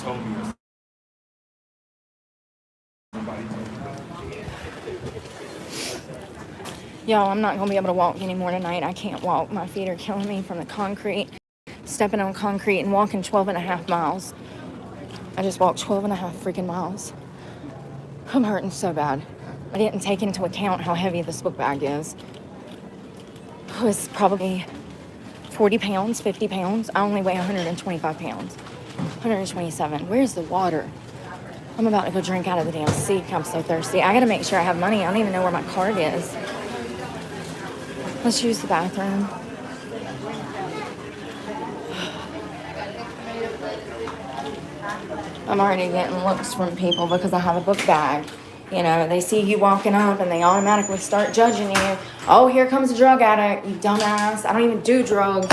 told me or somebody told me. Y'all, I'm not going to be able to walk anymore tonight. I can't walk. My feet are killing me from the concrete. Stepping on concrete and walking 12 and a half miles. I just walked 12 and a half freaking miles. I'm hurting so bad. I didn't take into account how heavy this book bag is. It was probably 40 pounds, 50 pounds. I only weigh 125 pounds. 127. Where's the water? I'm about to go drink out of the damn sink. I'm so thirsty. I gotta make sure I have money. I don't even know where my card is. Let's use the bathroom. I'm already getting looks from people because I have a book bag. You know, they see you walking up and they automatically start judging you. Oh, here comes a drug addict, you dumbass. I don't even do drugs.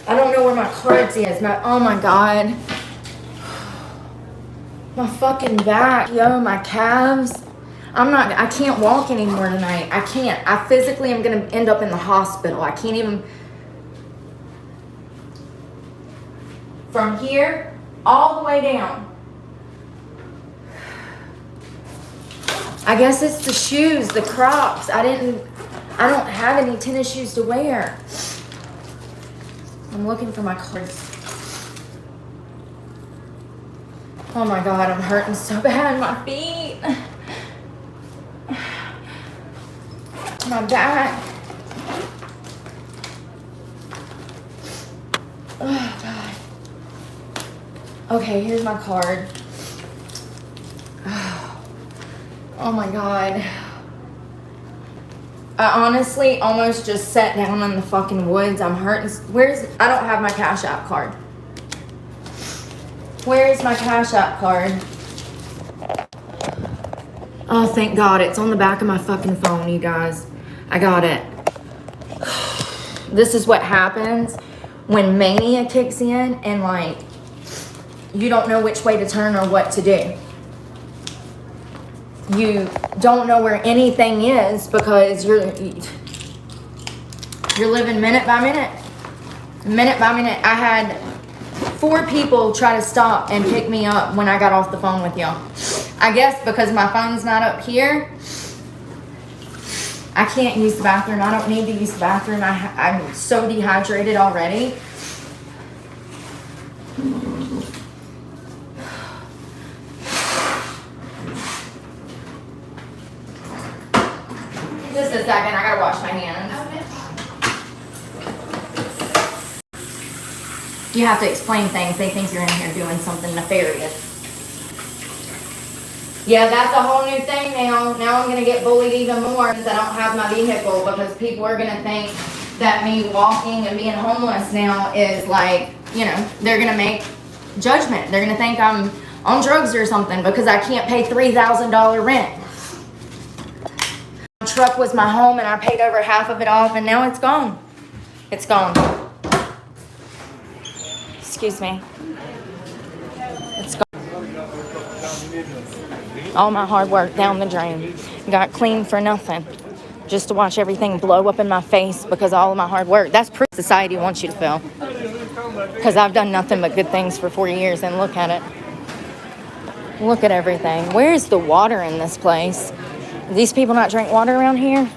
I don't know where my cards is. Oh my God. My fucking back, yo, my calves. I can't walk anymore tonight. I can't. I physically am gonna end up in the hospital. I can't even. From here, all the way down. I guess it's the shoes, the Crocs. I don't have any tennis shoes to wear. I'm looking for my cards. Oh my God, I'm hurting so bad. My feet. My back. Oh God. Okay, here's my card. Oh my God. I honestly almost just sat down in the fucking woods. I'm hurting. I don't have my Cash App card. Where is my Cash App card? Oh, thank God. It's on the back of my fucking phone, you guys. I got it. This is what happens when mania kicks in and, like, you don't know which way to turn or what to do. You don't know where anything is because you're living minute by minute. Minute by minute. I had 4 people try to stop and pick me up when I got off the phone with y'all. I guess because my phone's not up here, I can't use the bathroom. I don't need to use the bathroom. I'm so dehydrated already. Just a second, I gotta wash my hands. You have to explain things. They think you're in here doing something nefarious. Yeah, that's a whole new thing now. Now I'm gonna get bullied even more since I don't have my vehicle because people are gonna think that me walking and being homeless now is like, you know, they're gonna make judgment. They're gonna think I'm on drugs or something because I can't pay $3,000 rent. My truck was my home and I paid over half of it off and now it's gone. It's gone. Excuse me. It's gone. All my hard work down the drain. Got clean for nothing. Just to watch everything blow up in my face because of all of my hard work. That's proof society wants you to feel. Because I've done nothing but good things for 4 years and look at it. Look at everything. Where's the water in this place? These people not drink water around here?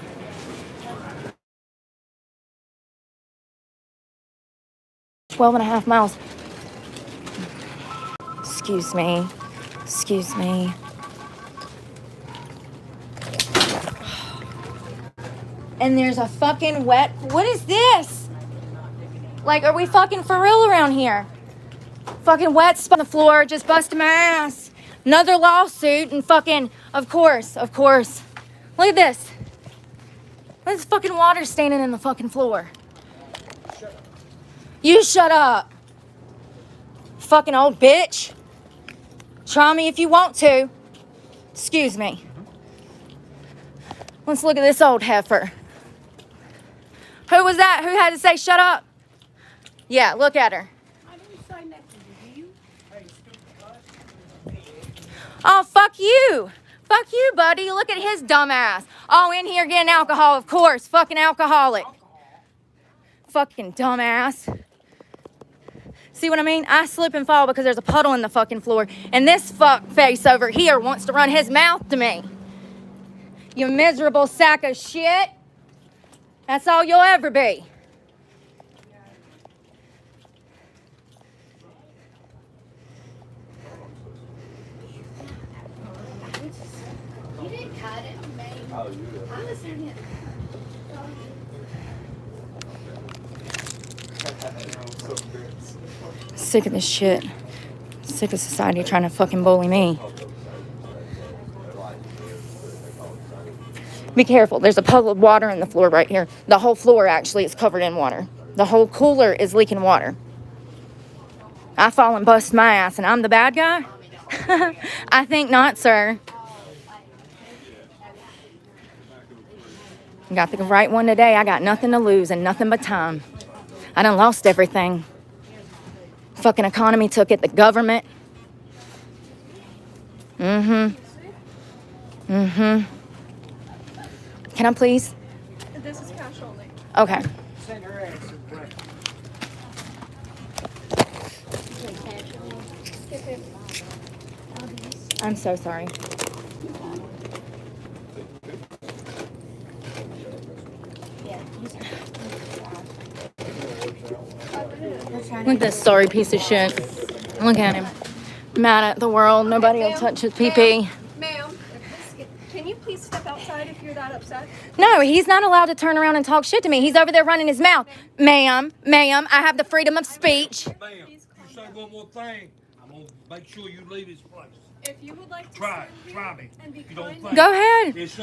Twelve and a half miles. Excuse me. Excuse me. And there's a fucking wet... What is this? Like, are we fucking for real around here? Fucking wet spot on the floor, just busting my ass. Another lawsuit and fucking... Of course. Look at this. Look at this fucking water standing in the fucking floor. You shut up. Fucking old bitch. Try me if you want to. Excuse me. Let's look at this old heifer. Who was that? Who had to say shut up? Yeah, look at her. I didn't sign that to you. Oh, fuck you. Fuck you, buddy. Look at his dumb ass. Oh, in here getting alcohol, of course. Fucking alcoholic. Fucking dumbass. see what I mean? I slip and fall because there's a puddle in the fucking floor. And this fuck face over here wants to run his mouth to me. You miserable sack of shit. That's all you'll ever be. You didn't cut it, man. Oh, you did. I was in it. Sick of this shit. Sick of society trying to fucking bully me. Be careful. There's a puddle of water in the floor right here. The whole floor actually is covered in water. The whole cooler is leaking water. I fall and bust my ass and I'm the bad guy? I think not, sir. Got the right one today. I got nothing to lose and nothing but time. I done lost everything. Fucking economy took it. The government. Can I please? This is cash only. Okay. Send her ass to breakfast. I'm so sorry. Look at this sorry piece of shit. Look at him. Mad at the world. Nobody will touch his pee-pee. Ma'am, can you please step outside if you're that upset? No, he's not allowed to turn around and talk shit to me. He's over there running his mouth. Ma'am, I have the freedom of speech. Ma'am, you say one more thing, I'm going to make sure you leave this place. If you would like to Try stand me. and be You don't kind. think. Go ahead. It's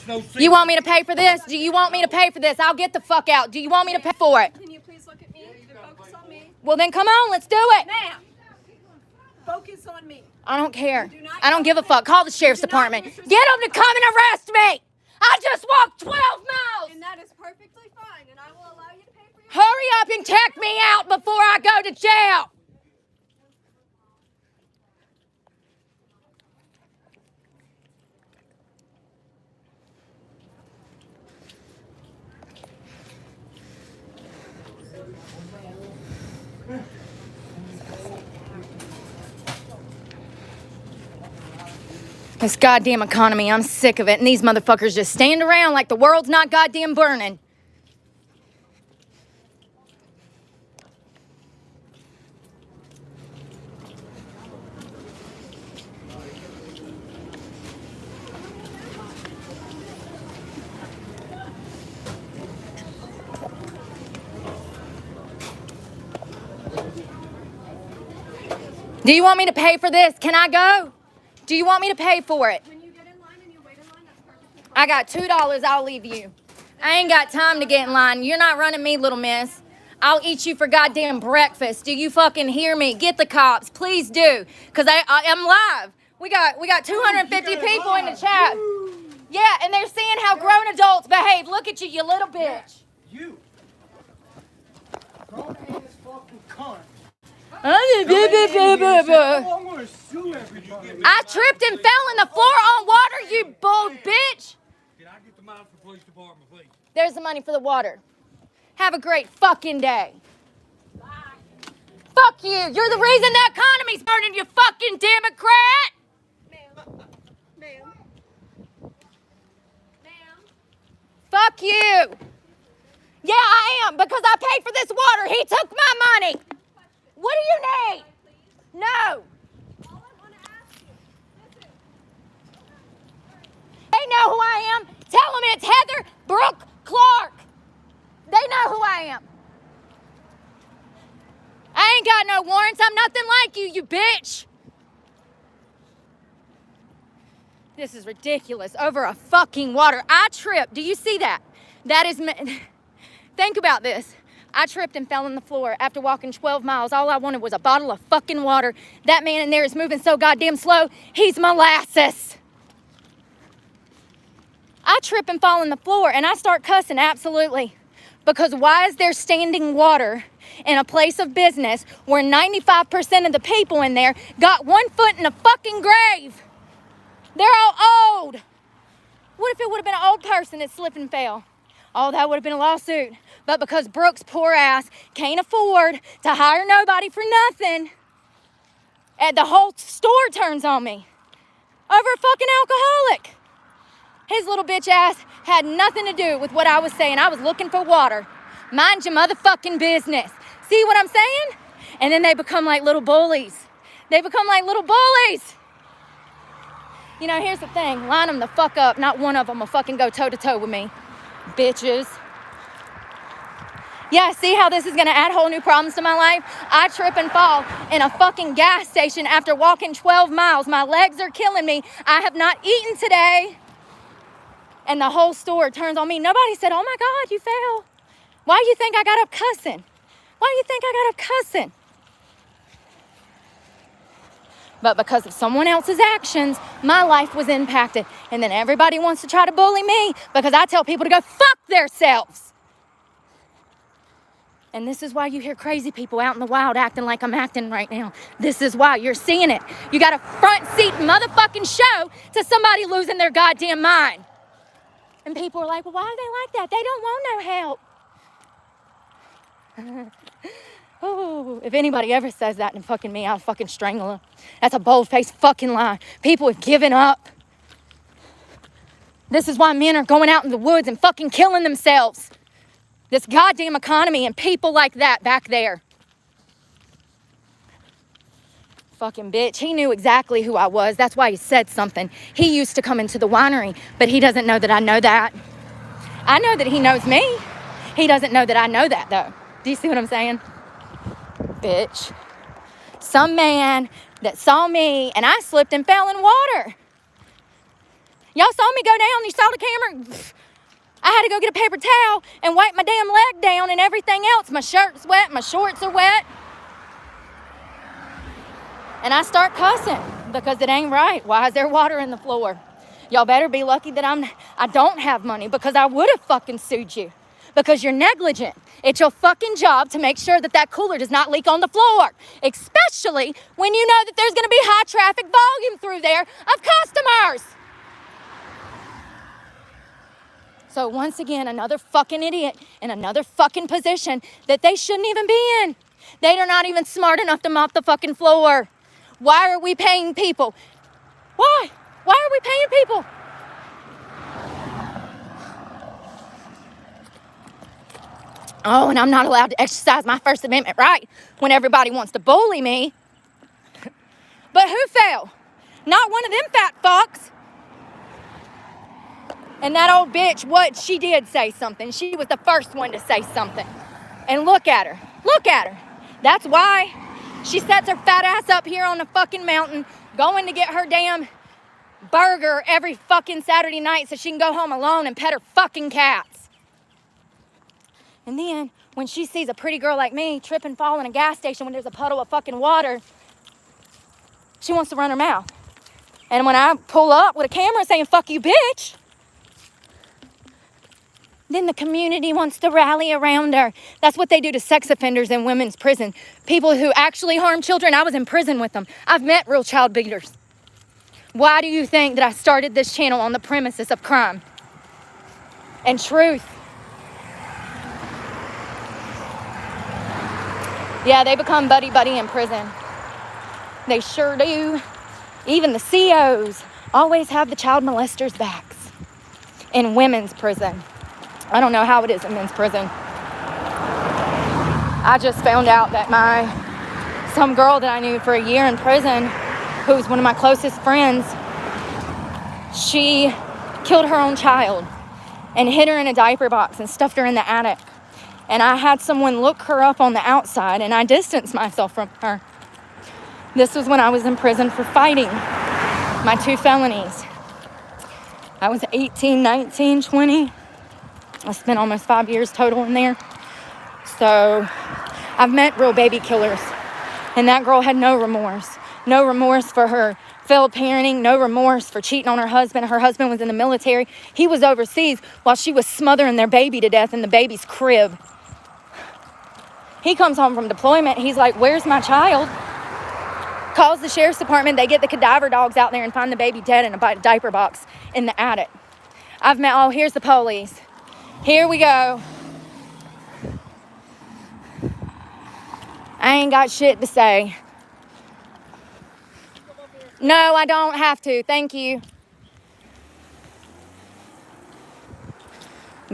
no secret. You want me to pay for this? Do you want me to pay for this? I'll get the fuck out. Do you want me to pay for it? Can you please look at me and focus on me? Well, then come on. Let's do it. Ma'am, focus on me. I don't care. I don't give a fuck. Call the sheriff's department. Get them to come and arrest me. I just walked 12 miles. And that is perfectly fine, and I will allow you to pay for your... Hurry up and check me out before I go to jail. This goddamn economy, I'm sick of it. And these motherfuckers just stand around like the world's not goddamn burning. Do you want me to pay for this? Can I go? Do you want me to pay for it? When you get in line and you wait in line, that's perfectly fine. I got $2. I'll leave you. I ain't got time to get in line. You're not running me, little miss. I'll eat you for goddamn breakfast. Do you fucking hear me? Get the cops. Please do. Because I'm live. We got 250 people in the chat. Yeah, and they're seeing how grown adults behave. Look at you, you little bitch. You. Grown ass fucking cunt. I I'm going to sue everybody. tripped and fell in the floor on water, you bold bitch. Can I get the money for the police department, please? There's the money for the water. Have a great fucking day. Bye. Fuck you. You're the reason the economy's burning, you fucking Democrat. Ma'am. Fuck you. Yeah, I am, because I paid for this water. He took my money. What do you need? No. All I want to ask you, listen. They know who I am. Tell them it's Heather Brooke Clark. They know who I am. I ain't got no warrants. I'm nothing like you, you bitch. This is ridiculous. Over a fucking water. I tripped. Do you see that? That is... Think about this. I tripped and fell on the floor after walking 12 miles. All I wanted was a bottle of fucking water. That man in there is moving so goddamn slow. He's molasses. I trip and fall on the floor and I start cussing, absolutely. Because why is there standing water in a place of business where 95% of the people in there got 1 foot in a fucking grave? They're all old. What if it would have been an old person that slipped and fell? Oh, that would have been a lawsuit. But because Brooke's poor ass can't afford to hire nobody for nothing, and the whole store turns on me over a fucking alcoholic. His little bitch ass had nothing to do with what I was saying. I was looking for water. Mind your motherfucking business. See what I'm saying? And then they become like little bullies. They become like little bullies. You know, here's the thing. Line them the fuck up. Not one of them will fucking go toe-to-toe with me. Bitches. Yeah, see how this is going to add whole new problems to my life? I trip and fall in a fucking gas station after walking 12 miles. My legs are killing me. I have not eaten today. And the whole store turns on me. Nobody said, oh my God, you fell. Why do you think I got up cussing? Why do you think I got up cussing? But because of someone else's actions, my life was impacted. And then everybody wants to try to bully me because I tell people to go fuck themselves. And this is why you hear crazy people out in the wild acting like I'm acting right now. This is why you're seeing it. You got a front seat motherfucking show to somebody losing their goddamn mind. And people are like, well, why are they like that? They don't want no help. Oh, if anybody ever says that to fucking me, I'll fucking strangle them. That's a bold-faced fucking lie. People have given up. This is why men are going out in the woods and fucking killing themselves. This goddamn economy and people like that back there. Fucking bitch. He knew exactly who I was. That's why he said something. He used to come into the winery, but he doesn't know that I know that. I know that he knows me. He doesn't know that I know that, though. Do you see what I'm saying? Bitch. Some man that saw me and I slipped and fell in water. Y'all saw me go down. You saw the camera. I had to go get a paper towel and wipe my damn leg down and everything else. My shirt's wet. My shorts are wet. And I start cussing because it ain't right. Why is there water in the floor? Y'all better be lucky that I don't have money because I would have fucking sued you. Because you're negligent. It's your fucking job to make sure that cooler does not leak on the floor. Especially when you know that there's going to be high traffic volume through there of customers. So once again, another fucking idiot in another fucking position that they shouldn't even be in. They are not even smart enough to mop the fucking floor. Why are we paying people? Why? Why are we paying people? Oh, and I'm not allowed to exercise my First Amendment right when everybody wants to bully me. But who fell? Not one of them fat fucks. And that old bitch, what? She did say something. She was the first one to say something. And look at her. Look at her. That's why she sets her fat ass up here on the fucking mountain going to get her damn burger every fucking Saturday night so she can go home alone and pet her fucking cats. And then when she sees a pretty girl like me trip and fall in a gas station when there's a puddle of fucking water, she wants to run her mouth. And when I pull up with a camera saying, fuck you, bitch, then the community wants to rally around her. That's what they do to sex offenders in women's prison. People who actually harm children. I was in prison with them. I've met real child beaters. Why do you think that I started this channel on the premises of crime and truth? Yeah, they become buddy-buddy in prison. They sure do. Even the COs always have the child molesters' backs in women's prison. I don't know how it is in men's prison. I just found out that some girl that I knew for a year in prison, who was one of my closest friends, she killed her own child and hid her in a diaper box and stuffed her in the attic. And I had someone look her up on the outside, and I distanced myself from her. This was when I was in prison for fighting my 2 felonies. I was 18, 19, 20. I spent almost 5 years total in there. So I've met real baby killers. And that girl had no remorse. No remorse for her failed parenting. No remorse for cheating on her husband. Her husband was in the military. He was overseas while she was smothering their baby to death in the baby's crib. He comes home from deployment. He's like, where's my child? Calls the sheriff's department. They get the cadaver dogs out there and find the baby dead in a diaper box in the attic. I've met, oh, here's the police. Here we go. I ain't got shit to say. No, I don't have to. Thank you.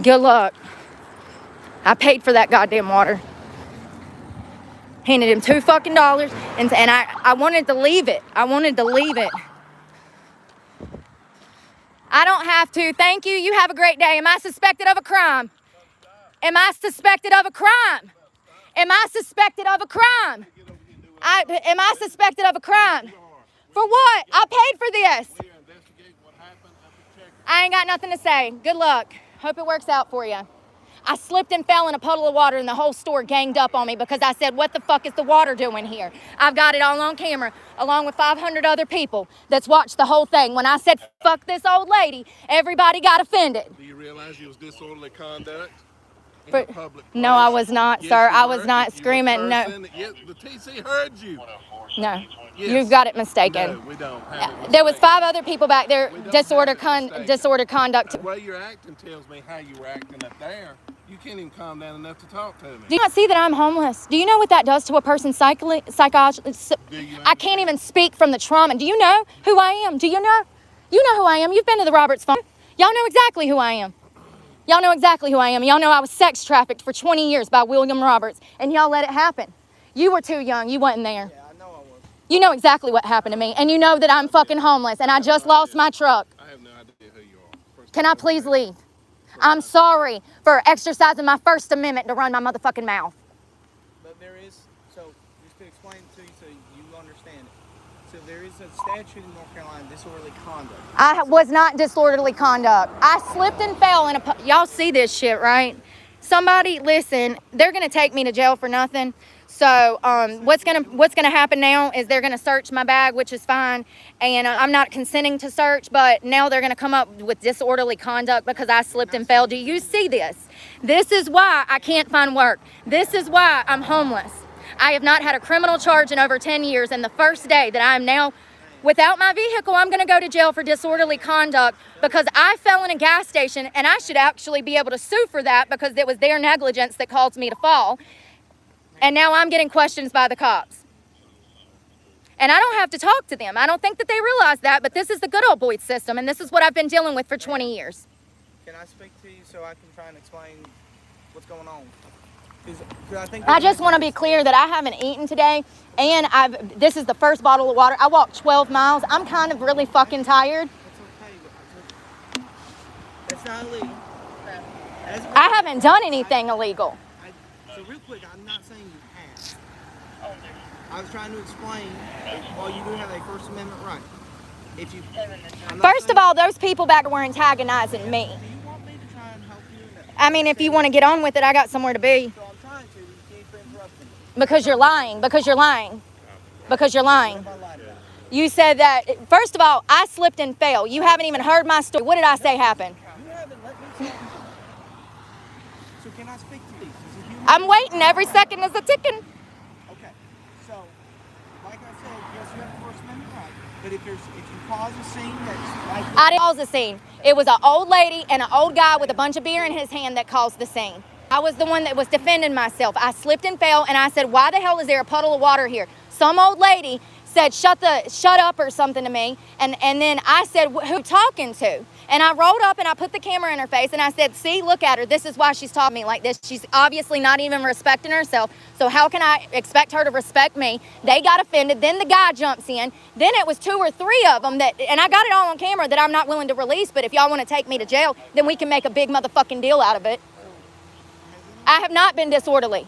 Good luck. I paid for that goddamn water. Handed him $2 fucking, and I wanted to leave it. I wanted to leave it. I don't have to. Thank you. You have a great day. Am I suspected of a crime? Am I suspected of a crime? Am I suspected of a crime? Am I suspected of a crime? For what? I paid for this. I ain't got nothing to say. Good luck. Hope it works out for you. I slipped and fell in a puddle of water and the whole store ganged up on me because I said, what the fuck is the water doing here? I've got it all on camera along with 500 other people that's watched the whole thing. When I said, fuck this old lady, everybody got offended. Do you realize you was disorderly conduct? No, I was not, yes, sir. I was not screaming. No. Yes, the TC heard you. No. Yes. You've got it mistaken. No, we don't. Have There was 5 other people back there. Disorder conduct. The way you're acting tells me how you were acting up there. You can't even calm down enough to talk to me. Do you not see that I'm homeless? Do you know what that does to a person's psychology? I can't even speak from the trauma. Do you know who I am? Do you know? You know who I am. You've been to the Roberts farm. Y'all know exactly who I am. Y'all know exactly who I am. Y'all know I was sex trafficked for 20 years by William Roberts, and y'all let it happen. You were too young. You wasn't there. Yeah, I know I was. You know exactly what happened to me, and you know that I'm fucking homeless, and I just lost my truck. I have no idea who you are. Can I please leave? I'm sorry for exercising my First Amendment to run my motherfucking mouth. But there is, so just to explain it to you so you understand it. So there is a statute in North Carolina, disorderly conduct. I was not disorderly conduct. I slipped and fell in a, y'all see this shit, right? Somebody, listen, they're gonna take me to jail for nothing. So what's gonna happen now is they're gonna search my bag, which is fine, and I'm not consenting to search, but now they're gonna come up with disorderly conduct because I slipped and fell. Do you see this? This is why I can't find work. This is why I'm homeless. I have not had a criminal charge in over 10 years, and the first day that I'm now without my vehicle, I'm gonna go to jail for disorderly conduct because I fell in a gas station, and I should actually be able to sue for that because it was their negligence that caused me to fall. And now I'm getting questions by the cops. And I don't have to talk to them. I don't think that they realize that, but this is the good old boy system, and this is what I've been dealing with for 20 years. Can I speak to you so I can try and explain what's going on? I just want to be clear that I haven't eaten today, and this is the first bottle of water. I walked 12 miles. I'm kind of really fucking tired. It's okay. That's not illegal. I haven't done anything illegal. So real quick, I'm not saying you have. I was trying to explain, well, you do have a First Amendment right. If you, First of all, those people back there were antagonizing me. Do you want me to try and help you? I mean, if you want to get on with it, I got somewhere to be. So I'm trying to, you keep interrupting me. Because you're lying. Because you're lying. Because you're lying. What have I lied about? You said that, first of all, I slipped and fell. You haven't even heard my story. What did I say happened? You haven't let me talk. So can I speak to these? I'm waiting. Every second is a ticking. Okay. So, like I said, yes, you have a First Amendment right. But if you cause a scene that's like this, I didn't cause the scene. It was an old lady and an old guy with a bunch of beer in his hand that caused the scene. I was the one that was defending myself. I slipped and fell, and I said, why the hell is there a puddle of water here? Some old lady said, shut up or something to me. And then I said, who you talking to? And I rolled up and I put the camera in her face and I said, see, look at her. This is why she's talking to me like this. She's obviously not even respecting herself. So how can I expect her to respect me? They got offended. Then the guy jumps in. Then it was 2 or 3 of them and I got it all on camera that I'm not willing to release. But if y'all want to take me to jail, then we can make a big motherfucking deal out of it. I have not been disorderly.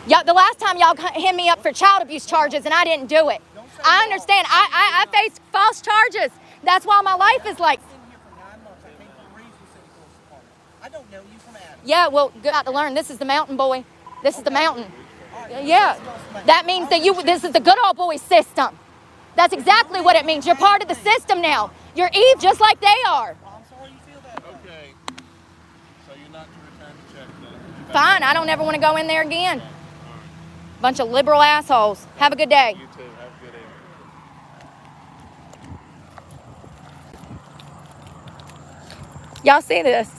Y'all, the last time y'all hit me up for child abuse charges and I didn't do it. I understand. I faced false charges. That's why my life is like. I don't know you from Adam. Yeah, well, good to learn. This is the mountain, boy. This is the mountain. Yeah. That means that this is the good old boy system. That's exactly what it means. You're part of the system now. You're Eve just like they are. I'm sorry you feel that. Okay. So you're not to return the check then? Fine. I don't ever want to go in there again. Bunch of liberal assholes. Have a good day. You too. Have a good evening. Y'all see this?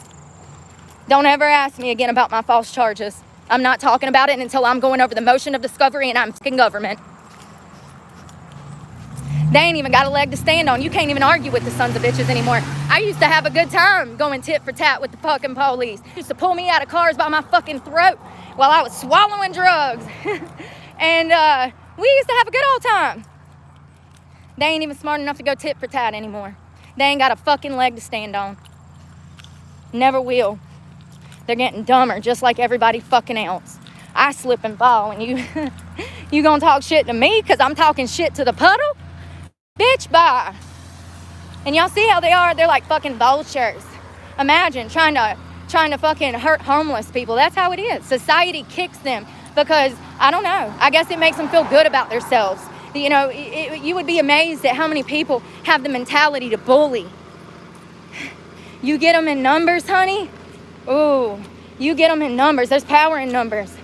Don't ever ask me again about my false charges. I'm not talking about it until I'm going over the motion of discovery and I'm fucking government. They ain't even got a leg to stand on. You can't even argue with the sons of bitches anymore. I used to have a good time going tit for tat with the fucking police. Used to pull me out of cars by my fucking throat while I was swallowing drugs. And we used to have a good old time. They ain't even smart enough to go tit for tat anymore. They ain't got a fucking leg to stand on. Never will. They're getting dumber just like everybody fucking else. I slip and fall and you gonna talk shit to me because I'm talking shit to the puddle? Bitch, bye. And y'all see how they are? They're like fucking vultures. Imagine trying to fucking hurt homeless people. That's how it is. Society kicks them because, I don't know, I guess it makes them feel good about themselves. You know, you would be amazed at how many people have the mentality to bully. You get them in numbers, honey. Ooh, you get them in numbers. There's power in numbers.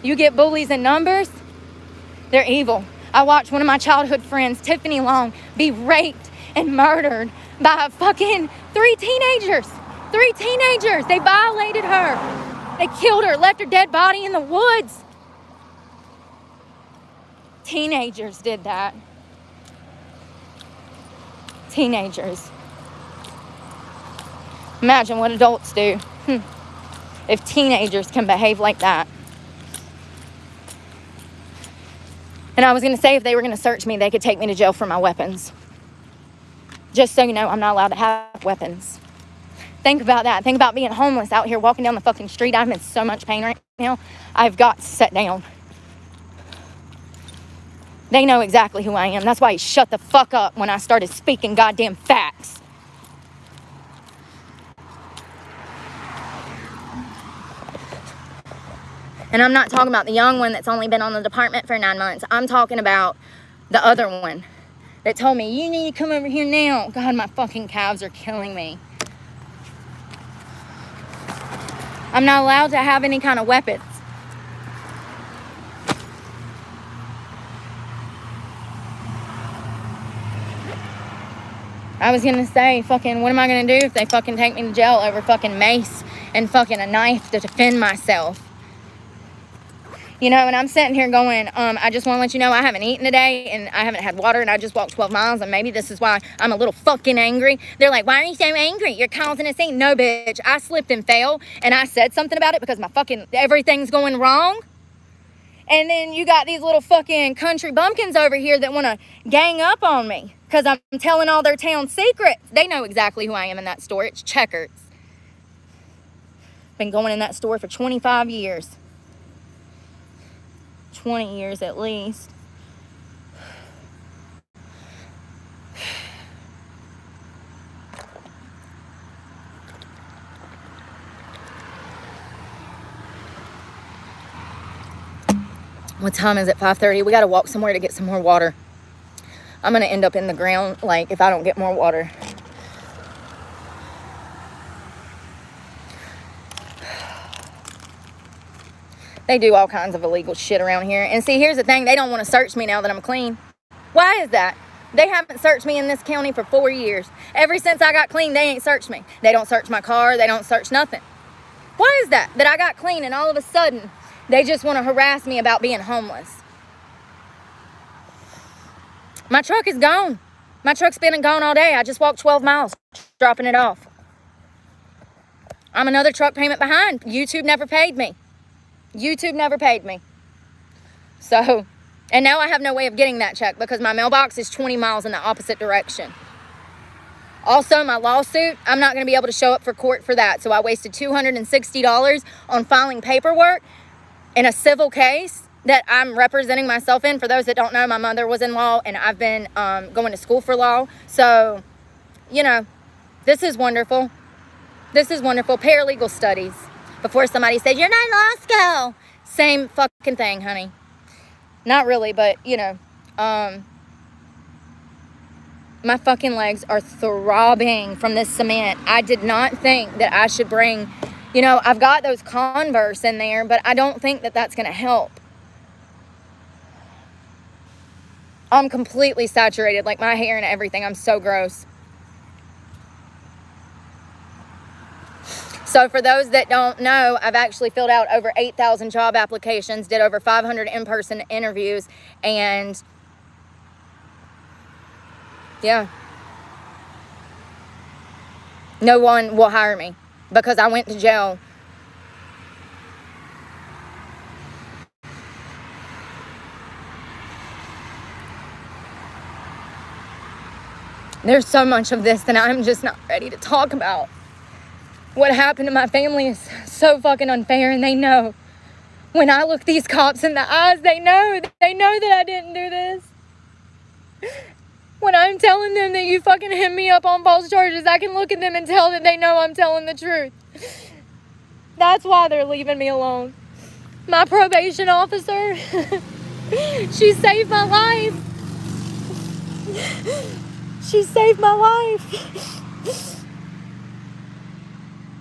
You get bullies in numbers, they're evil. I watched one of my childhood friends, Tiffany Long, be raped and murdered by fucking three teenagers. They violated her. They killed her, left her dead body in the woods. Teenagers did that. Teenagers. Imagine what adults do. If teenagers can behave like that. And I was going to say if they were going to search me, they could take me to jail for my weapons. Just so you know, I'm not allowed to have weapons. Think about that. Think about being homeless out here walking down the fucking street. I'm in so much pain right now. I've got to sit down. They know exactly who I am. That's why he shut the fuck up when I started speaking goddamn facts. And I'm not talking about the young one that's only been on the department for 9 months. I'm talking about the other one that told me, you need to come over here now. God, my fucking calves are killing me. I'm not allowed to have any kind of weapons. I was gonna say, fucking, what am I gonna do if they fucking take me to jail over fucking mace and fucking a knife to defend myself? You know, and I'm sitting here going, I just want to let you know I haven't eaten today and I haven't had water and I just walked 12 miles and maybe this is why I'm a little fucking angry. They're like, why are you so angry? You're causing a scene. No, bitch. I slipped and fell and I said something about it because my fucking everything's going wrong. And then you got these little fucking country bumpkins over here that want to gang up on me because I'm telling all their town secrets. They know exactly who I am in that store. It's Checkers. Been going in that store for 25 years. 20 years at least. What time is it? 5:30. We got to walk somewhere to get some more water. I'm going to end up in the ground, like, if I don't get more water. They do all kinds of illegal shit around here. And see, here's the thing. They don't want to search me now that I'm clean. Why is that? They haven't searched me in this county for 4 years. Ever since I got clean, they ain't searched me. They don't search my car. They don't search nothing. Why is that? That I got clean and all of a sudden, they just want to harass me about being homeless. My truck is gone. My truck's been gone all day. I just walked 12 miles, dropping it off. I'm another truck payment behind. YouTube never paid me. YouTube never paid me. So, and now I have no way of getting that check because my mailbox is 20 miles in the opposite direction. Also, my lawsuit, I'm not going to be able to show up for court for that. So I wasted $260 on filing paperwork in a civil case that I'm representing myself in. For those that don't know, my mother was in law and I've been going to school for law. So, you know, this is wonderful. This is wonderful. Paralegal studies. Before somebody said, you're not in law school. Same fucking thing, honey. Not really, but, you know, my fucking legs are throbbing from this cement. I did not think that I should bring, you know, I've got those Converse in there, but I don't think that that's going to help. I'm completely saturated, like my hair and everything. I'm so gross. So for those that don't know, I've actually filled out over 8,000 job applications, did over 500 in-person interviews, and yeah, no one will hire me because I went to jail. There's so much of this that I'm just not ready to talk about. What happened to my family is so fucking unfair, and they know. When I look these cops in the eyes, they know that I didn't do this. When I'm telling them that you fucking hit me up on false charges, I can look at them and tell that they know I'm telling the truth. That's why they're leaving me alone. My probation officer, she saved my life. She saved my life.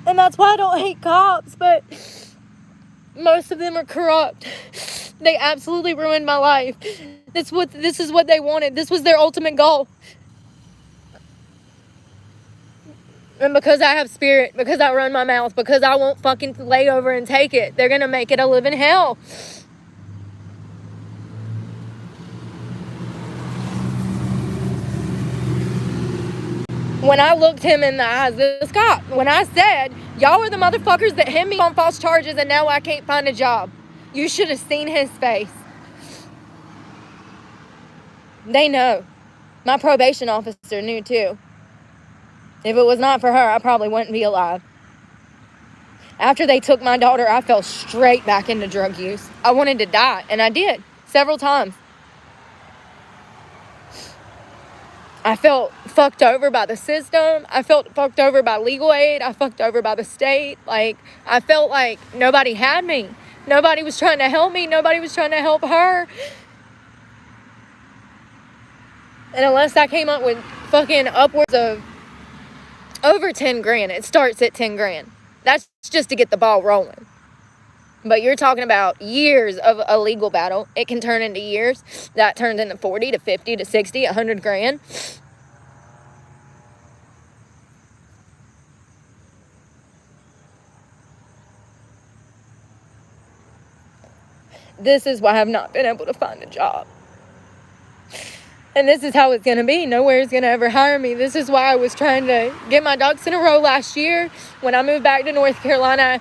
And that's why I don't hate cops, but most of them are corrupt. They absolutely ruined my life. This is what they wanted. This was their ultimate goal. And because I have spirit, because I run my mouth, because I won't fucking lay over and take it, they're gonna make it a living hell. When I looked him in the eyes, this cop, when I said, y'all are the motherfuckers that hit me on false charges and now I can't find a job, you should have seen his face. They know. My probation officer knew too. If it was not for her, I probably wouldn't be alive. After they took my daughter, I fell straight back into drug use. I wanted to die, and I did, several times. I felt fucked over by the system. I felt fucked over by legal aid. I fucked over by the state. Like, I felt like nobody had me. Nobody was trying to help me. Nobody was trying to help her. And unless I came up with fucking upwards of over 10 grand, it starts at 10 grand. That's just to get the ball rolling. But you're talking about years of a legal battle. It can turn into years. That turns into 40 to 50 to 60, 100 grand. This is why I've not been able to find a job. And this is how it's going to be. Nowhere is going to ever hire me. This is why I was trying to get my ducks in a row last year. When I moved back to North Carolina,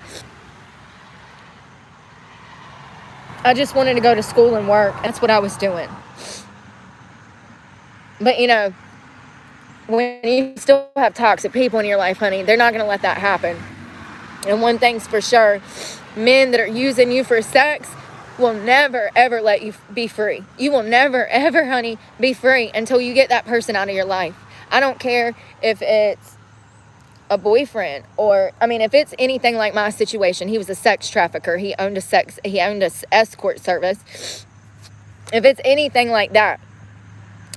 I just wanted to go to school and work. That's what I was doing. But, you know, when you still have toxic people in your life, honey, they're not going to let that happen. And one thing's for sure, men that are using you for sex will never, ever let you be free. You will never, ever, honey, be free until you get that person out of your life. I don't care if it's a boyfriend or, I mean, if it's anything like my situation. He was a sex trafficker. He owned a escort service. If it's anything like that,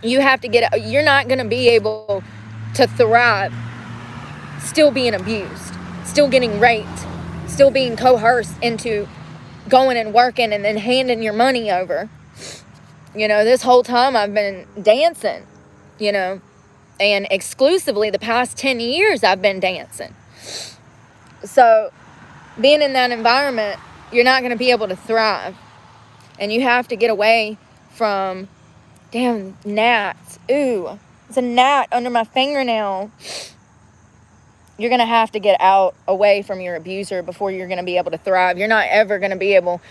you have to you're not going to be able to thrive still being abused, still getting raped, still being coerced into going and working and then handing your money over. You know, this whole time I've been dancing, you know, and exclusively the past 10 years I've been dancing. So being in that environment, you're not going to be able to thrive. And you have to get away from, damn, gnats. Ooh, it's a gnat under my fingernail. You're going to have to get out away from your abuser before you're going to be able to thrive. You're not ever going to be able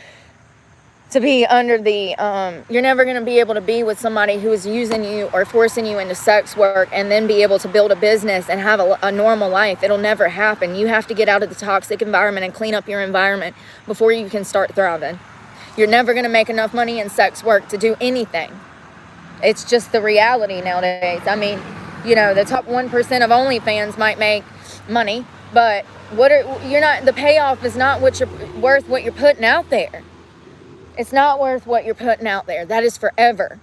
to be under the, you're never going to be able to be with somebody who is using you or forcing you into sex work and then be able to build a business and have a normal life. It'll never happen. You have to get out of the toxic environment and clean up your environment before you can start thriving. You're never going to make enough money in sex work to do anything. It's just the reality nowadays. I mean, you know, the top 1% of OnlyFans might make money, but the payoff is not worth what you're putting out there. It's not worth what you're putting out there. That is forever.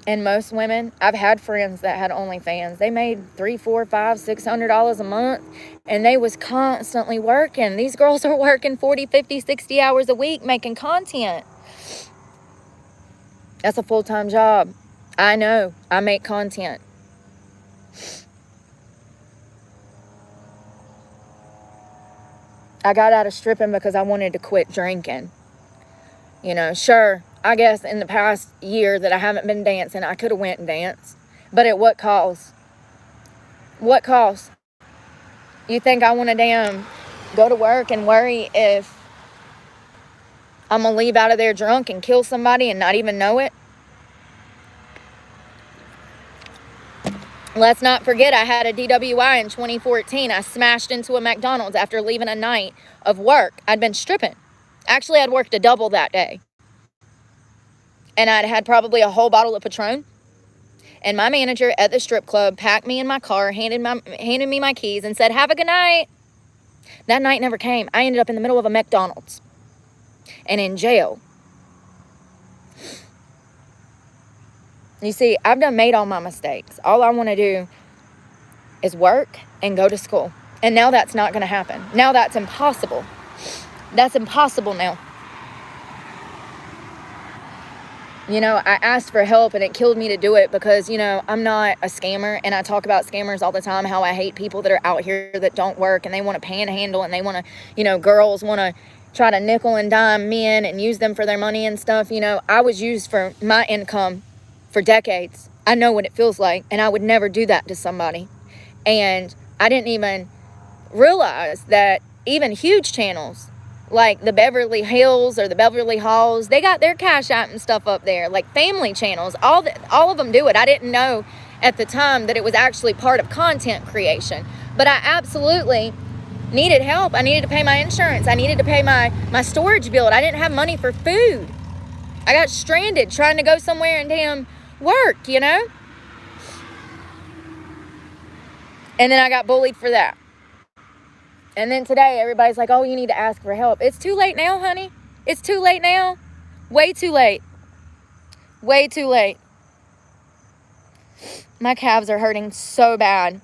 And most women, I've had friends that had OnlyFans. They made $300, $400, $500, $600 a month, and they was constantly working. These girls are working 40, 50, 60 hours a week making content. That's a full-time job. I know. I make content. I got out of stripping because I wanted to quit drinking. You know, sure, I guess in the past year that I haven't been dancing, I could have went and danced. But at what cost? What cost? You think I want to damn go to work and worry if I'm going to leave out of there drunk and kill somebody and not even know it? Let's not forget I had a DWI in 2014. I smashed into a McDonald's after leaving a night of work. I'd been stripping. Actually, I'd worked a double that day. And I'd had probably a whole bottle of Patron. And my manager at the strip club packed me in my car, handed me my keys, and said, "Have a good night." That night never came. I ended up in the middle of a McDonald's and in jail. You see, I've made all my mistakes. All I want to do is work and go to school. And now that's not going to happen. Now that's impossible. That's impossible now. You know, I asked for help and it killed me to do it because, you know, I'm not a scammer, and I talk about scammers all the time, how I hate people that are out here that don't work and they want to panhandle and they want to, you know, girls want to try to nickel and dime men and use them for their money and stuff. You know, I was used for my income for decades. I know what it feels like, and I would never do that to somebody. And I didn't even realize that even huge channels like the Beverly Hills or the Beverly Halls, they got their Cash App and stuff up there, like family channels. All of them do it. I didn't know at the time that it was actually part of content creation, but I absolutely needed help. I needed to pay my insurance. I needed to pay my storage bill. I didn't have money for food. I got stranded trying to go somewhere and damn work, you know? And then I got bullied for that. And then today, everybody's like, "Oh, you need to ask for help." It's too late now, honey. It's too late now. Way too late. Way too late. My calves are hurting so bad.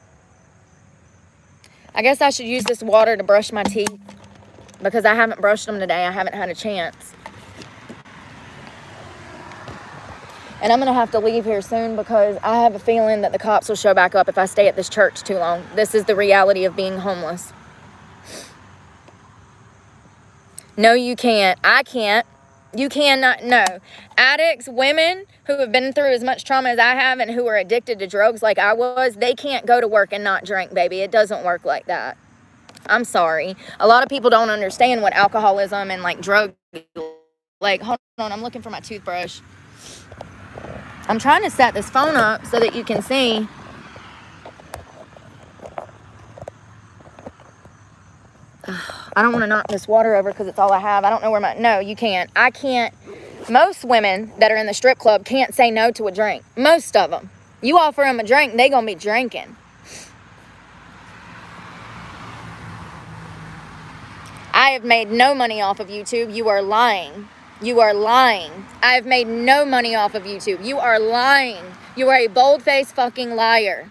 I guess I should use this water to brush my teeth because I haven't brushed them today. I haven't had a chance. And I'm going to have to leave here soon because I have a feeling that the cops will show back up if I stay at this church too long. This is the reality of being homeless. No, you can't. I can't. You cannot. No. Addicts, women who have been through as much trauma as I have and who are addicted to drugs like I was, they can't go to work and not drink, baby. It doesn't work like that. I'm sorry. A lot of people don't understand what alcoholism and like drug, like, hold on, I'm looking for my toothbrush. I'm trying to set this phone up so that you can see. I don't want to knock this water over because it's all I have. I don't know where no, you can't. I can't. Most women that are in the strip club can't say no to a drink. Most of them. You offer them a drink, they gonna be drinking. I have made no money off of YouTube. You are lying. You are lying. I have made no money off of YouTube. You are lying. You are a bold-faced fucking liar.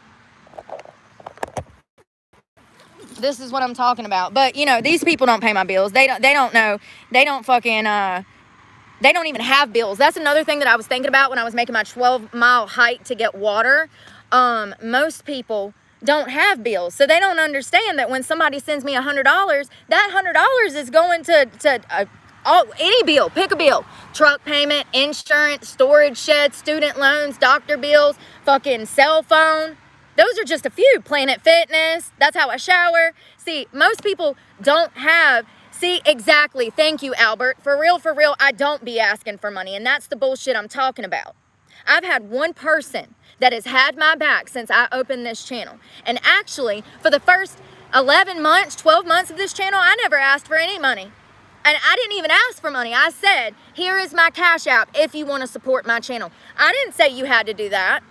This is what I'm talking about. But, you know, these people don't pay my bills. They don't know. They don't fucking, they don't even have bills. That's another thing that I was thinking about when I was making my 12-mile hike to get water. Most people don't have bills. So they don't understand that when somebody sends me $100, that $100 is going to any bill. Pick a bill. Truck payment, insurance, storage shed, student loans, doctor bills, fucking cell phone. Those are just a few. Planet Fitness. That's how I shower. See, most people don't have. See, exactly. Thank you, Albert. For real, I don't be asking for money. And that's the bullshit I'm talking about. I've had one person that has had my back since I opened this channel. And actually, for the first 11 months, 12 months of this channel, I never asked for any money. And I didn't even ask for money. I said, here is my Cash App if you want to support my channel. I didn't say you had to do that.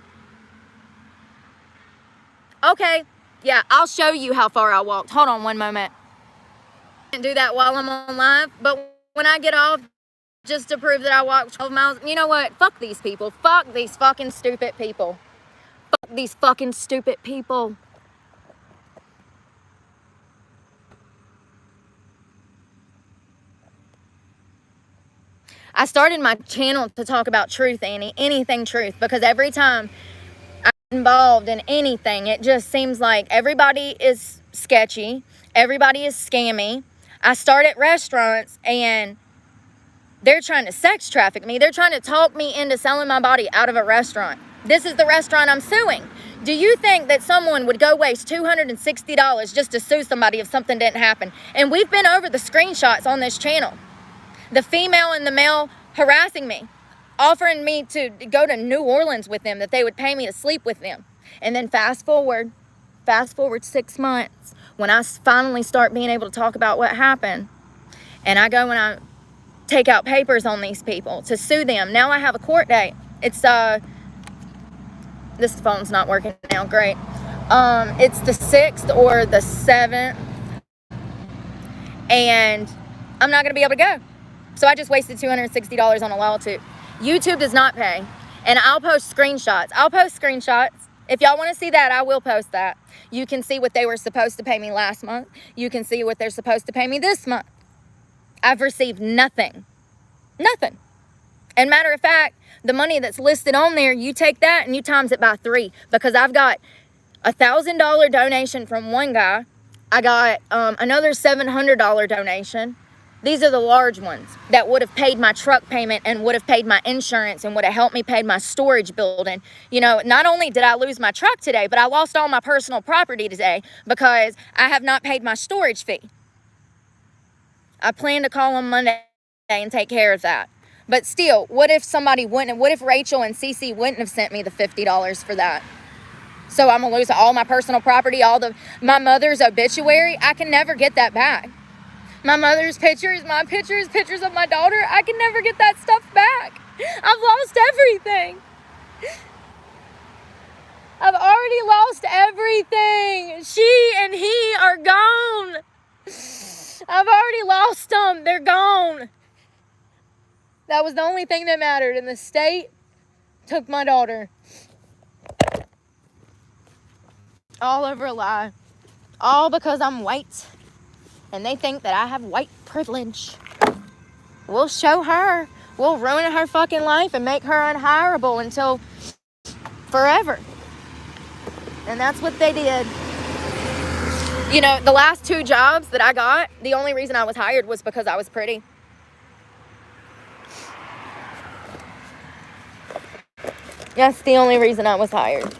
Okay, yeah, I'll show you how far I walked. Hold on one moment. I can't do that while I'm on live, but when I get off, just to prove that I walked 12 miles, you know what? Fuck these people. Fuck these fucking stupid people. Fuck these fucking stupid people. I started my channel to talk about truth, Annie. Anything truth, because every time involved in anything, it just seems like everybody is sketchy, everybody is scammy. I start at restaurants and they're trying to sex traffic me. They're trying to talk me into selling my body out of a restaurant. This is the restaurant I'm suing. Do you think that someone would go waste $260 just to sue somebody if something didn't happen? And we've been over the screenshots on this channel. The female and the male harassing me, offering me to go to New Orleans with them, that they would pay me to sleep with them. And then fast forward 6 months, when I finally start being able to talk about what happened, and I go and I take out papers on these people to sue them. Now I have a court date. It's this phone's not working now. Great. It's the 6th or the 7th, and I'm not gonna be able to go. So I just wasted $260 on a lawsuit. YouTube does not pay, and I'll post screenshots. If y'all want to see that, I will post that. You can see what they were supposed to pay me last month. You can see what they're supposed to pay me this month. I've received nothing. Nothing. And matter of fact, the money that's listed on there, you take that and you times it by 3, because I've got a $1,000 donation from one guy. I got another $700 donation. These are the large ones that would have paid my truck payment and would have paid my insurance and would have helped me pay my storage building. You know, not only did I lose my truck today, but I lost all my personal property today because I have not paid my storage fee. I plan to call on Monday and take care of that. But still, what if somebody wouldn't, what if Rachel and Cece wouldn't have sent me the $50 for that? So I'm gonna lose all my personal property, my mother's obituary. I can never get that back. My mother's pictures, my pictures of my daughter, I can never get that stuff back. I've lost everything. I've already lost everything. She and he are gone. I've already lost them. They're gone. That was the only thing that mattered, and the state took my daughter. All over a lie. All because I'm white, and they think that I have white privilege. We'll show her. We'll ruin her fucking life and make her unhireable until forever. And that's what they did. You know, the last 2 jobs that I got, the only reason I was hired was because I was pretty. That's the only reason I was hired.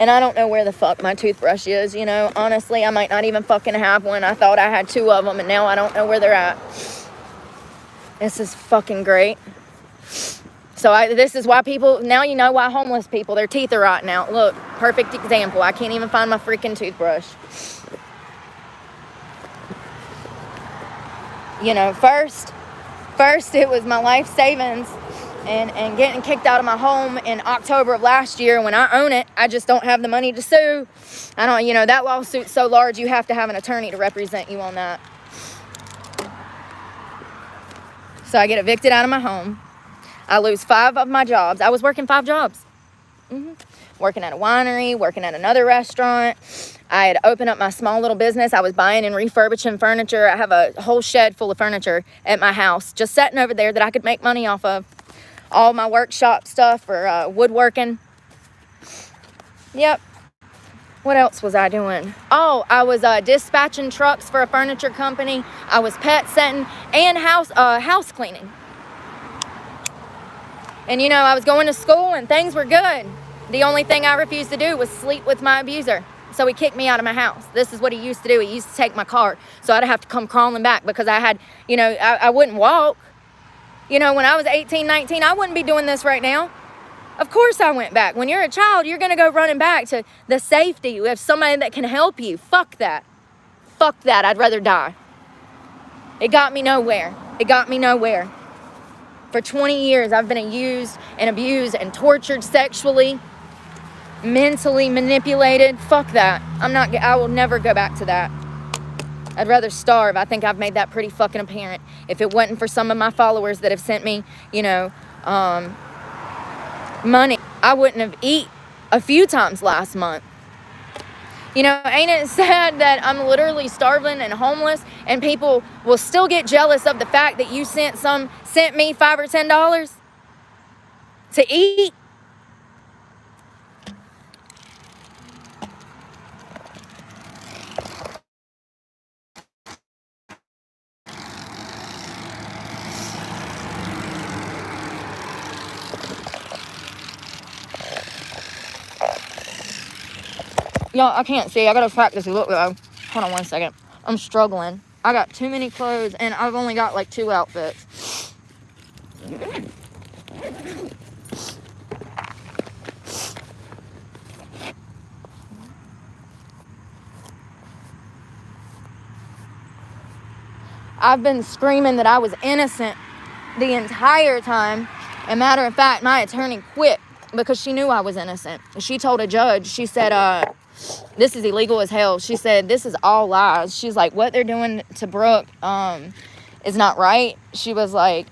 And I don't know where the fuck my toothbrush is, you know. Honestly, I might not even fucking have one. I thought I had 2 of them, and now I don't know where they're at. This is fucking great. So this is why people, now you know why homeless people, their teeth are rotting out. Look, perfect example. I can't even find my freaking toothbrush. You know, first it was my life savings and getting kicked out of my home in October of last year. When I own it, I just don't have the money to sue. I don't, you know, that lawsuit's so large, you have to have an attorney to represent you on that. So I get evicted out of my home. I lose 5 of my jobs. I was working 5 jobs. Working at a winery, working at another restaurant. I had opened up my small little business. I was buying and refurbishing furniture. I have a whole shed full of furniture at my house, just sitting over there that I could make money off of. All my workshop stuff for woodworking. Yep. What else was I doing? Oh, I was dispatching trucks for a furniture company. I was pet sitting and house cleaning. And, you know, I was going to school and things were good. The only thing I refused to do was sleep with my abuser. So he kicked me out of my house. This is what he used to do. He used to take my car. So I'd have to come crawling back because I had, you know, I wouldn't walk. You know, when I was 18, 19, I wouldn't be doing this right now. Of course I went back. When you're a child, you're going to go running back to the safety of somebody that can help you. Fuck that. Fuck that. I'd rather die. It got me nowhere. It got me nowhere. For 20 years, I've been used and abused and tortured sexually, mentally manipulated. Fuck that. I will never go back to that. I'd rather starve. I think I've made that pretty fucking apparent. If it wasn't for some of my followers that have sent me, you know, money, I wouldn't have eaten a few times last month. You know, ain't it sad that I'm literally starving and homeless and people will still get jealous of the fact that you sent me $5 or $10 to eat? Y'all, I can't see. I gotta practice a look though. Hold on one second. I'm struggling. I got too many clothes and I've only got like 2 outfits. I've been screaming that I was innocent the entire time. And matter of fact, my attorney quit because she knew I was innocent. She told a judge, she said, this is illegal as hell. She said, this is all lies. She's like, what they're doing to Brooke is not right. She was like,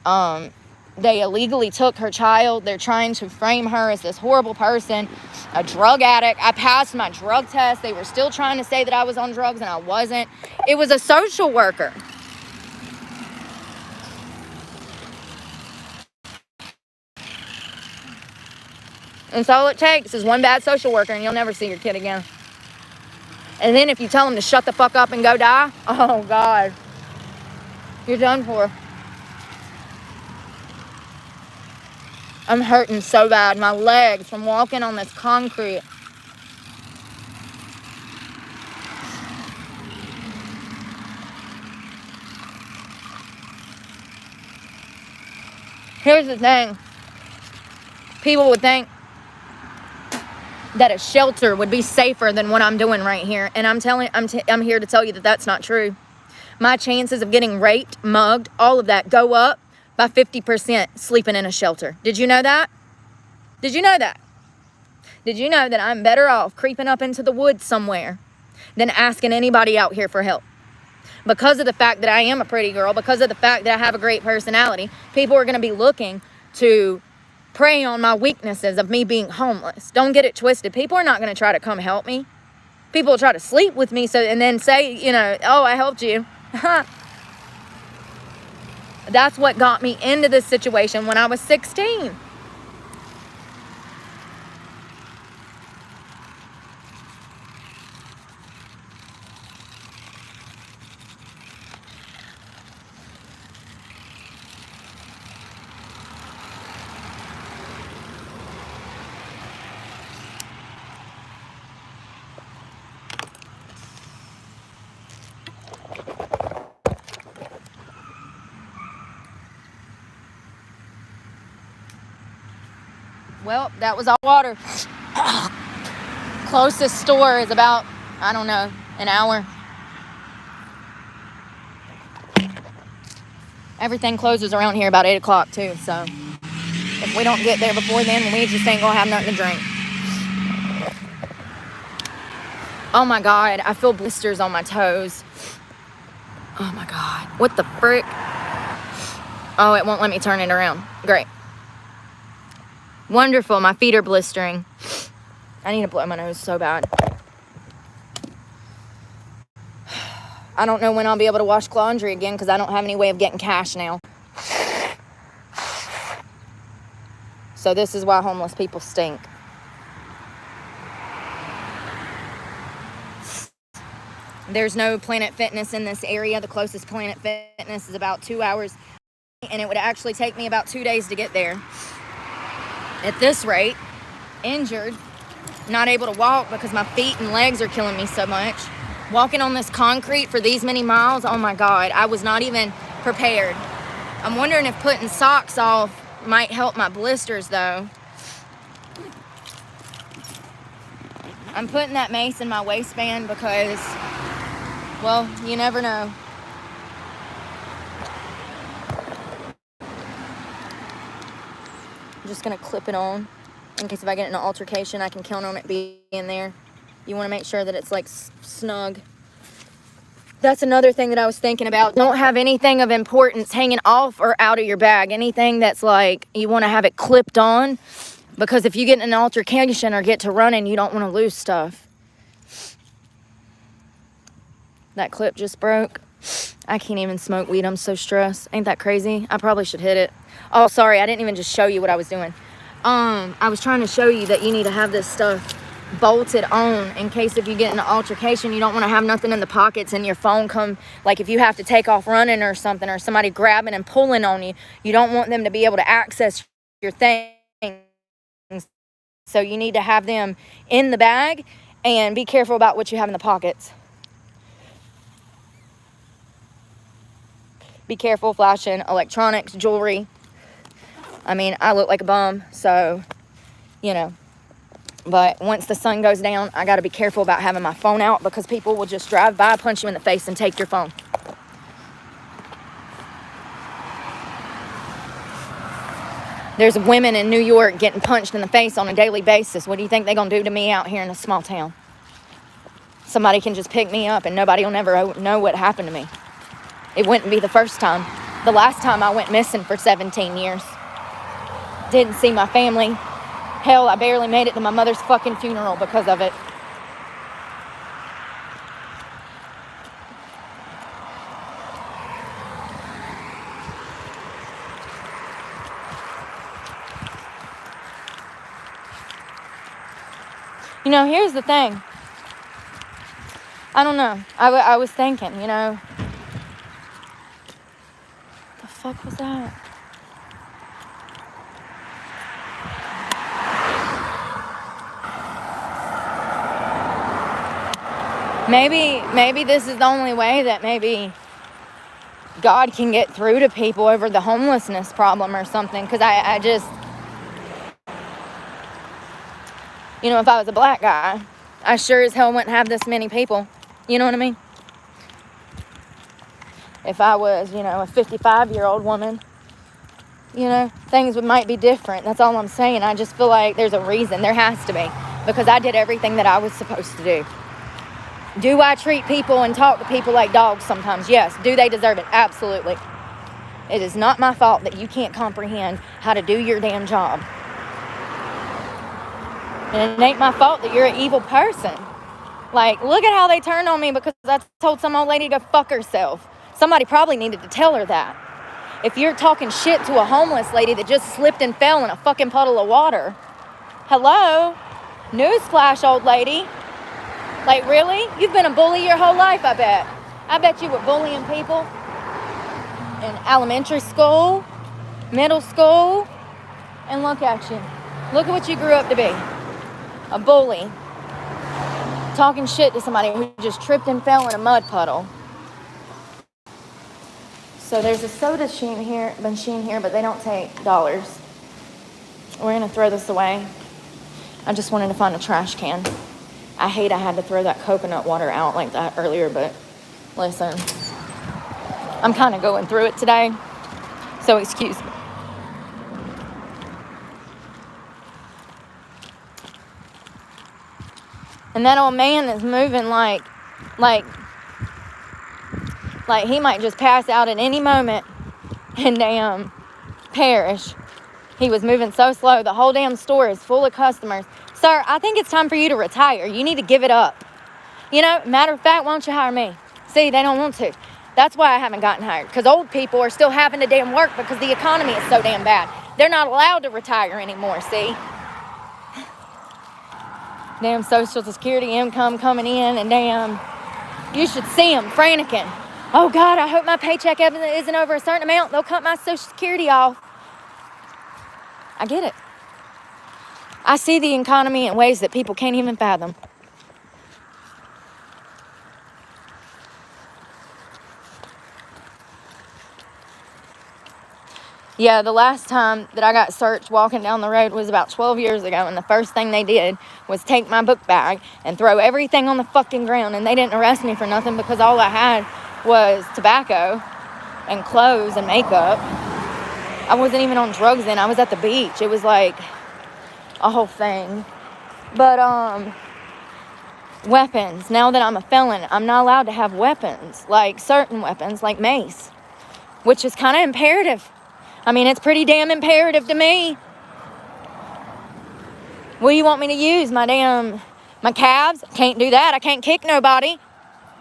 they illegally took her child. They're trying to frame her as this horrible person, a drug addict. I passed my drug test. They were still trying to say that I was on drugs and I wasn't. It was a social worker. And so all it takes is one bad social worker and you'll never see your kid again. And then if you tell them to shut the fuck up and go die, oh God, you're done for. I'm hurting so bad. My legs from walking on this concrete. Here's the thing. People would think that a shelter would be safer than what I'm doing right here. And I'm here to tell you that that's not true. My chances of getting raped, mugged, all of that go up by 50% sleeping in a shelter. Did you know that? Did you know that? Did you know that I'm better off creeping up into the woods somewhere than asking anybody out here for help? Because of the fact that I am a pretty girl, because of the fact that I have a great personality, people are going to be looking to prey on my weaknesses of me being homeless. Don't get it twisted. People are not going to try to come help me. People will try to sleep with me and then say, you know, oh, I helped you. That's what got me into this situation when I was 16. Well, that was all water. Closest store is about, I don't know, an hour. Everything closes around here about 8 o'clock too, so if we don't get there before then, we just ain't gonna have nothing to drink. Oh my God, I feel blisters on my toes. Oh my God, what the frick? Oh, it won't let me turn it around. Great. Wonderful, my feet are blistering. I need to blow my nose so bad. I don't know when I'll be able to wash laundry again because I don't have any way of getting cash now. So this is why homeless people stink. There's no Planet Fitness in this area. The closest Planet Fitness is about 2 hours. And it would actually take me about 2 days to get there. At this rate, injured, not able to walk because my feet and legs are killing me so much. Walking on this concrete for these many miles, oh my God, I was not even prepared. I'm wondering if putting socks off might help my blisters though. I'm putting that mace in my waistband because, well, you never know. I'm just gonna clip it on in case if I get in an altercation, I can count on it being there. You want to make sure that it's like snug. That's another thing that I was thinking about. Don't have anything of importance hanging off or out of your bag. Anything that's like you want to have it clipped on, because if you get in an altercation or get to running, you don't want to lose stuff. That clip just broke. I can't even smoke weed. I'm so stressed. Ain't that crazy? I probably should hit it. Oh, sorry. I didn't even just show you what I was doing. I was trying to show you that you need to have this stuff bolted on in case if you get in an altercation, you don't want to have nothing in the pockets and your phone come, like if you have to take off running or something, or somebody grabbing and pulling on you, you don't want them to be able to access your things. So you need to have them in the bag And be careful about what you have in the pockets. Be careful flashing electronics, jewelry. I mean, I look like a bum, so, you know. But once the sun goes down, I got to be careful about having my phone out because people will just drive by, punch you in the face, and take your phone. There's women in New York getting punched in the face on a daily basis. What do you think they're going to do to me out here in a small town? Somebody can just pick me up and nobody will never know what happened to me. It wouldn't be the first time. The last time I went missing for 17 years. Didn't see my family. Hell, I barely made it to my mother's fucking funeral because of it. You know, here's the thing. I don't know. I was thinking, you know. The fuck was that? Maybe this is the only way that maybe God can get through to people over the homelessness problem or something. Because I just, you know, if I was a black guy, I sure as hell wouldn't have this many people. You know what I mean? If I was, you know, a 55-year-old woman, you know, things might be different. That's all I'm saying. I just feel like there's a reason. There has to be. Because I did everything that I was supposed to do. Do I treat people and talk to people like dogs sometimes? Yes. Do they deserve it? Absolutely. It is not my fault that you can't comprehend how to do your damn job. And it ain't my fault that you're an evil person. Like, look at how they turned on me because I told some old lady to go fuck herself. Somebody probably needed to tell her that. If you're talking shit to a homeless lady that just slipped and fell in a fucking puddle of water, hello? Newsflash, old lady. Like, really? You've been a bully your whole life, I bet. I bet you were bullying people in elementary school, middle school, and look at you. Look at what you grew up to be. A bully. Talking shit to somebody who just tripped and fell in a mud puddle. So there's a soda machine here, but they don't take dollars. We're going to throw this away. I just wanted to find a trash can. I hate I had to throw that coconut water out like that earlier, but listen, I'm kind of going through it today, so excuse me. And that old man is moving like he might just pass out at any moment and damn perish. He was moving so slow. The whole damn store is full of customers. Sir, I think it's time for you to retire. You need to give it up. You know, matter of fact, why don't you hire me? See, they don't want to. That's why I haven't gotten hired. Because old people are still having to damn work because the economy is so damn bad. They're not allowed to retire anymore, see? Damn Social Security income coming in and damn, you should see them franticking. Oh, God, I hope my paycheck isn't over a certain amount. They'll cut my Social Security off. I get it. I see the economy in ways that people can't even fathom. Yeah, the last time that I got searched walking down the road was about 12 years ago, and the first thing they did was take my book bag and throw everything on the fucking ground, and they didn't arrest me for nothing because all I had was tobacco and clothes and makeup. I wasn't even on drugs then. I was at the beach. It was like a whole thing. But weapons. Now that I'm a felon, I'm not allowed to have weapons, like certain weapons, like mace, which is kind of imperative. I mean, it's pretty damn imperative to me. What do you want me to use? My calves? Can't do that. I can't kick nobody.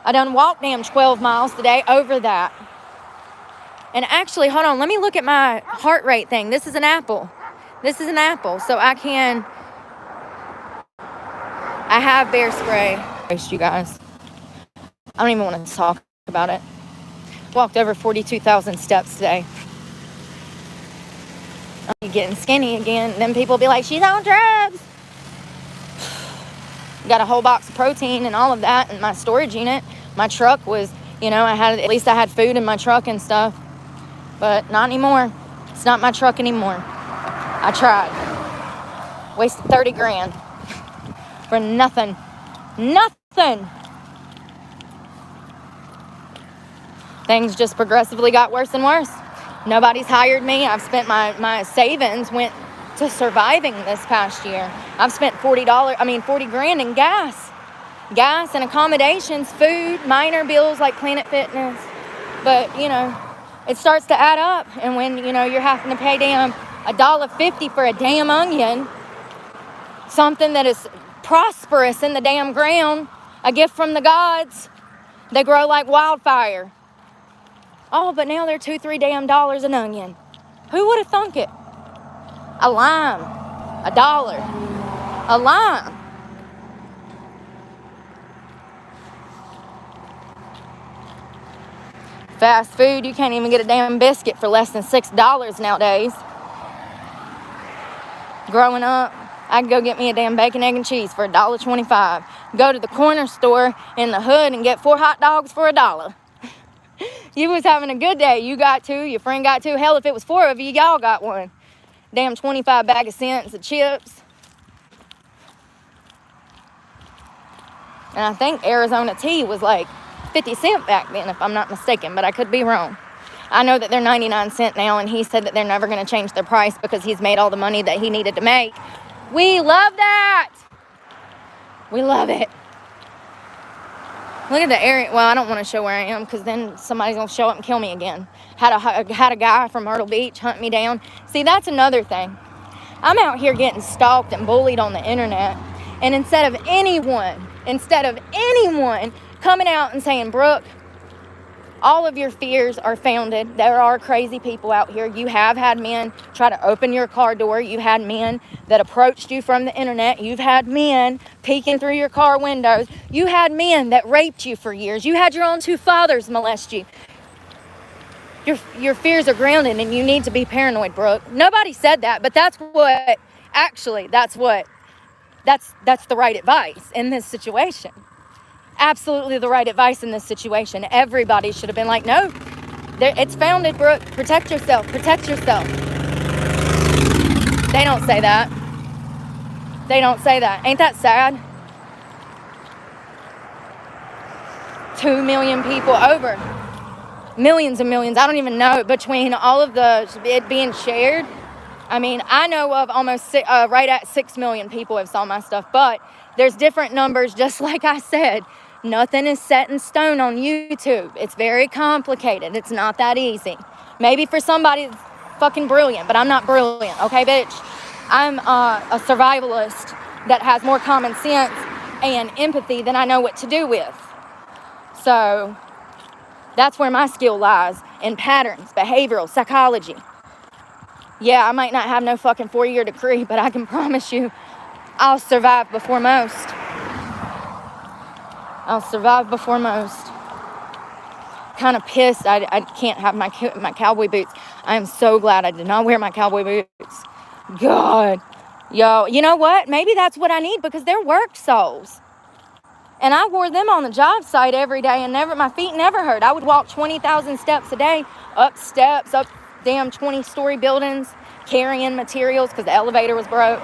I done walked damn 12 miles today over that. And actually, hold on, let me look at my heart rate thing. This is an Apple. This is an Apple, so I have bear spray. You guys, I don't even want to talk about it. Walked over 42,000 steps today. I'm getting skinny again. Then people be like, she's on drugs. Got a whole box of protein and all of that in my storage unit. My truck was, at least I had food in my truck and stuff. But not anymore. It's not my truck anymore. I tried. Wasted 30 grand for nothing. Nothing. Things just progressively got worse and worse. Nobody's hired me. I've spent my savings went to surviving this past year. I've spent $40 grand in gas and accommodations, food, minor bills like Planet Fitness. But, it starts to add up. And when, you're having to pay $1.50 for a damn onion, something that is prosperous in the damn ground, a gift from the gods, they grow like wildfire. Oh, but now they're $2-3 damn an onion. Who would have thunk it? A lime, $1, a lime. Fast food, you can't even get a damn biscuit for less than $6 nowadays. Growing up, I could go get me a damn bacon, egg, and cheese for $1.25. Go to the corner store in the hood and get 4 hot dogs for $1. You was having a good day. You got 2, your friend got 2. Hell, if it was 4 of you, y'all got 1. Damn 25 bag of cents of chips. And I think Arizona tea was like 50 cents back then, if I'm not mistaken, but I could be wrong. I know that they're 99 cents now, and he said that they're never going to change their price because he's made all the money that he needed to make. We love that. We love it. Look at the area. Well, I don't want to show where I am because then somebody's going to show up and kill me again. Had a guy from Myrtle Beach hunt me down. See, that's another thing. I'm out here getting stalked and bullied on the internet. And instead of anyone coming out and saying, Brooke, all of your fears are founded. There are crazy people out here. You have had men try to open your car door. You had men that approached you from the internet. You've had men peeking through your car windows. You had men that raped you for years. You had your own 2 fathers molest you. Your fears are grounded and you need to be paranoid, Brooke. Nobody said that, but that's the right advice in this situation. Absolutely the right advice in this situation. Everybody should have been like, no, it's founded, Brooke. Protect yourself. Protect yourself. They don't say that. They don't say that. Ain't that sad? 2 million people over. Millions and millions. I don't even know. Between all of it being shared, I mean, I know of almost right at 6 million people have saw my stuff. But there's different numbers, just like I said. Nothing is set in stone on YouTube. It's very complicated. It's not that easy. Maybe for somebody it's fucking brilliant, but I'm not brilliant, okay, bitch? I'm a survivalist that has more common sense and empathy than I know what to do with. So that's where my skill lies, in patterns, behavioral, psychology. Yeah, I might not have no fucking 4-year degree, but I can promise you I'll survive before most. I'll survive before most. Kind of pissed I can't have my cowboy boots. I am so glad I did not wear my cowboy boots. God. Yo, you know what? Maybe that's what I need because they're work soles. And I wore them on the job site every day and my feet never hurt. I would walk 20,000 steps a day, up steps, up damn 20-story buildings, carrying materials because the elevator was broke.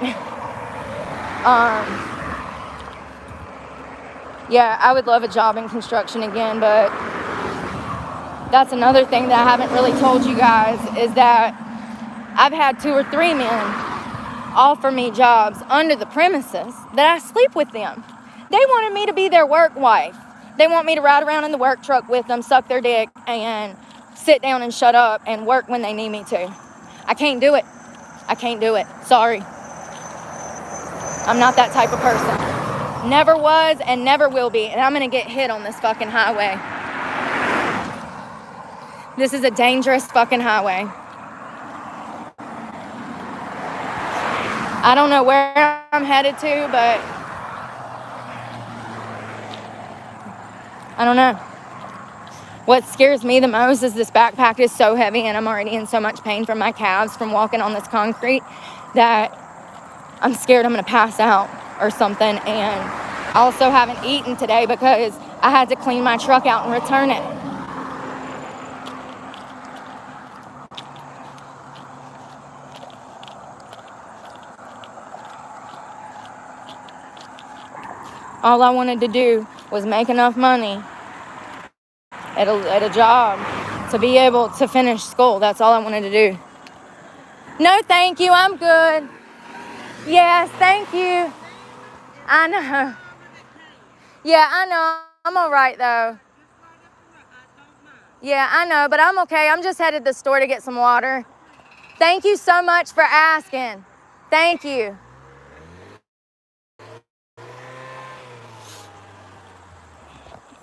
Yeah, I would love a job in construction again, but that's another thing that I haven't really told you guys is that I've had 2 or 3 men offer me jobs under the premises that I sleep with them. They wanted me to be their work wife. They want me to ride around in the work truck with them, suck their dick, and sit down and shut up and work when they need me to. I can't do it. I can't do it. Sorry. I'm not that type of person. Never was and never will be. And I'm going to get hit on this fucking highway. This is a dangerous fucking highway. I don't know where I'm headed to, but I don't know. What scares me the most is this backpack is so heavy and I'm already in so much pain from my calves from walking on this concrete that I'm scared I'm going to pass out or something and I also haven't eaten today because I had to clean my truck out and return it. All I wanted to do was make enough money at a job to be able to finish school. That's all I wanted to do. No, thank you. I'm good. Yes, thank you. I know. Yeah, I know. I'm all right, though. Yeah, I know, but I'm okay. I'm just headed to the store to get some water. Thank you so much for asking. Thank you.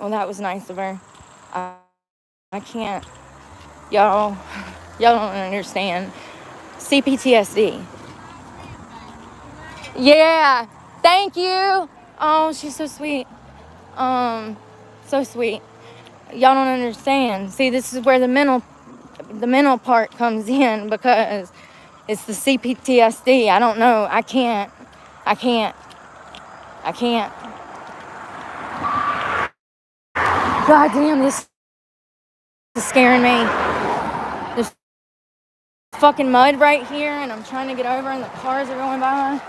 Well, that was nice of her. I can't. Y'all don't understand. CPTSD. Yeah. Thank you. Oh, she's so sweet. So sweet. Y'all don't understand. See, this is where the mental part comes in because it's the CPTSD. I don't know. I can't. God damn, this is scaring me. There's fucking mud right here, and I'm trying to get over, and the cars are going by.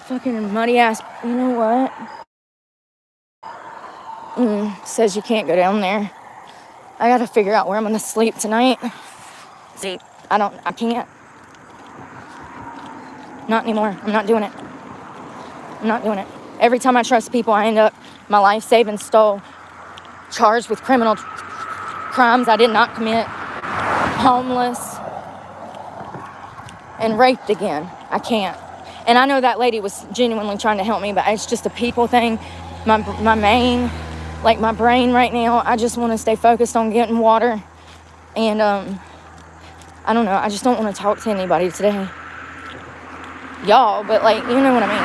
Fucking muddy ass. You know what? Says you can't go down there. I gotta figure out where I'm gonna sleep tonight. See, I can't. Not anymore. I'm not doing it. Every time I trust people, I end up my life savings stole, charged with criminal crimes I did not commit, homeless, and raped again. I can't. And I know that lady was genuinely trying to help me, but it's just a people thing. My brain right now, I just want to stay focused on getting water. And, I don't know. I just don't want to talk to anybody today. Y'all, but like, you know what I mean.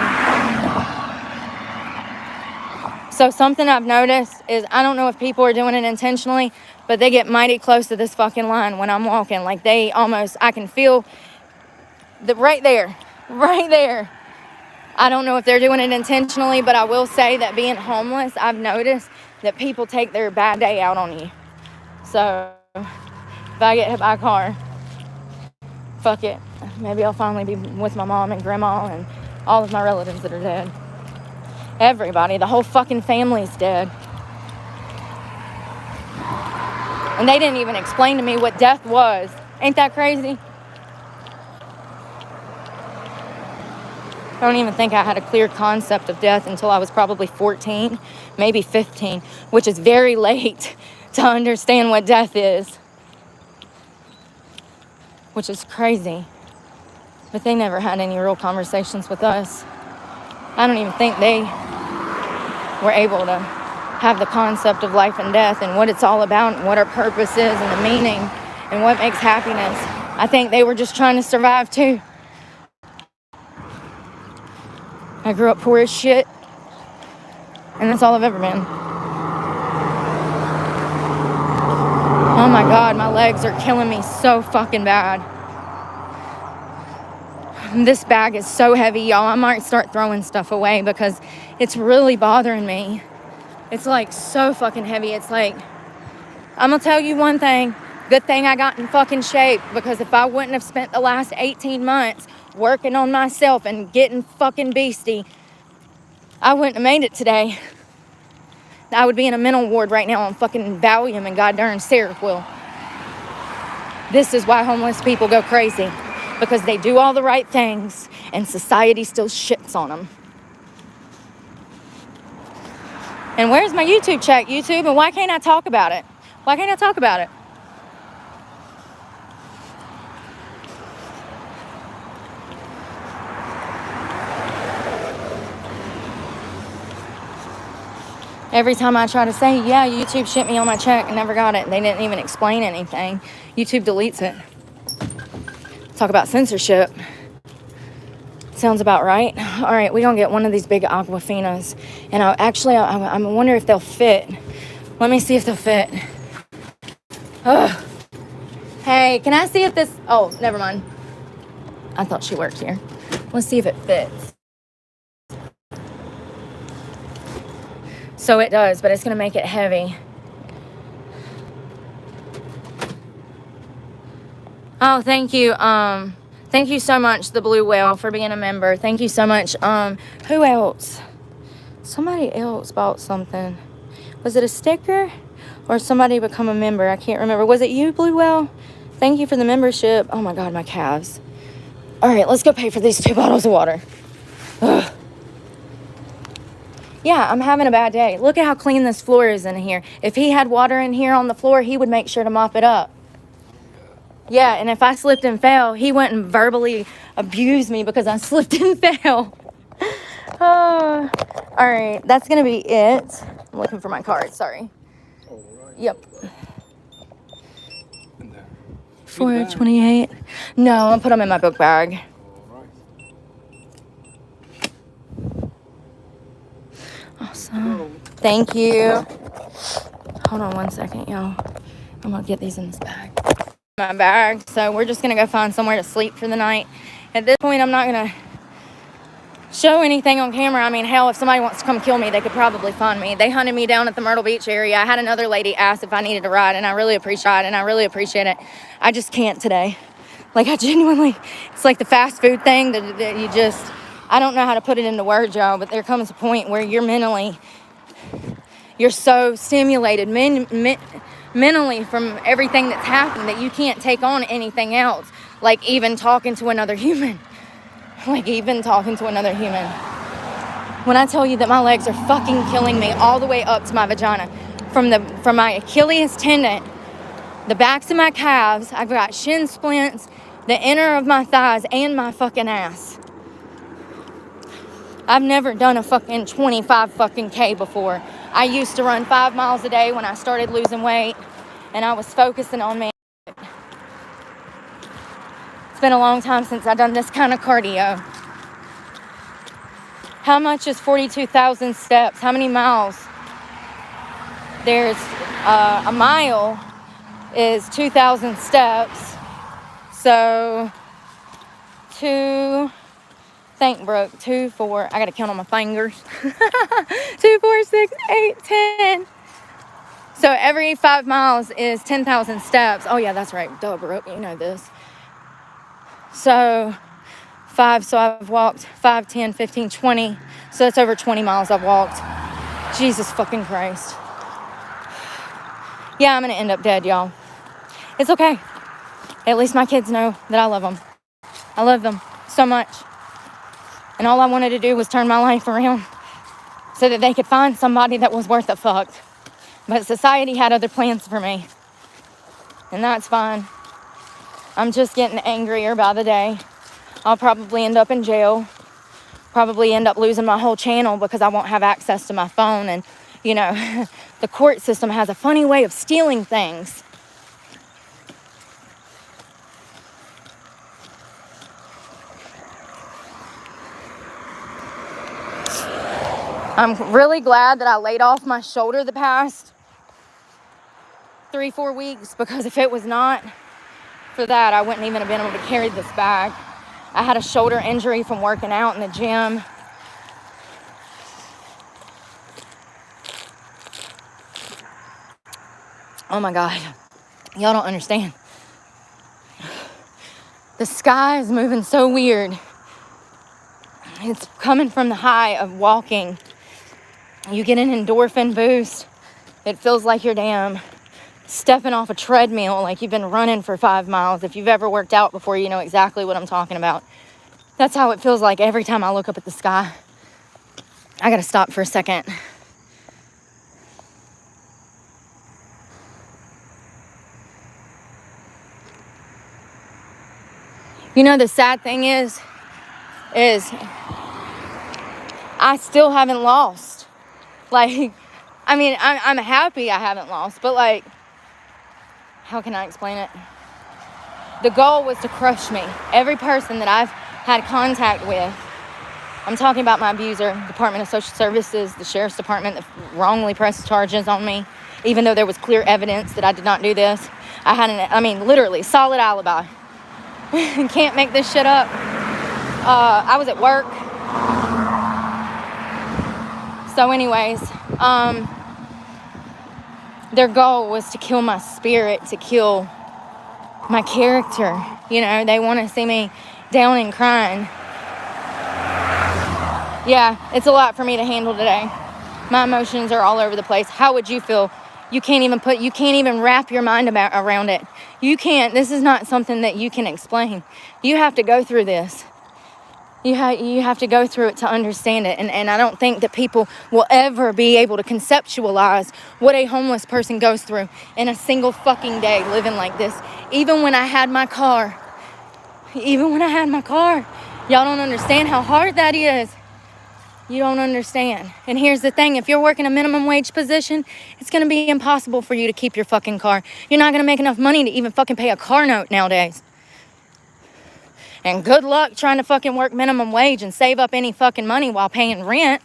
So something I've noticed is, I don't know if people are doing it intentionally, but they get mighty close to this fucking line when I'm walking. Like I can feel right there. I don't know if they're doing it intentionally, but I will say that being homeless, I've noticed that people take their bad day out on you. So if I get hit by a car, fuck it. Maybe I'll finally be with my mom and grandma and all of my relatives that are dead. Everybody, the whole fucking family's dead. And they didn't even explain to me what death was. Ain't that crazy? I don't even think I had a clear concept of death until I was probably 14, maybe 15, which is very late to understand what death is. Which is crazy. But they never had any real conversations with us. I don't even think they were able to have the concept of life and death and what it's all about and what our purpose is and the meaning and what makes happiness. I think they were just trying to survive too. I grew up poor as shit, and that's all I've ever been. Oh my God, my legs are killing me so fucking bad. This bag is so heavy, y'all. I might start throwing stuff away because it's really bothering me. It's like so fucking heavy. It's like, I'm gonna tell you one thing. Good thing I got in fucking shape, because if I wouldn't have spent the last 18 months working on myself and getting fucking beastie, I wouldn't have made it today. I would be in a mental ward right now on fucking Valium and goddamn Seroquel. This is why homeless people go crazy. Because they do all the right things and society still shits on them. And where's my YouTube check, YouTube? And why can't I talk about it? Every time I try to say, yeah, YouTube shit me on my check, I never got it. They didn't even explain anything. YouTube deletes it. Talk about censorship. Sounds about right. All right, we're going to get one of these big Aquafinas. And I wonder if they'll fit. Let me see if they'll fit. Ugh. Hey, can I see if this... Oh, never mind. I thought she worked here. Let's see if it fits. So it does, but it's going to make it heavy. Oh, thank you. Thank you so much, the Blue Whale, for being a member. Thank you so much. Who else? Somebody else bought something. Was it a sticker or somebody become a member? I can't remember. Was it you, Blue Whale? Thank you for the membership. Oh my God, my calves. All right, let's go pay for these 2 bottles of water. Ugh. Yeah, I'm having a bad day. Look at how clean this floor is in here. If he had water in here on the floor, he would make sure to mop it up. Yeah, and if I slipped and fell, he wouldn't verbally abuse me because I slipped and fell. All right, that's going to be it. I'm looking for my card, sorry. Yep. 428. No, I'll put them in my book bag. Awesome. Thank you. Hold on one second, y'all. I'm gonna get these in this bag. My bag. So we're just gonna go find somewhere to sleep for the night. At this point, I'm not gonna show anything on camera. I mean, hell, if somebody wants to come kill me, they could probably find me. They hunted me down at the Myrtle Beach area. I had another lady ask if I needed a ride, and I really appreciate it. I just can't today. Like, I genuinely, it's like the fast food thing that you just, I don't know how to put it into words, y'all, but there comes a point where you're so stimulated mentally from everything that's happened that you can't take on anything else. Like even talking to another human. When I tell you that my legs are fucking killing me all the way up to my vagina. From my Achilles tendon, the backs of my calves, I've got shin splints, the inner of my thighs, and my fucking ass. I've never done a fucking 25 fucking K before. I used to run 5 miles a day when I started losing weight, and I was focusing on me. It's been a long time since I've done this kind of cardio. How much is 42,000 steps? How many miles? There's a mile is 2,000 steps. So thank Brooke, 2, 4, I gotta count on my fingers. 2, 4, 6, 8, 10. So every 5 miles is 10,000 steps. Oh yeah, that's right. Duh, Brooke, you know this. So 5, so I've walked 5, 10, 15, 20. So that's over 20 miles I've walked. Jesus fucking Christ. Yeah, I'm gonna end up dead, y'all. It's okay. At least my kids know that I love them. I love them so much. And all I wanted to do was turn my life around so that they could find somebody that was worth a fuck. But society had other plans for me. And that's fine. I'm just getting angrier by the day. I'll probably end up in jail. Probably end up losing my whole channel because I won't have access to my phone. And, you know, the court system has a funny way of stealing things. I'm really glad that I laid off my shoulder the past 3-4 weeks, because if it was not for that, I wouldn't even have been able to carry this bag. I had a shoulder injury from working out in the gym. Oh my God, y'all don't understand. The sky is moving so weird. It's coming from the high of walking. You get an endorphin boost. It feels like you're stepping off a treadmill, like you've been running for 5 miles. If you've ever worked out before, you know exactly what I'm talking about. That's how it feels like every time I look up at the sky. I gotta stop for a second. You know, the sad thing is I still haven't lost. Like, I mean, I'm happy I haven't lost, but like, how can I explain it? The goal was to crush me. Every person that I've had contact with, I'm talking about my abuser, Department of Social Services, the Sheriff's Department that wrongly pressed charges on me, even though there was clear evidence that I did not do this. I had literally solid alibi. Can't make this shit up. I was at work. So anyways, their goal was to kill my spirit, to kill my character. You know, they want to see me down and crying. Yeah, it's a lot for me to handle today. My emotions are all over the place. How would you feel? You can't even wrap your mind around it. You can't. This is not something that you can explain. You have to go through this. You have to go through it to understand it. And I don't think that people will ever be able to conceptualize what a homeless person goes through in a single fucking day living like this. Even when I had my car. Y'all don't understand how hard that is. You don't understand. And here's the thing. If you're working a minimum wage position, it's going to be impossible for you to keep your fucking car. You're not going to make enough money to even fucking pay a car note nowadays. And good luck trying to fucking work minimum wage and save up any fucking money while paying rent.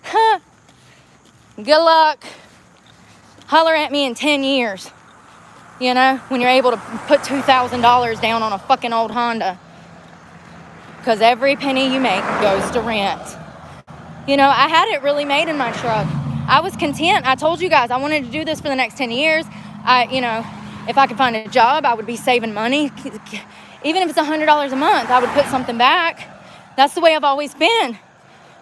Huh. Good luck. Holler at me in 10 years. You know, when you're able to put $2,000 down on a fucking old Honda. Because every penny you make goes to rent. You know, I had it really made in my truck. I was content. I told you guys I wanted to do this for the next 10 years. You know, if I could find a job, I would be saving money. Even if it's $100 a month, I would put something back. That's the way I've always been.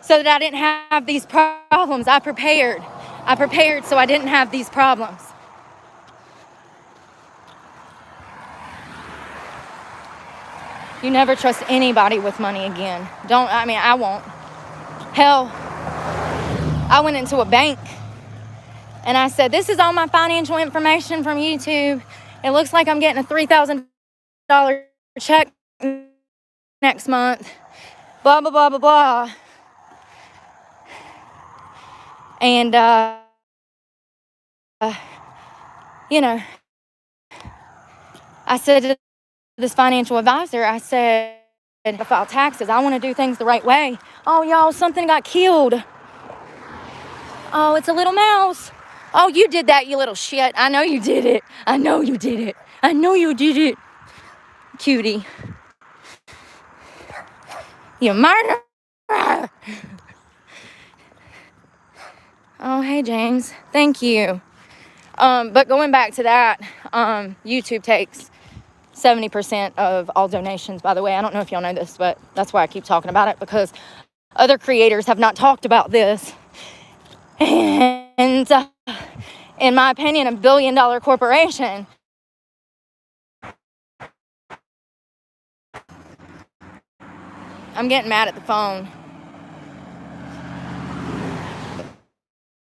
So that I didn't have these problems. I prepared so I didn't have these problems. You never trust anybody with money again. I won't. Hell, I went into a bank and I said, this is all my financial information from YouTube. It looks like I'm getting a $3,000 check next month. Blah, blah, blah, blah, blah. And, you know, I said to this financial advisor, I said, to file taxes. I want to do things the right way. Oh, y'all, something got killed. Oh, it's a little mouse. Oh, you did that, you little shit. I know you did it. I know you did it. Cutie. You murderer. Oh, hey, James. Thank you. But going back to that, YouTube takes 70% of all donations, by the way. I don't know if y'all know this, but that's why I keep talking about it, because other creators have not talked about this. And in my opinion, $1 billion corporation I'm getting mad at the phone.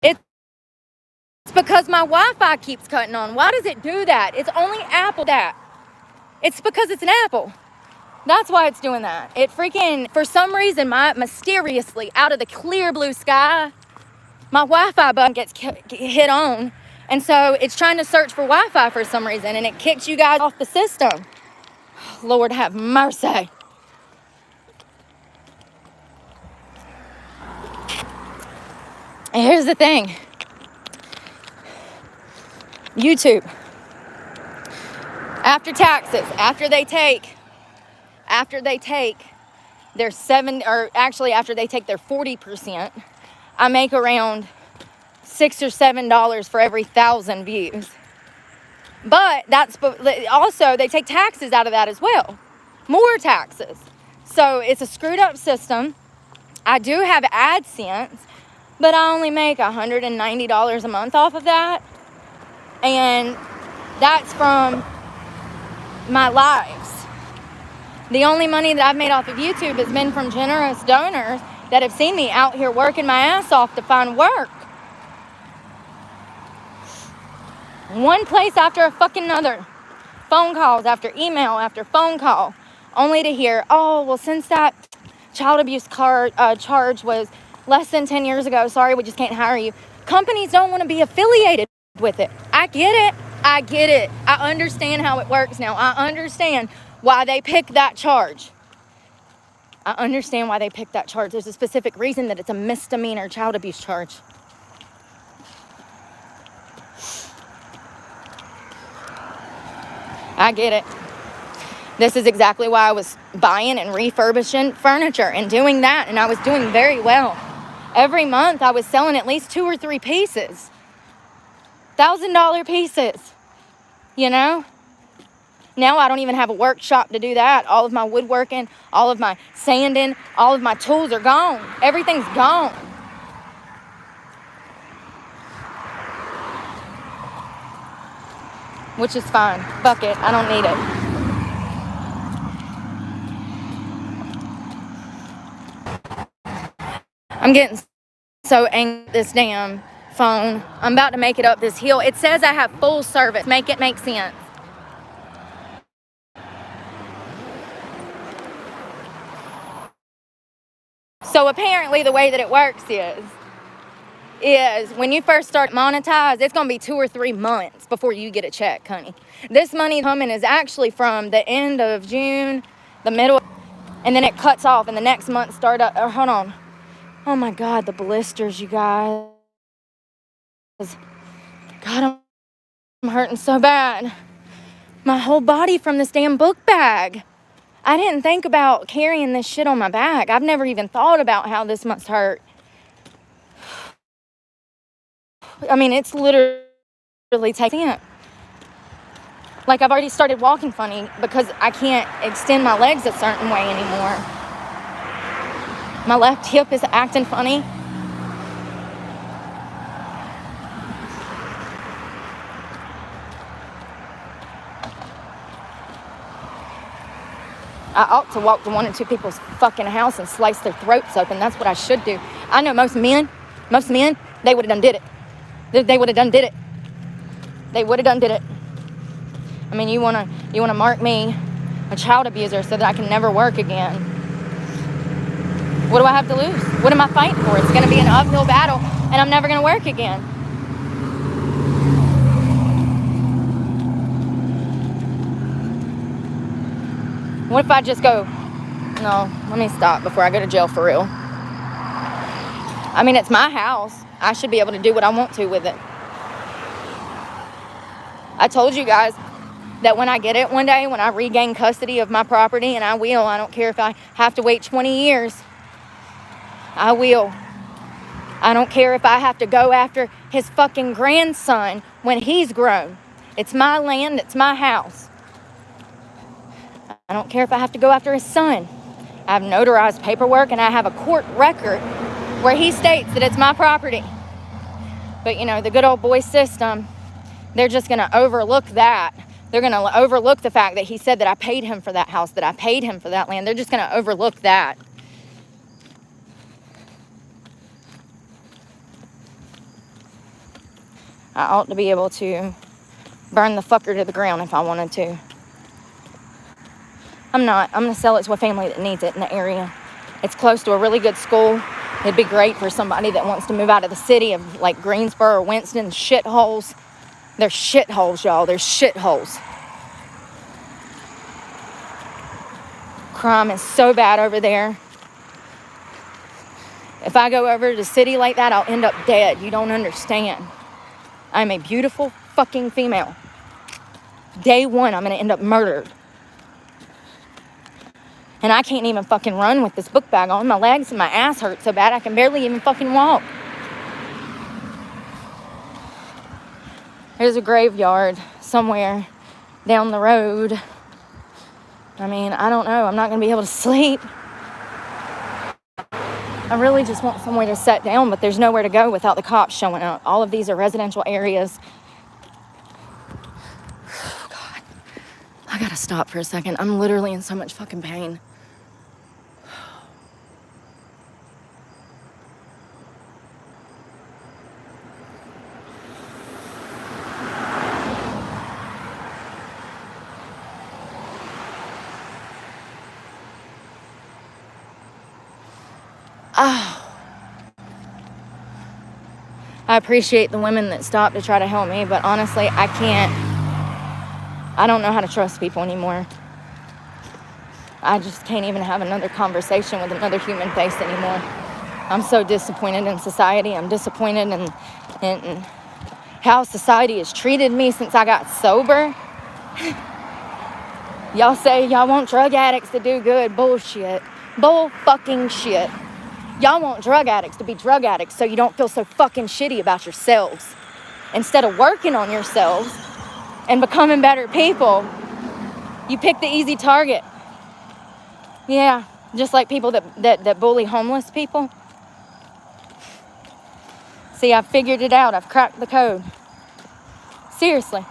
It's because my Wi-Fi keeps cutting on. Why does it do that? It's only Apple that. It's because it's an Apple. That's why it's doing that. It freaking, for some reason, mysteriously, out of the clear blue sky, my Wi-Fi button gets hit on. And so it's trying to search for Wi-Fi for some reason, and it kicks you guys off the system. Lord have mercy. And here's the thing. YouTube. After taxes, after they take their after they take their 40%, I make around $6 or $7 for every 1,000 views. But that's also, they take taxes out of that as well. More taxes. So it's a screwed up system. I do have AdSense, but I only make $190 a month off of that. And that's from my lives. The only money that I've made off of YouTube has been from generous donors that have seen me out here working my ass off to find work. One place after a fucking another. Phone calls after email after phone call. Only to hear, oh, well, since that child abuse charge was less than 10 years ago, sorry, we just can't hire you. Companies don't want to be affiliated with it. I get it. I understand how it works now. I understand why they picked that charge. There's a specific reason that it's a misdemeanor child abuse charge. I get it. This is exactly why I was buying and refurbishing furniture and doing that, and I was doing very well. Every month I was selling at least 2 or 3 pieces. $1,000 pieces, you know? Now I don't even have a workshop to do that. All of my woodworking, all of my sanding, all of my tools are gone. Everything's gone. Which is fine. Fuck it. I don't need it. I'm getting so angry at this damn phone. I'm about to make it up this hill. It says I have full service. Make it make sense. So apparently the way that it works is when you first start monetize, it's going to be 2 or 3 months before you get a check, honey. This money coming is actually from the end of June, the middle, and then it cuts off, and the next month start up. Hold on. Oh my God, the blisters, you guys. God, I'm hurting so bad. My whole body from this damn book bag. I didn't think about carrying this shit on my back. I've never even thought about how this must hurt. I mean, it's literally taking it. Like, I've already started walking funny because I can't extend my legs a certain way anymore. My left hip is acting funny. I ought to walk to 1 or 2 people's fucking house and slice their throats open. That's what I should do. I know most men, they would have done did it. They would have done did it. They would have done did it. I mean, you wanna mark me a child abuser so that I can never work again. What do I have to lose? What am I fighting for? It's gonna be an uphill battle and I'm never gonna work again. What if I just go, no, let me stop before I go to jail for real. I mean, it's my house. I should be able to do what I want to with it. I told you guys that when I get it one day, when I regain custody of my property, and I will, I don't care if I have to wait 20 years. I will. I don't care if I have to go after his fucking grandson when he's grown. It's my land, it's my house. I don't care if I have to go after his son. I have notarized paperwork and I have a court record where he states that it's my property. But you know, the good old boy system, they're just going to overlook that. They're going to overlook the fact that he said that I paid him for that house, that I paid him for that land. They're just going to overlook that. I ought to be able to burn the fucker to the ground if I wanted to. I'm not. I'm going to sell it to a family that needs it in the area. It's close to a really good school. It'd be great for somebody that wants to move out of the city of like Greensboro or Winston. Shitholes. They're shitholes, y'all. They're shitholes. Crime is so bad over there. If I go over to a city like that, I'll end up dead. You don't understand. I'm a beautiful fucking female. Day one, I'm going to end up murdered. And I can't even fucking run with this book bag on. My legs and my ass hurt so bad I can barely even fucking walk. There's a graveyard somewhere down the road. I mean, I don't know. I'm not going to be able to sleep. I really just want somewhere to sit down, but there's nowhere to go without the cops showing up. All of these are residential areas. Oh, God. I got to stop for a second. I'm literally in so much fucking pain. Oh. I appreciate the women that stopped to try to help me, but honestly, I don't know how to trust people anymore. I just can't even have another conversation with another human face anymore. I'm so disappointed in society. I'm disappointed in how society has treated me since I got sober. Y'all say y'all want drug addicts to do good. Bullshit. Bull fucking shit. Y'all want drug addicts to be drug addicts so you don't feel so fucking shitty about yourselves. Instead of working on yourselves and becoming better people, you pick the easy target. Yeah, just like people that bully homeless people. See, I've figured it out. I've cracked the code. Seriously.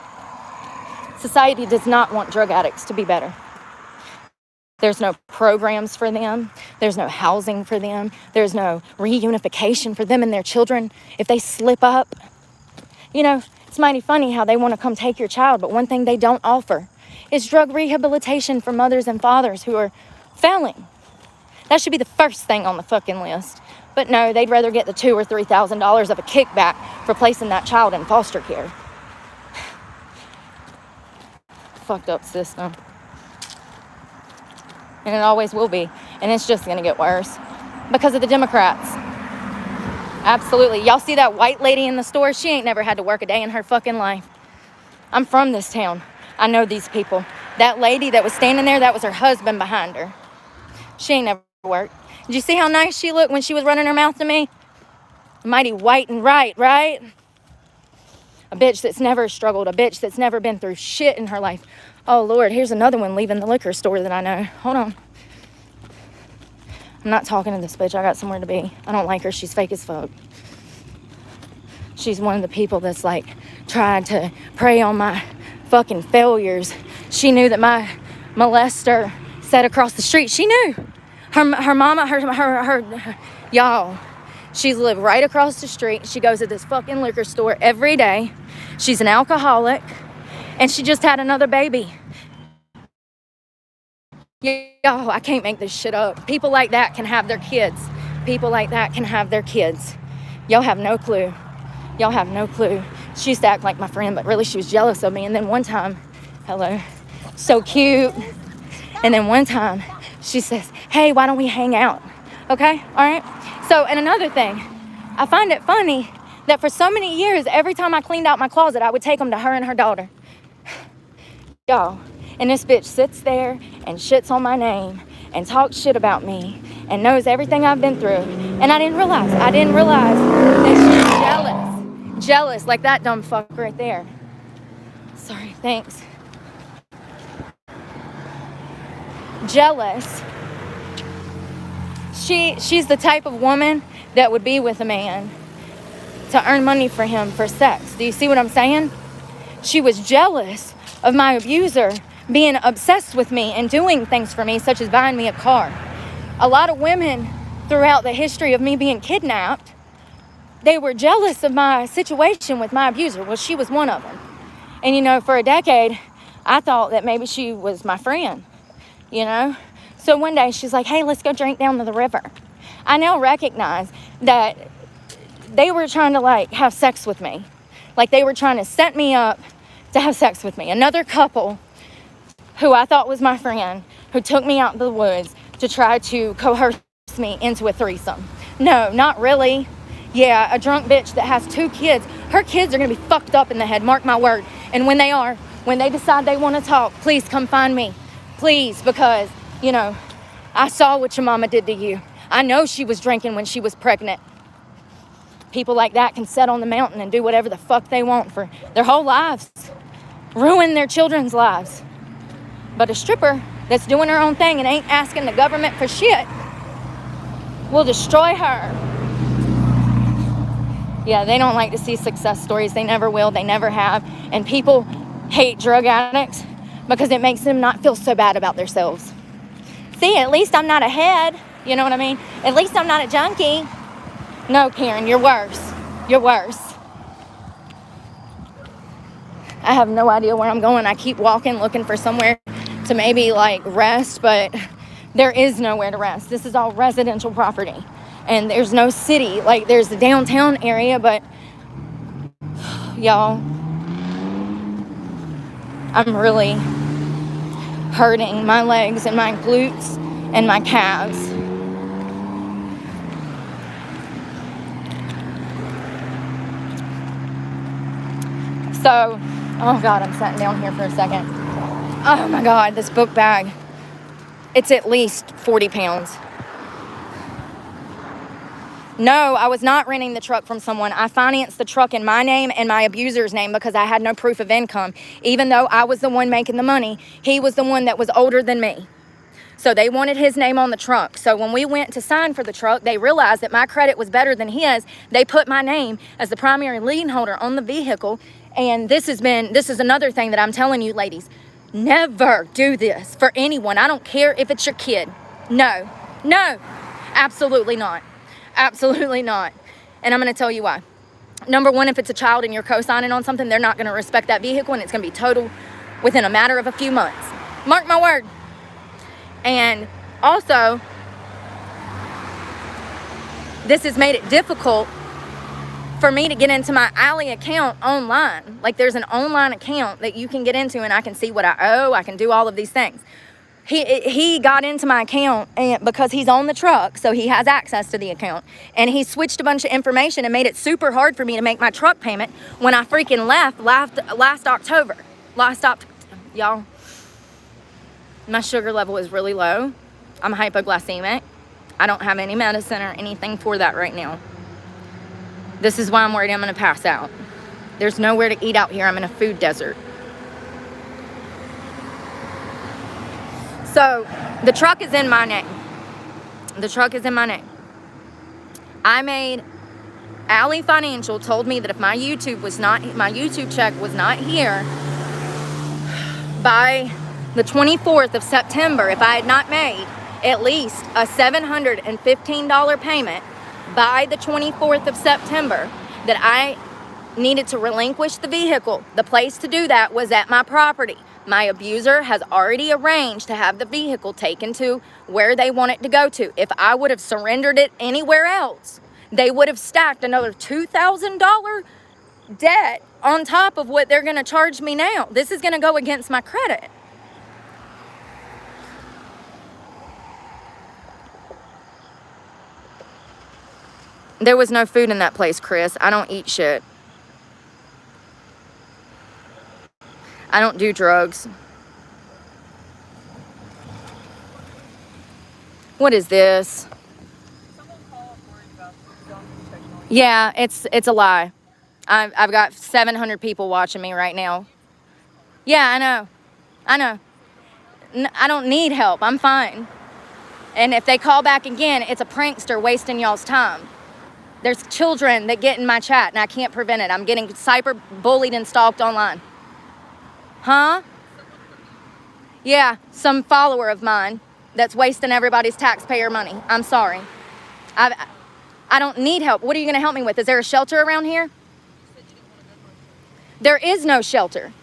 Society does not want drug addicts to be better. There's no programs for them. There's no housing for them. There's no reunification for them and their children if they slip up. You know, it's mighty funny how they want to come take your child, but one thing they don't offer is drug rehabilitation for mothers and fathers who are failing. That should be the first thing on the fucking list. But no, they'd rather get the $2,000 or $3,000 of a kickback for placing that child in foster care. Fucked up system. And it always will be. And it's just going to get worse because of the Democrats. Absolutely. Y'all see that white lady in the store? She ain't never had to work a day in her fucking life. I'm from this town. I know these people. That lady that was standing there, that was her husband behind her. She ain't never worked. Did you see how nice she looked when she was running her mouth to me? Mighty white and right? A bitch that's never struggled. A bitch that's never been through shit in her life. Oh, Lord, here's another one leaving the liquor store that I know. Hold on. I'm not talking to this bitch. I got somewhere to be. I don't like her. She's fake as fuck. She's one of the people that's like tried to prey on my fucking failures. She knew that my molester sat across the street. She knew. Her mama, y'all. She's lived right across the street. She goes to this fucking liquor store every day. She's an alcoholic. And she just had another baby. Yo, I can't make this shit up. People like that can have their kids. People like that can have their kids. Y'all have no clue. Y'all have no clue. She used to act like my friend, but really she was jealous of me. And then one time, hello, so cute. And then one time, she says, hey, why don't we hang out? Okay, all right? So, and another thing, I find it funny that for so many years, every time I cleaned out my closet, I would take them to her and her daughter. Y'all, and this bitch sits there and shits on my name and talks shit about me and knows everything I've been through. And I didn't realize that she's jealous like that dumb fuck right there. Sorry, thanks. Jealous. She's the type of woman that would be with a man to earn money for him for sex. Do you see what I'm saying? She was jealous of my abuser being obsessed with me and doing things for me, such as buying me a car. A lot of women throughout the history of me being kidnapped, they were jealous of my situation with my abuser. Well, she was one of them. And, you know, for a decade, I thought that maybe she was my friend, you know? So one day she's like, hey, let's go drink down to the river. I now recognize that they were trying to, like, have sex with me. Like, they were trying to set me up to have sex with me. Another couple who I thought was my friend, who took me out in the woods to try to coerce me into a threesome. No, not really. Yeah, a drunk bitch that has 2 kids. Her kids are going to be fucked up in the head, mark my word. And when they decide they want to talk, please come find me. Please, because, you know, I saw what your mama did to you. I know she was drinking when she was pregnant. People like that can sit on the mountain and do whatever the fuck they want for their whole lives. Ruin their children's lives. But a stripper that's doing her own thing and ain't asking the government for shit will destroy her. Yeah, they don't like to see success stories. They never will. They never have. And people hate drug addicts because it makes them not feel so bad about themselves. See, at least I'm not a head. You know what I mean? At least I'm not a junkie. No, Karen, you're worse. You're worse. I have no idea where I'm going. I keep walking, looking for somewhere to maybe, like, rest, but there is nowhere to rest. This is all residential property. And there's no city. Like, there's the downtown area, but, y'all, I'm really hurting my legs and my glutes and my calves. So, oh God, I'm sitting down here for a second. Oh my God, this book bag. It's at least 40 pounds. No, I was not renting the truck from someone. I financed the truck in my name and my abuser's name because I had no proof of income. Even though I was the one making the money, he was the one that was older than me. So they wanted his name on the truck. So when we went to sign for the truck, they realized that my credit was better than his. They put my name as the primary lien holder on the vehicle. And this is another thing that I'm telling you, ladies. Never do this for anyone. I don't care if it's your kid. No, absolutely not. Absolutely not. And I'm going to tell you why. Number one, if it's a child and you're co-signing on something, they're not going to respect that vehicle, and it's going to be total within a matter of a few months. Mark my word. And also, this has made it difficult for me to get into my Ally account online. Like, there's an online account that you can get into, and I can see what I owe. I can do all of these things. He got into my account because he's on the truck, so he has access to the account. And he switched a bunch of information and made it super hard for me to make my truck payment when I freaking left last October. Y'all, my sugar level is really low. I'm hypoglycemic. I don't have any medicine or anything for that right now. This is why I'm worried I'm going to pass out. There's nowhere to eat out here. I'm in a food desert. So, the truck is in my name. The truck is in my name. Ally Financial told me that if my YouTube check was not here by the 24th of September, if I had not made at least a $715 payment by the 24th of September, that I needed to relinquish the vehicle. The place to do that was at my property. My abuser has already arranged to have the vehicle taken to where they want it to go to. If I would have surrendered it anywhere else, they would have stacked another $2,000 debt on top of what they're going to charge me now. This is going to go against my credit. There was no food in that place, Chris. I don't eat shit. I don't do drugs. What is this? Yeah, it's a lie. I've got 700 people watching me right now. Yeah, I know. I don't need help. I'm fine. And if they call back again, it's a prankster wasting y'all's time. There's children that get in my chat, and I can't prevent it. I'm getting cyber bullied and stalked online. Huh? Yeah, some follower of mine that's wasting everybody's taxpayer money. I'm sorry. I don't need help. What are you going to help me with? Is there a shelter around here? There is no shelter.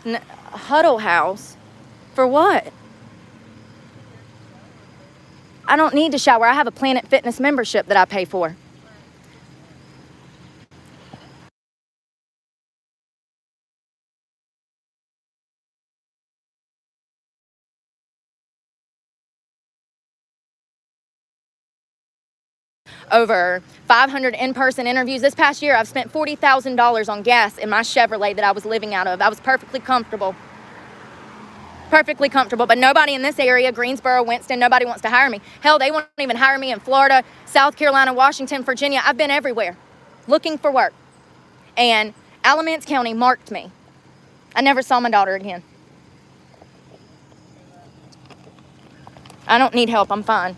Huddle house? For what? I don't need to shower. I have a Planet Fitness membership that I pay for. Over 500 in-person interviews. This past year, I've spent $40,000 on gas in my Chevrolet that I was living out of. I was perfectly comfortable. But nobody in this area, Greensboro, Winston, nobody wants to hire me. Hell, they won't even hire me in Florida, South Carolina, Washington, Virginia. I've been everywhere looking for work. And Alamance County marked me. I never saw my daughter again. I don't need help. I'm fine.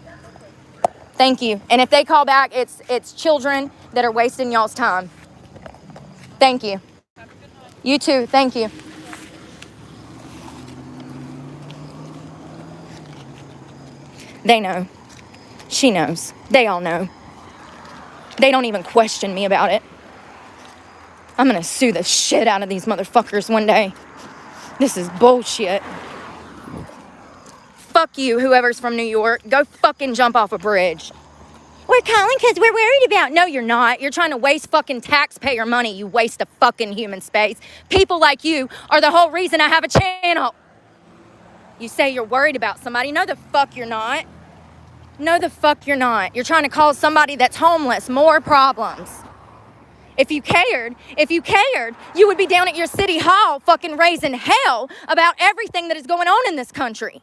Thank you. And if they call back, it's children that are wasting y'all's time. Thank you. You too. Thank you. They know. She knows. They all know. They don't even question me about it. I'm gonna sue the shit out of these motherfuckers one day. This is bullshit. Fuck you, whoever's from New York. Go fucking jump off a bridge. We're calling because we're worried about... No, you're not. You're trying to waste fucking taxpayer money, you waste of fucking human space. People like you are the whole reason I have a channel. You say you're worried about somebody. No, the fuck you're not. No, the fuck you're not. You're trying to cause somebody that's homeless more problems. If you cared, you would be down at your city hall fucking raising hell about everything that is going on in this country.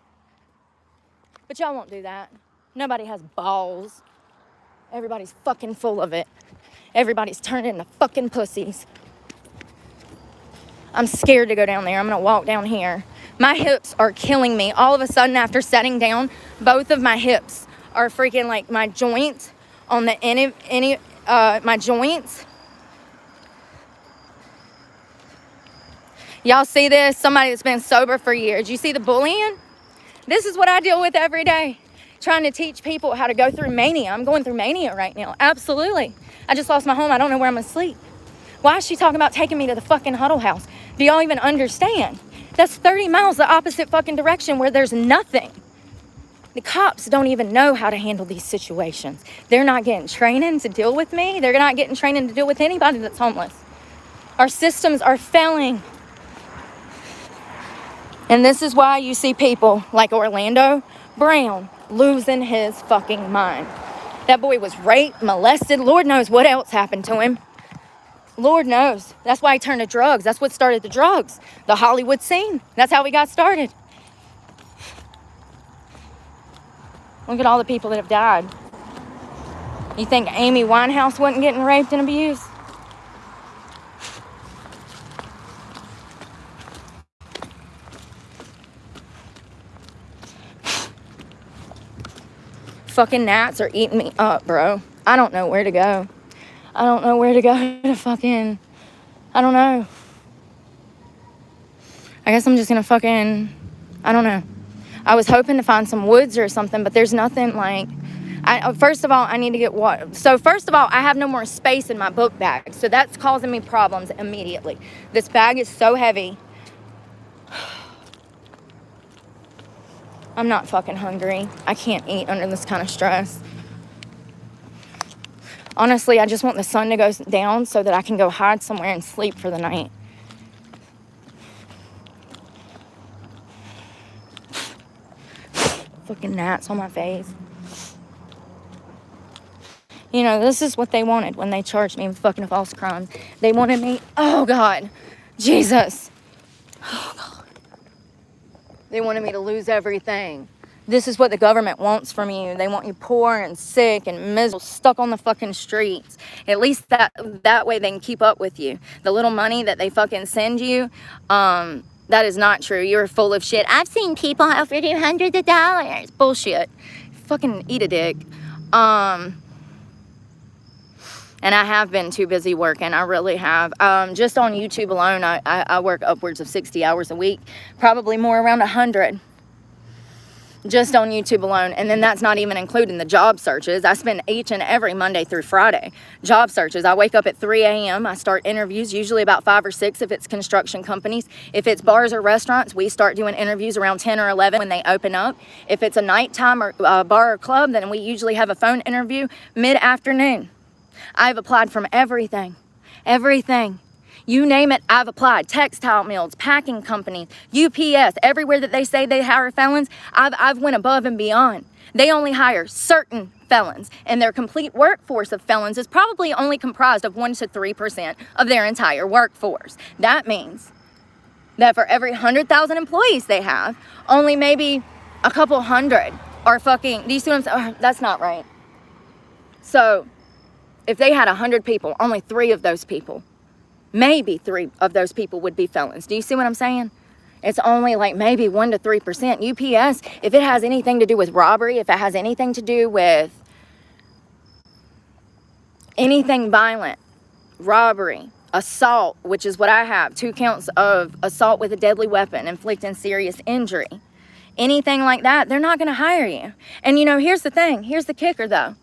But y'all won't do that. Nobody has balls. Everybody's fucking full of it. Everybody's turned into fucking pussies. I'm scared to go down there. I'm going to walk down here. My hips are killing me. All of a sudden, after sitting down, both of my hips are freaking like my joints on the my joints. Y'all see this? Somebody that's been sober for years. You see the bullying? This is what I deal with every day. Trying to teach people how to go through mania. I'm going through mania right now. Absolutely. I just lost my home. I don't know where I'm going to sleep. Why is she talking about taking me to the fucking huddle house? Do y'all even understand? That's 30 miles the opposite fucking direction where there's nothing. The cops don't even know how to handle these situations. They're not getting training to deal with me. They're not getting training to deal with anybody that's homeless. Our systems are failing. And this is why you see people like Orlando Brown losing his fucking mind. That boy was raped, molested. Lord knows what else happened to him. Lord knows. That's why he turned to drugs. That's what started the drugs. The Hollywood scene. That's how we got started. Look at all the people that have died. You think Amy Winehouse wasn't getting raped and abused? Fucking gnats are eating me up, bro. I don't know where to go. I don't know where to go to fucking... I don't know. I guess I'm just gonna fucking... I don't know. I was hoping to find some woods or something, but there's nothing like... First of all, I need to get water. So first of all, I have no more space in my book bag. So that's causing me problems immediately. This bag is so heavy. I'm not fucking hungry. I can't eat under this kind of stress. Honestly, I just want the sun to go down so that I can go hide somewhere and sleep for the night. Fucking gnats on my face. You know, this is what they wanted when they charged me with fucking false crimes. They wanted me, oh God, Jesus. Oh God. They wanted me to lose everything. This is what the government wants from you. They want you poor and sick and miserable, stuck on the fucking streets. At least that way they can keep up with you. The little money that they fucking send you, that is not true. You're full of shit. I've seen people offer you hundreds of dollars. Bullshit. Fucking eat a dick. And I have been too busy working. I really have. Just on YouTube alone, I work upwards of 60 hours a week. Probably more, around 100. Just on YouTube alone. And then that's not even including the job searches. I spend each and every Monday through Friday. Job searches. I wake up at 3 a.m. I start interviews, usually about 5 or 6 if it's construction companies. If it's bars or restaurants, we start doing interviews around 10 or 11 when they open up. If it's a nighttime or bar or club, then we usually have a phone interview mid-afternoon. I've applied from everything. Everything. You name it, I've applied. Textile mills, packing companies, UPS, everywhere that they say they hire felons, I've went above and beyond. They only hire certain felons, and their complete workforce of felons is probably only comprised of 1 to 3% of their entire workforce. That means that for every 100,000 employees they have, only maybe a couple hundred are fucking, do you see what I'm saying? That's not right. So, if they had 100 people, only 3 of those people, maybe 3 of those people would be felons. Do you see what I'm saying? It's only like maybe 1 to 3%. UPS, if it has anything to do with robbery, if it has anything to do with anything violent, robbery, assault, which is what I have, 2 counts of assault with a deadly weapon, inflicting serious injury, anything like that, they're not going to hire you. And you know, here's the thing. Here's the kicker though.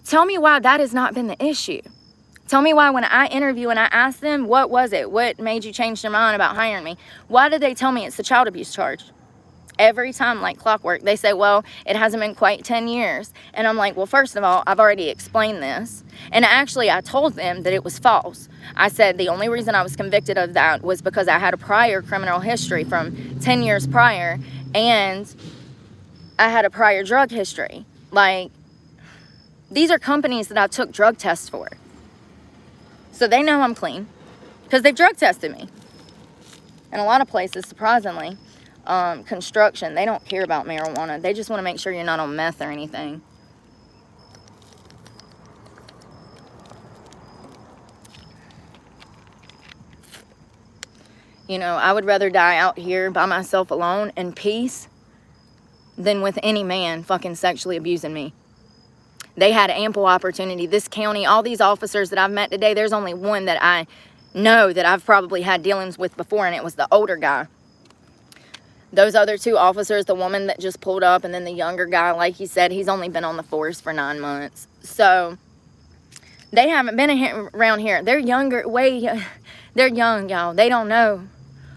Tell me why that has not been the issue. Tell me why when I interview and I ask them, what was it? What made you change your mind about hiring me? Why did they tell me it's the child abuse charge? Every time, like clockwork, they say, well, it hasn't been quite 10 years. And I'm like, well, first of all, I've already explained this. And actually, I told them that it was false. I said the only reason I was convicted of that was because I had a prior criminal history from 10 years prior, and I had a prior drug history. Like, these are companies that I took drug tests for. So they know I'm clean because they've drug tested me. And a lot of places, surprisingly, construction, they don't care about marijuana. They just want to make sure you're not on meth or anything. You know, I would rather die out here by myself alone in peace than with any man fucking sexually abusing me. They had ample opportunity. This county, all these officers that I've met today, there's only one that I know that I've probably had dealings with before, and it was the older guy. Those other 2 officers, the woman that just pulled up and then the younger guy, like he said, he's only been on the force for 9 months. So they haven't been around here. They're younger, they're young, y'all. They don't know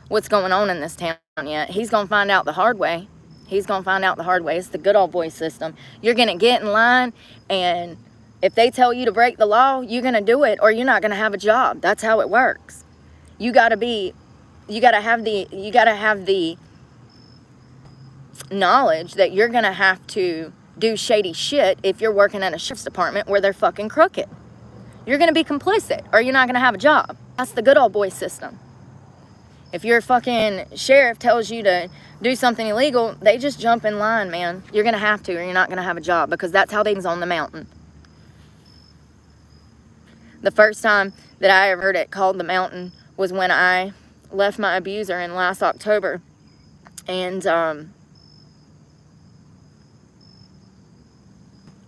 what's going on in this town yet. He's going to find out the hard way. He's going to find out the hard way. It's the good old boy system. You're going to get in line, and if they tell you to break the law, you're going to do it, or you're not going to have a job. That's how it works. You got to have the knowledge that you're going to have to do shady shit if you're working at a sheriff's department where they're fucking crooked. You're going to be complicit, or you're not going to have a job. That's the good old boy system. If your fucking sheriff tells you to do something illegal, they just jump in line, man. You're going to have to, or you're not going to have a job, because that's how things on the mountain. The first time that I ever heard it called the mountain was when I left my abuser in last October. And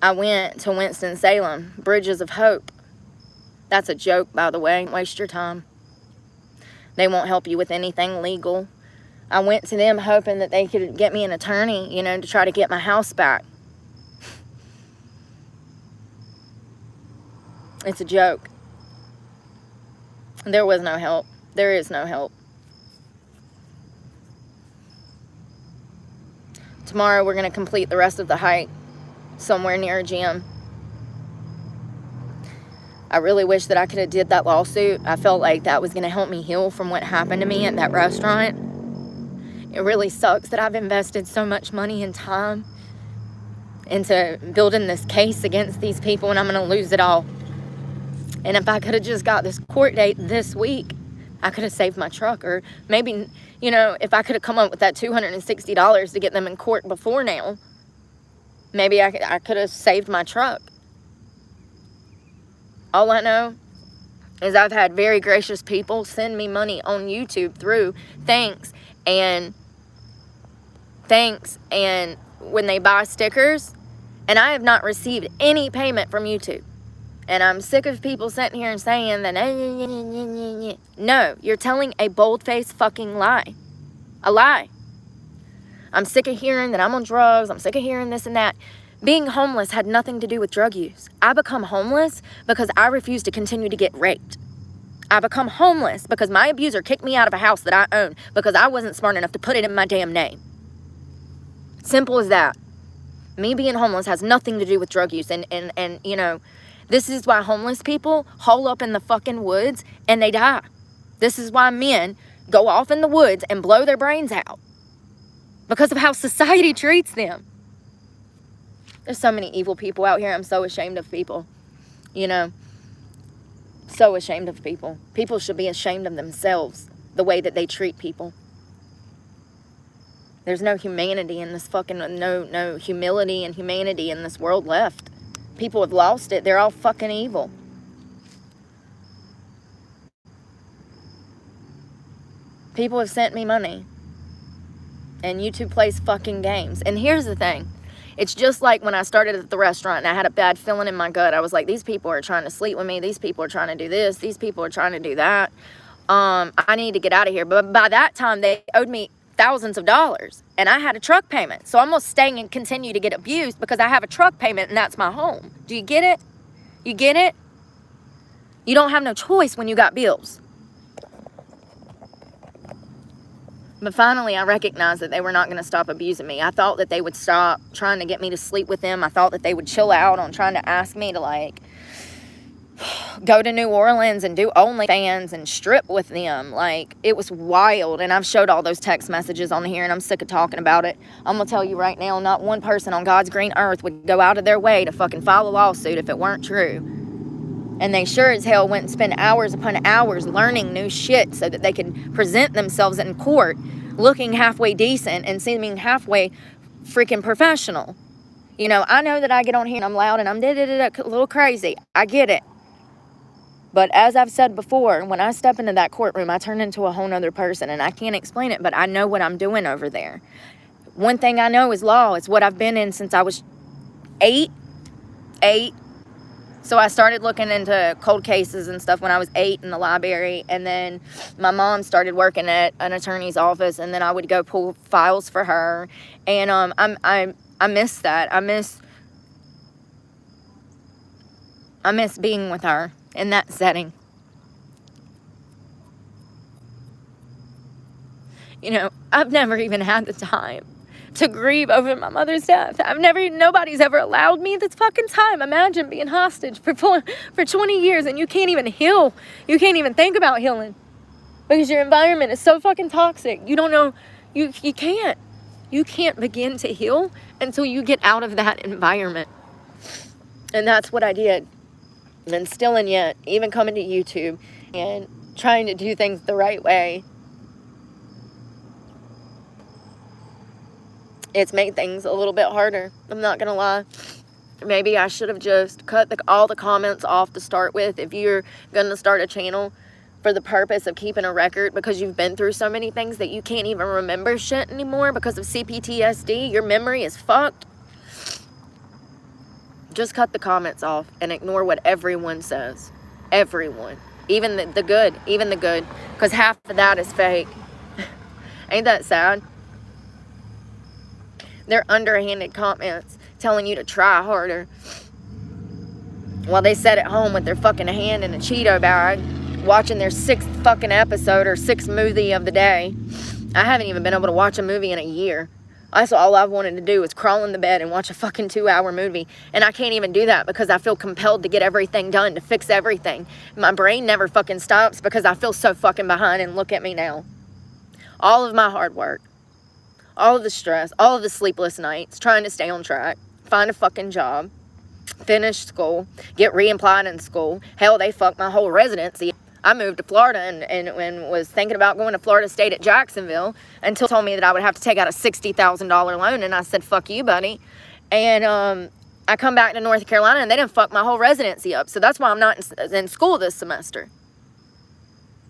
I went to Winston-Salem, Bridges of Hope. That's a joke, by the way. Waste your time. They won't help you with anything legal. I went to them hoping that they could get me an attorney, you know, to try to get my house back. It's a joke. There was no help. There is no help. Tomorrow we're going to complete the rest of the hike somewhere near a gym. I really wish that I could have did that lawsuit. I felt like that was going to help me heal from what happened to me at that restaurant. It really sucks that I've invested so much money and time into building this case against these people, and I'm going to lose it all. And if I could have just got this court date this week, I could have saved my truck. Or maybe, you know, if I could have come up with that $260 to get them in court before now, maybe I could have saved my truck. All I know is I've had very gracious people send me money on YouTube through thanks and when they buy stickers, and I have not received any payment from YouTube. And I'm sick of people sitting here and saying that, no, you're telling a bold-faced fucking lie. A lie. I'm sick of hearing that I'm on drugs. I'm sick of hearing this and that. Being homeless had nothing to do with drug use. I become homeless because I refuse to continue to get raped. I become homeless because my abuser kicked me out of a house that I own because I wasn't smart enough to put it in my damn name. Simple as that. Me being homeless has nothing to do with drug use. And you know, this is why homeless people hole up in the fucking woods and they die. This is why men go off in the woods and blow their brains out. Because of how society treats them. There's so many evil people out here. I'm so ashamed of people. You know, so ashamed of people. People should be ashamed of themselves, the way that they treat people. There's no humanity in this fucking, no humility and humanity in this world left. People have lost it. They're all fucking evil. People have sent me money. And YouTube plays fucking games. And here's the thing. It's just like when I started at the restaurant and I had a bad feeling in my gut. I was like, these people are trying to sleep with me. These people are trying to do this. These people are trying to do that. I need to get out of here. But by that time, they owed me thousands of dollars. And I had a truck payment. So I'm going to stay and continue to get abused because I have a truck payment and that's my home. Do you get it? You get it? You don't have no choice when you got bills. But finally, I recognized that they were not going to stop abusing me. I thought that they would stop trying to get me to sleep with them. I thought that they would chill out on trying to ask me to, like, go to New Orleans and do OnlyFans and strip with them. Like, it was wild. And I've showed all those text messages on here, and I'm sick of talking about it. I'm going to tell you right now, not one person on God's green earth would go out of their way to fucking file a lawsuit if it weren't true. And they sure as hell went and spent hours upon hours learning new shit so that they could present themselves in court looking halfway decent and seeming halfway freaking professional. You know, I know that I get on here and I'm loud and I'm a little crazy. I get it. But as I've said before, when I step into that courtroom, I turn into a whole nother person, and I can't explain it, but I know what I'm doing over there. One thing I know is law. It's what I've been in since I was 8. So I started looking into cold cases and stuff when I was 8 in the library, and then my mom started working at an attorney's office, and then I would go pull files for her, and I miss that. I miss being with her in that setting. You know, I've never even had the time to grieve over my mother's death. Nobody's ever allowed me this fucking time. Imagine being hostage for 20 years and you can't even heal. You can't even think about healing because your environment is so fucking toxic. You don't know, you can't. You can't begin to heal until you get out of that environment. And that's what I did. And still and yet, even coming to YouTube and trying to do things the right way, it's made things a little bit harder. I'm not gonna lie. Maybe I should have just cut all the comments off to start with if you're gonna start a channel for the purpose of keeping a record because you've been through so many things that you can't even remember shit anymore because of CPTSD. Your memory is fucked. Just cut the comments off and ignore what everyone says. Everyone. Even the good. Even the good. Because half of that is fake. Ain't that sad? They're underhanded comments telling you to try harder. While they sit at home with their fucking hand in a Cheeto bag, watching their 6th fucking episode or 6th movie of the day. I haven't even been able to watch a movie in a year. That's all I've wanted to do is crawl in the bed and watch a fucking 2-hour movie. And I can't even do that because I feel compelled to get everything done, to fix everything. My brain never fucking stops because I feel so fucking behind, and look at me now. All of my hard work, all of the stress, all of the sleepless nights, trying to stay on track, find a fucking job, finish school, get reemployed in school. Hell, they fucked my whole residency. I moved to Florida and was thinking about going to Florida State at Jacksonville until told me that I would have to take out a $60,000 loan. And I said, fuck you, buddy. And I come back to North Carolina and they didn't fuck my whole residency up. So that's why I'm not in school this semester.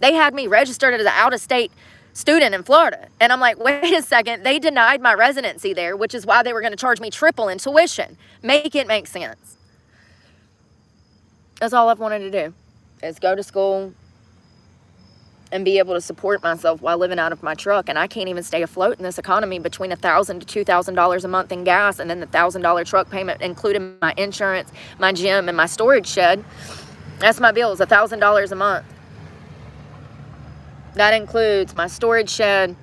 They had me registered as an out-of-state student in Florida. And I'm like, wait a second. They denied my residency there, which is why they were going to charge me triple in tuition. Make it make sense. That's all I've wanted to do. Is go to school and be able to support myself while living out of my truck. And I can't even stay afloat in this economy between $1,000 to $2,000 a month in gas and then the $1,000 truck payment, including my insurance, my gym, and my storage shed. That's my bills, $1,000 a month. That includes my storage shed.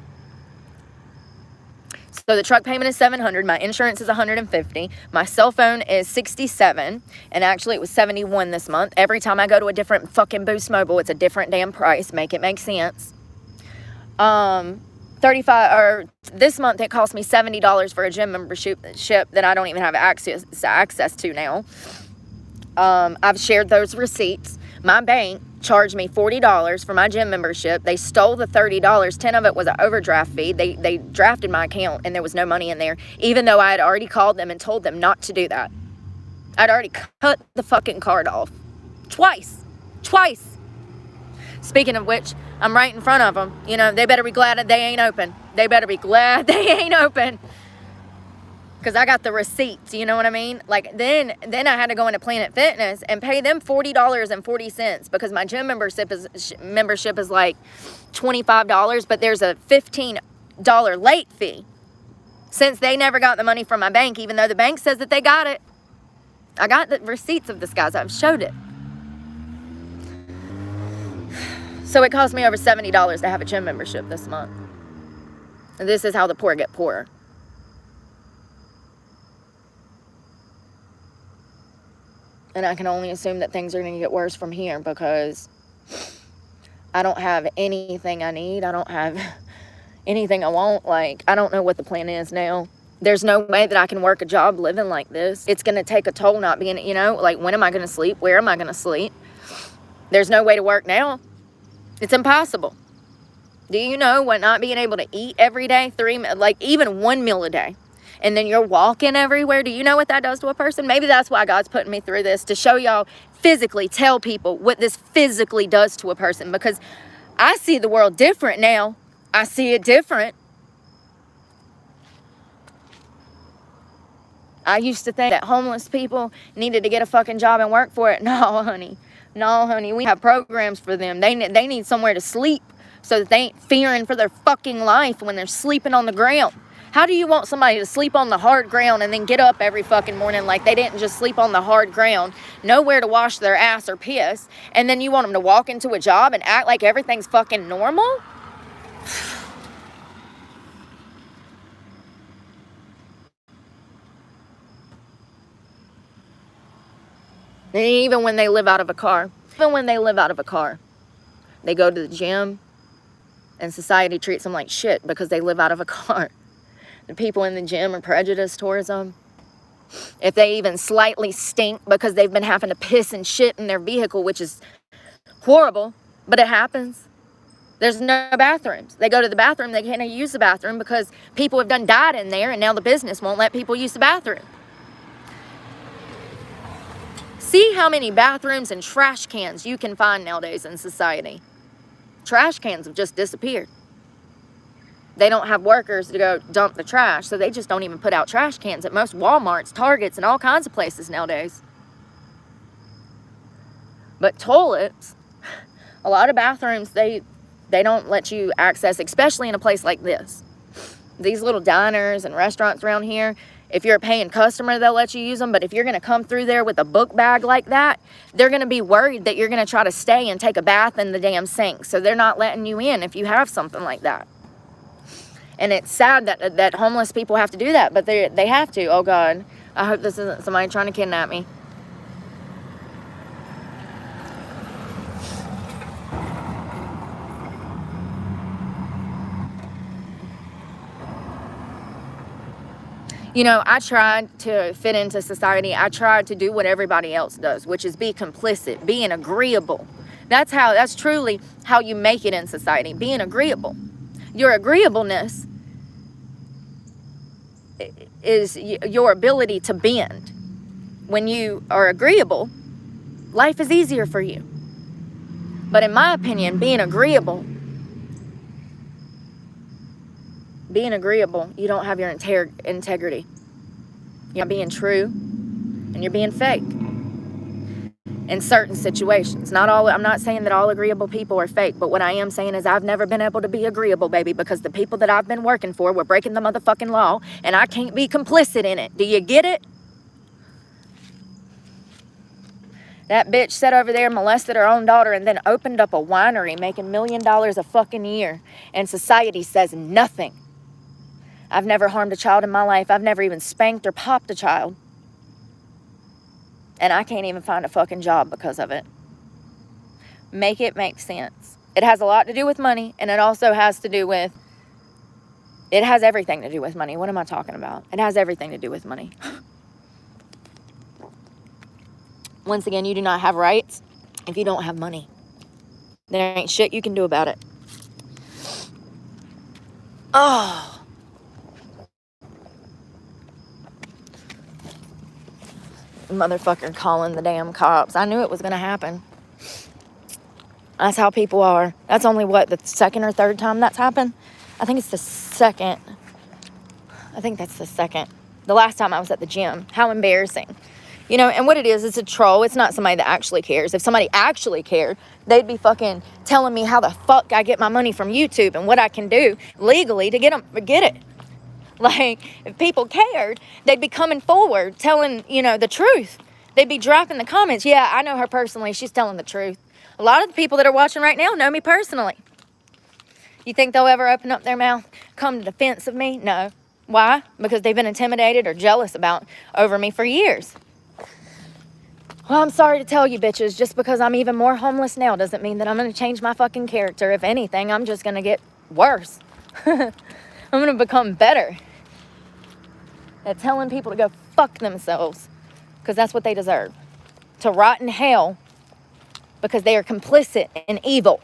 So the truck payment is $700. My insurance is $150. My cell phone is $67. And actually it was $71 this month. Every time I go to a different fucking Boost Mobile, it's a different damn price. Make it make sense. 35 or this month it cost me $70 for a gym membership that I don't even have access to now. I've shared those receipts. My bank charged me $40 for my gym membership. They stole the $30. 10 of it was an overdraft fee. They drafted my account and there was no money in there, even though I had already called them and told them not to do that. I'd already cut the fucking card off. Twice. Speaking of which, I'm right in front of them. You know, they better be glad that they ain't open. They better be glad they ain't open. Because I got the receipts, you know what I mean? Like, then I had to go into Planet Fitness and pay them $40.40 because my gym membership is like $25, but there's a $15 late fee. Since they never got the money from my bank, even though the bank says that they got it. I got the receipts of this, guys. I've showed it. So it cost me over $70 to have a gym membership this month. And this is how the poor get poorer. And I can only assume that things are going to get worse from here because I don't have anything I need. I don't have anything I want. Like, I don't know what the plan is now. There's no way that I can work a job living like this. It's going to take a toll not being, you know, like, when am I going to sleep? Where am I going to sleep? There's no way to work now. It's impossible. Do you know what not being able to eat every day, like even one meal a day, and then you're walking everywhere. Do you know what that does to a person? Maybe that's why God's putting me through this, to show y'all, physically tell people what this physically does to a person, because I see the world different now. I see it different. I used to think that homeless people needed to get a fucking job and work for it. No, honey. No, honey. We have programs for them. They need somewhere to sleep so that they ain't fearing for their fucking life when they're sleeping on the ground. How do you want somebody to sleep on the hard ground and then get up every fucking morning like they didn't just sleep on the hard ground, nowhere to wash their ass or piss, and then you want them to walk into a job and act like everything's fucking normal? And even when they live out of a car, they go to the gym and society treats them like shit because they live out of a car. The people in the gym are prejudiced towards them. If they even slightly stink because they've been having to piss and shit in their vehicle, which is horrible, but it happens. There's no bathrooms. They go to the bathroom, they can't use the bathroom because people have done died in there, and now the business won't let people use the bathroom. See how many bathrooms and trash cans you can find nowadays in society. Trash cans have just disappeared. They don't have workers to go dump the trash, so they just don't even put out trash cans at most Walmarts, Targets, and all kinds of places nowadays. But toilets, a lot of bathrooms, they don't let you access, especially in a place like this. These little diners and restaurants around here, if you're a paying customer, they'll let you use them. But if you're going to come through there with a book bag like that, they're going to be worried that you're going to try to stay and take a bath in the damn sink. So they're not letting you in if you have something like that. And it's sad that homeless people have to do that, but they have to. Oh, God. I hope this isn't somebody trying to kidnap me. You know, I tried to fit into society. I tried to do what everybody else does, which is be complicit, being agreeable. That's truly how you make it in society, being agreeable. Your agreeableness is your ability to bend. When you are agreeable, life is easier for you. But in my opinion, being agreeable, you don't have your integrity. You're being true and you're being fake in certain situations. I'm not saying that all agreeable people are fake, but what I am saying is I've never been able to be agreeable, baby, because the people that I've been working for were breaking the motherfucking law, and I can't be complicit in it. Do you get it? That bitch sat over there, molested her own daughter, and then opened up a winery making $1 million a fucking year, and society says nothing. I've never harmed a child in my life. I've never even spanked or popped a child. And I can't even find a fucking job because of it. Make it make sense. It has a lot to do with money, and it also has to do with... It has everything to do with money. What am I talking about? It has everything to do with money. Once again, you do not have rights if you don't have money. There ain't shit you can do about it. Oh... Motherfucker calling the damn cops. I knew it was going to happen. That's how people are. That's only, the second or third time that's happened? I think it's the second. I think that's the second. The last time I was at the gym. How embarrassing. You know, and what it is, it's a troll. It's not somebody that actually cares. If somebody actually cared, they'd be fucking telling me how the fuck I get my money from YouTube and what I can do legally to get it. Like, if people cared, they'd be coming forward telling, the truth. They'd be dropping the comments. Yeah, I know her personally. She's telling the truth. A lot of the people that are watching right now know me personally. You think they'll ever open up their mouth, come to defense of me? No. Why? Because they've been intimidated or jealous over me for years. Well, I'm sorry to tell you, bitches, just because I'm even more homeless now doesn't mean that I'm going to change my fucking character. If anything, I'm just going to get worse. I'm going to become better at telling people to go fuck themselves, because that's what they deserve. To rot in hell because they are complicit in evil.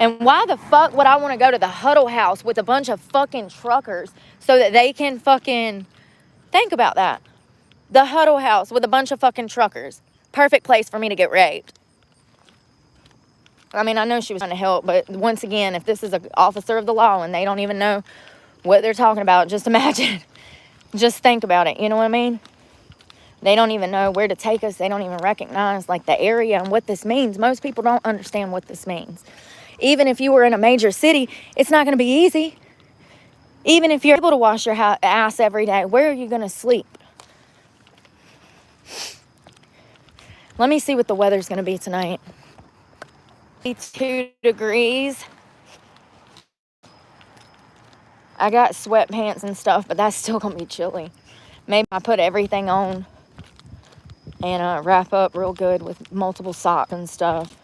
And why the fuck would I want to go to the Huddle House with a bunch of fucking truckers so that they can fucking... Think about that. The Huddle House with a bunch of fucking truckers. Perfect place for me to get raped. I mean, I know she was trying to help, but once again, if this is an officer of the law and they don't even know what they're talking about, just imagine. Just think about it. You know what I mean? They don't even know where to take us. They don't even recognize, like, the area and what this means. Most people don't understand what this means. Even if you were in a major city, it's not going to be easy. Even if you're able to wash your ass every day, where are you going to sleep? Let me see what the weather's going to be tonight. 2 degrees. I got sweatpants and stuff, but that's still going to be chilly. Maybe I put everything on and wrap up real good with multiple socks and stuff.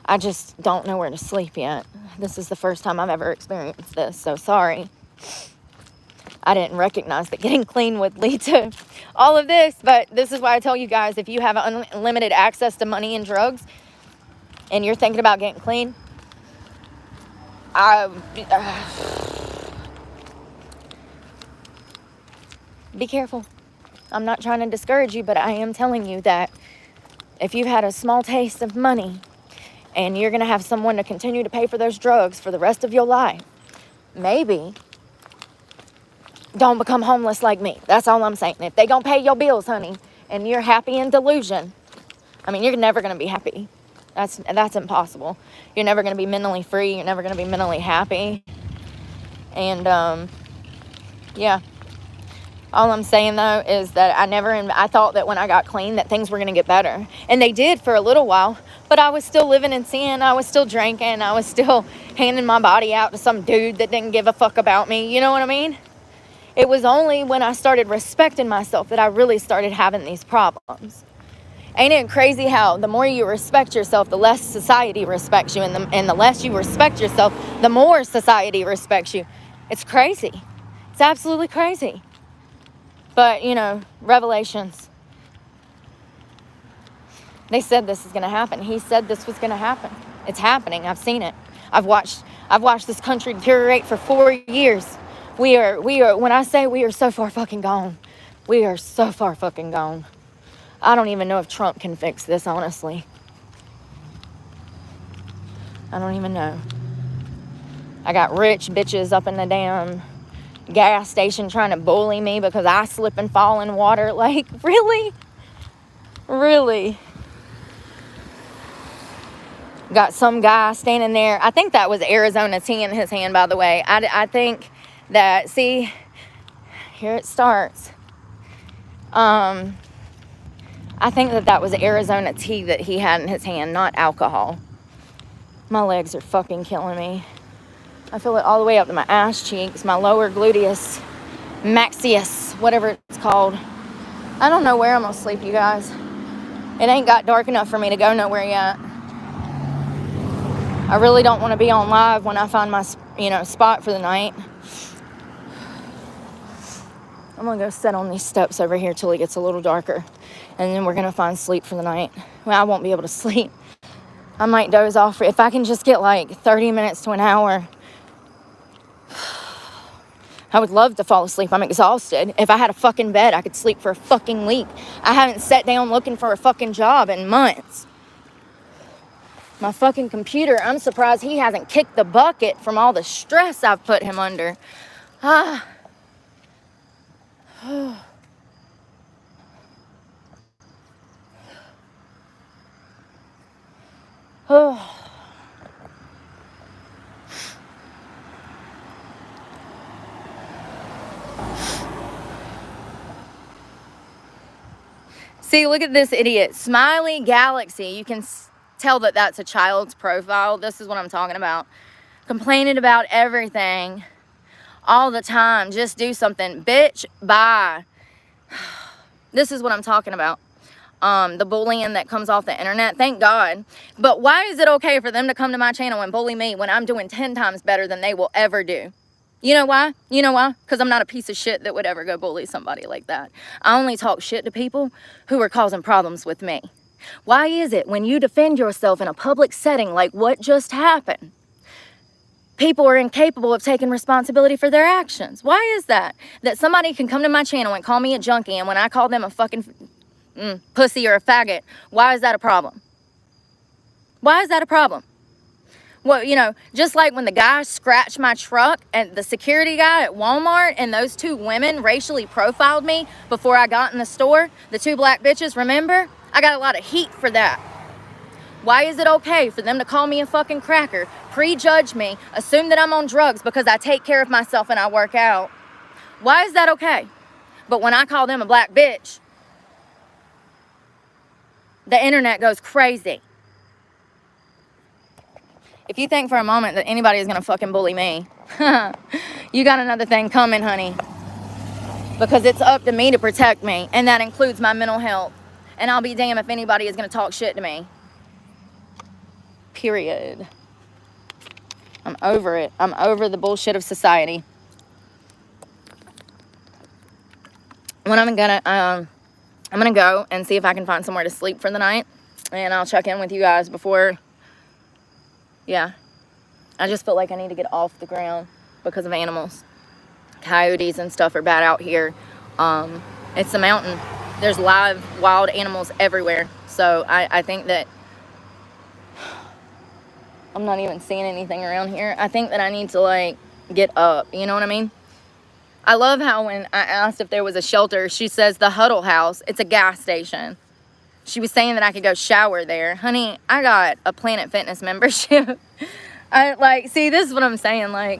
I just don't know where to sleep yet. This is the first time I've ever experienced this, so sorry. I didn't recognize that getting clean would lead to all of this, but this is why I tell you guys, if you have unlimited access to money and drugs and you're thinking about getting clean, be careful. I'm not trying to discourage you, but I am telling you that if you've had a small taste of money and you're going to have someone to continue to pay for those drugs for the rest of your life, maybe don't become homeless like me. That's all I'm saying. If they don't pay your bills, honey, and you're happy in delusion, I mean, you're never going to be happy. That's impossible. You're never going to be mentally free. You're never going to be mentally happy. And, yeah. All I'm saying, though, is that I thought that when I got clean that things were going to get better. And they did for a little while. But I was still living in sin. I was still drinking. I was still handing my body out to some dude that didn't give a fuck about me. You know what I mean? It was only when I started respecting myself that I really started having these problems. Ain't it crazy how the more you respect yourself, the less society respects you, and the less you respect yourself, the more society respects you? It's crazy. It's absolutely crazy. But, you know, revelations. They said this is going to happen. He said this was going to happen. It's happening. I've seen it. I've watched this country deteriorate for 4 years. We are, when I say we are so far fucking gone, we are so far fucking gone. I don't even know if Trump can fix this, honestly. I don't even know. I got rich bitches up in the damn gas station trying to bully me because I slip and fall in water. Like, really? Really? Got some guy standing there. I think that was Arizona tea in his hand, by the way. I think that, see, here it starts. I think that was Arizona tea that he had in his hand, not alcohol. My legs are fucking killing me. I feel it all the way up to my ass cheeks, my lower gluteus maximus, whatever it's called. I don't know where I'm gonna sleep, you guys. It ain't got dark enough for me to go nowhere yet. I really don't want to be on live when I find my, spot for the night. I'm gonna go sit on these steps over here till it gets a little darker, and then we're gonna find sleep for the night. Well, I won't be able to sleep. I might doze off. If I can just get like 30 minutes to an hour, I would love to fall asleep. I'm exhausted. If I had a fucking bed, I could sleep for a fucking week. I haven't sat down looking for a fucking job in months. My fucking computer, I'm surprised he hasn't kicked the bucket from all the stress I've put him under. Ah. Oh. See, look at this idiot. Smiley Galaxy. You can tell that that's a child's profile. This is what I'm talking about. Complaining about everything all the time. Just do something. Bitch, bye. This is what I'm talking about. The bullying that comes off the internet. Thank God. But why is it okay for them to come to my channel and bully me when I'm doing 10 times better than they will ever do? You know why? You know why? Because I'm not a piece of shit that would ever go bully somebody like that. I only talk shit to people who are causing problems with me. Why is it when you defend yourself in a public setting like what just happened, people are incapable of taking responsibility for their actions. Why is that? That somebody can come to my channel and call me a junkie, and when I call them a fucking pussy or a faggot, why is that a problem? Why is that a problem? Well, you know, just like when the guy scratched my truck and the security guy at Walmart and those two women racially profiled me before I got in the store, the two black bitches, remember? I got a lot of heat for that. Why is it okay for them to call me a fucking cracker, prejudge me, assume that I'm on drugs because I take care of myself and I work out? Why is that okay? But when I call them a black bitch, the internet goes crazy. If you think for a moment that anybody is gonna fucking bully me, you got another thing coming, honey. Because it's up to me to protect me, and that includes my mental health. And I'll be damned if anybody is gonna talk shit to me. Period. I'm over it. I'm over the bullshit of society. When I'm gonna go and see if I can find somewhere to sleep for the night, and I'll check in with you guys before. Yeah, I just feel like I need to get off the ground because of animals. Coyotes and stuff are bad out here. It's a mountain. There's live, wild animals everywhere. So I think that I'm not even seeing anything around here. I think that I need to, like, get up. You know what I mean? I love how when I asked if there was a shelter, she says the Huddle House. It's a gas station. She was saying that I could go shower there. Honey, I got a Planet Fitness membership. See, this is what I'm saying. Like,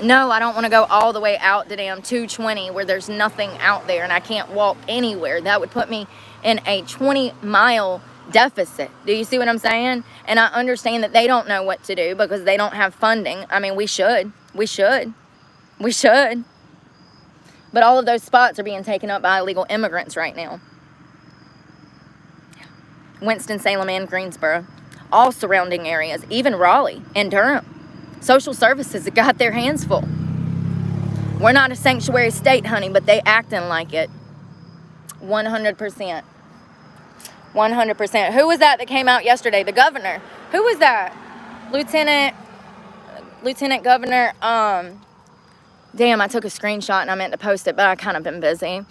no, I don't want to go all the way out to damn 220 where there's nothing out there and I can't walk anywhere. That would put me in a 20-mile deficit. Do you see what I'm saying? And I understand that they don't know what to do because they don't have funding. I mean, we should. But all of those spots are being taken up by illegal immigrants right now. Winston-Salem and Greensboro, all surrounding areas, even Raleigh and Durham. Social services have got their hands full. We're not a sanctuary state, honey, but they acting like it. 100%. 100%. Who was that came out yesterday? The governor. Who was that? Lieutenant Governor. Damn, I took a screenshot and I meant to post it, but I kind of been busy.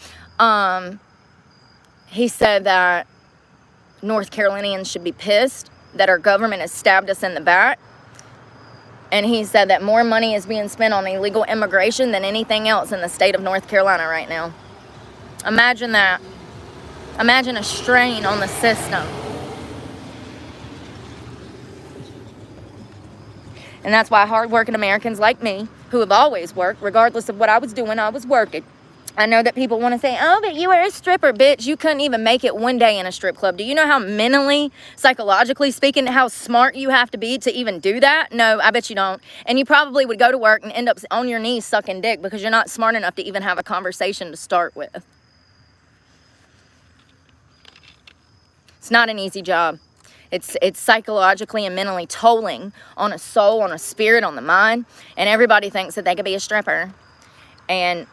He said that North Carolinians should be pissed that our government has stabbed us in the back. And he said that more money is being spent on illegal immigration than anything else in the state of North Carolina right now. Imagine that. Imagine a strain on the system. And that's why hardworking Americans like me, who have always worked, regardless of what I was doing, I was working. I know that people want to say, oh, but you were a stripper, bitch. You couldn't even make it one day in a strip club. Do you know how mentally, psychologically speaking, how smart you have to be to even do that? No, I bet you don't. And you probably would go to work and end up on your knees sucking dick because you're not smart enough to even have a conversation to start with. It's not an easy job. It's psychologically and mentally tolling on a soul, on a spirit, on the mind. And everybody thinks that they could be a stripper. And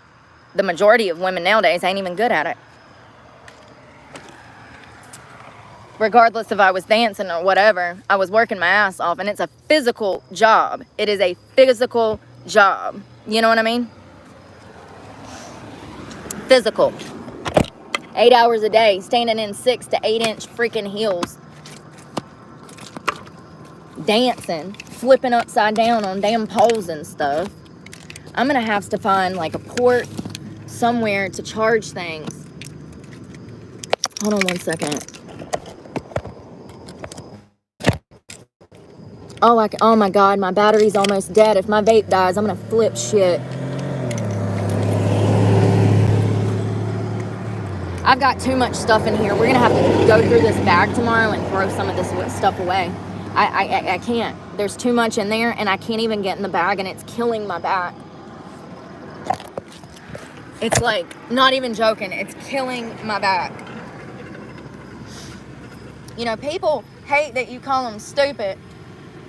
the majority of women nowadays ain't even good at it. Regardless if I was dancing or whatever, I was working my ass off. And it's a physical job. It is a physical job. You know what I mean? Physical. 8 hours a day, standing in 6 to 8 inch freaking heels. Dancing, flipping upside down on damn poles and stuff. I'm gonna have to find like a port somewhere to charge things. Hold on one second. Oh my God, my battery's almost dead. If my vape dies, I'm gonna flip shit. I've got too much stuff in here. We're gonna have to go through this bag tomorrow and throw some of this stuff away. I can't. There's too much in there and I can't even get in the bag and it's killing my back. It's like, not even joking, it's killing my back. You know, people hate that you call them stupid,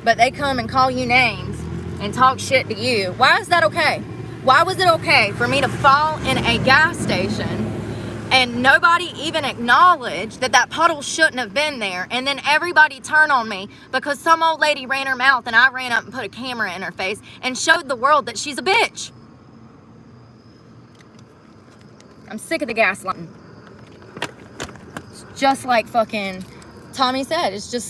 but they come and call you names and talk shit to you. Why is that okay? Why was it okay for me to fall in a gas station And nobody even acknowledged that that puddle shouldn't have been there. And then everybody turned on me because some old lady ran her mouth and I ran up and put a camera in her face and showed the world that she's a bitch. I'm sick of the gaslighting. It's just like fucking Tommy said. It's just...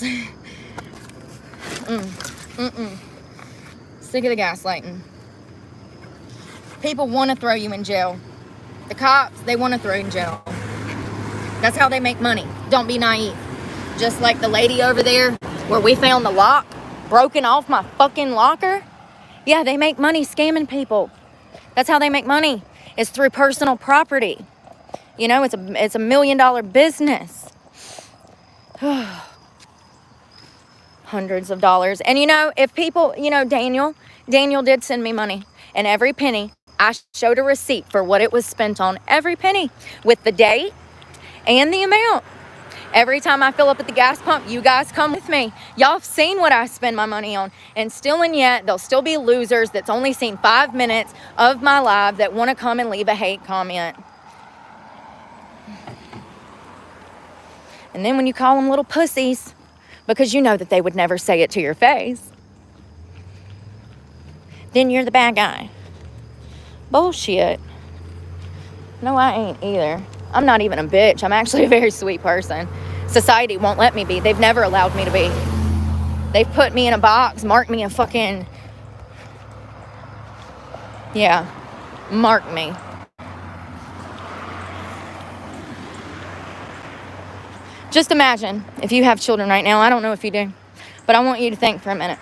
Sick of the gaslighting. People want to throw you in jail. The cops, they want to throw you in jail. That's how they make money. Don't be naive. Just like the lady over there where we found the lock broken off my fucking locker. Yeah, they make money scamming people. That's how they make money. It's through personal property. You know, it's a $1 million business. Hundreds of dollars. And you know, if people, you know, Daniel did send me money. And every penny, I showed a receipt for what it was spent on. Every penny. With the date and the amount. Every time I fill up at the gas pump, you guys come with me. Y'all have seen what I spend my money on. And still and yet, there'll still be losers that's only seen 5 minutes of my live that want to come and leave a hate comment. And then when you call them little pussies, because you know that they would never say it to your face, then you're the bad guy. Bullshit. No, I ain't either. I'm not even a bitch. I'm actually a very sweet person. Society won't let me be. They've never allowed me to be. They've put me in a box, marked me a fucking... Yeah, mark me. Just imagine if you have children right now. I don't know if you do, but I want you to think for a minute.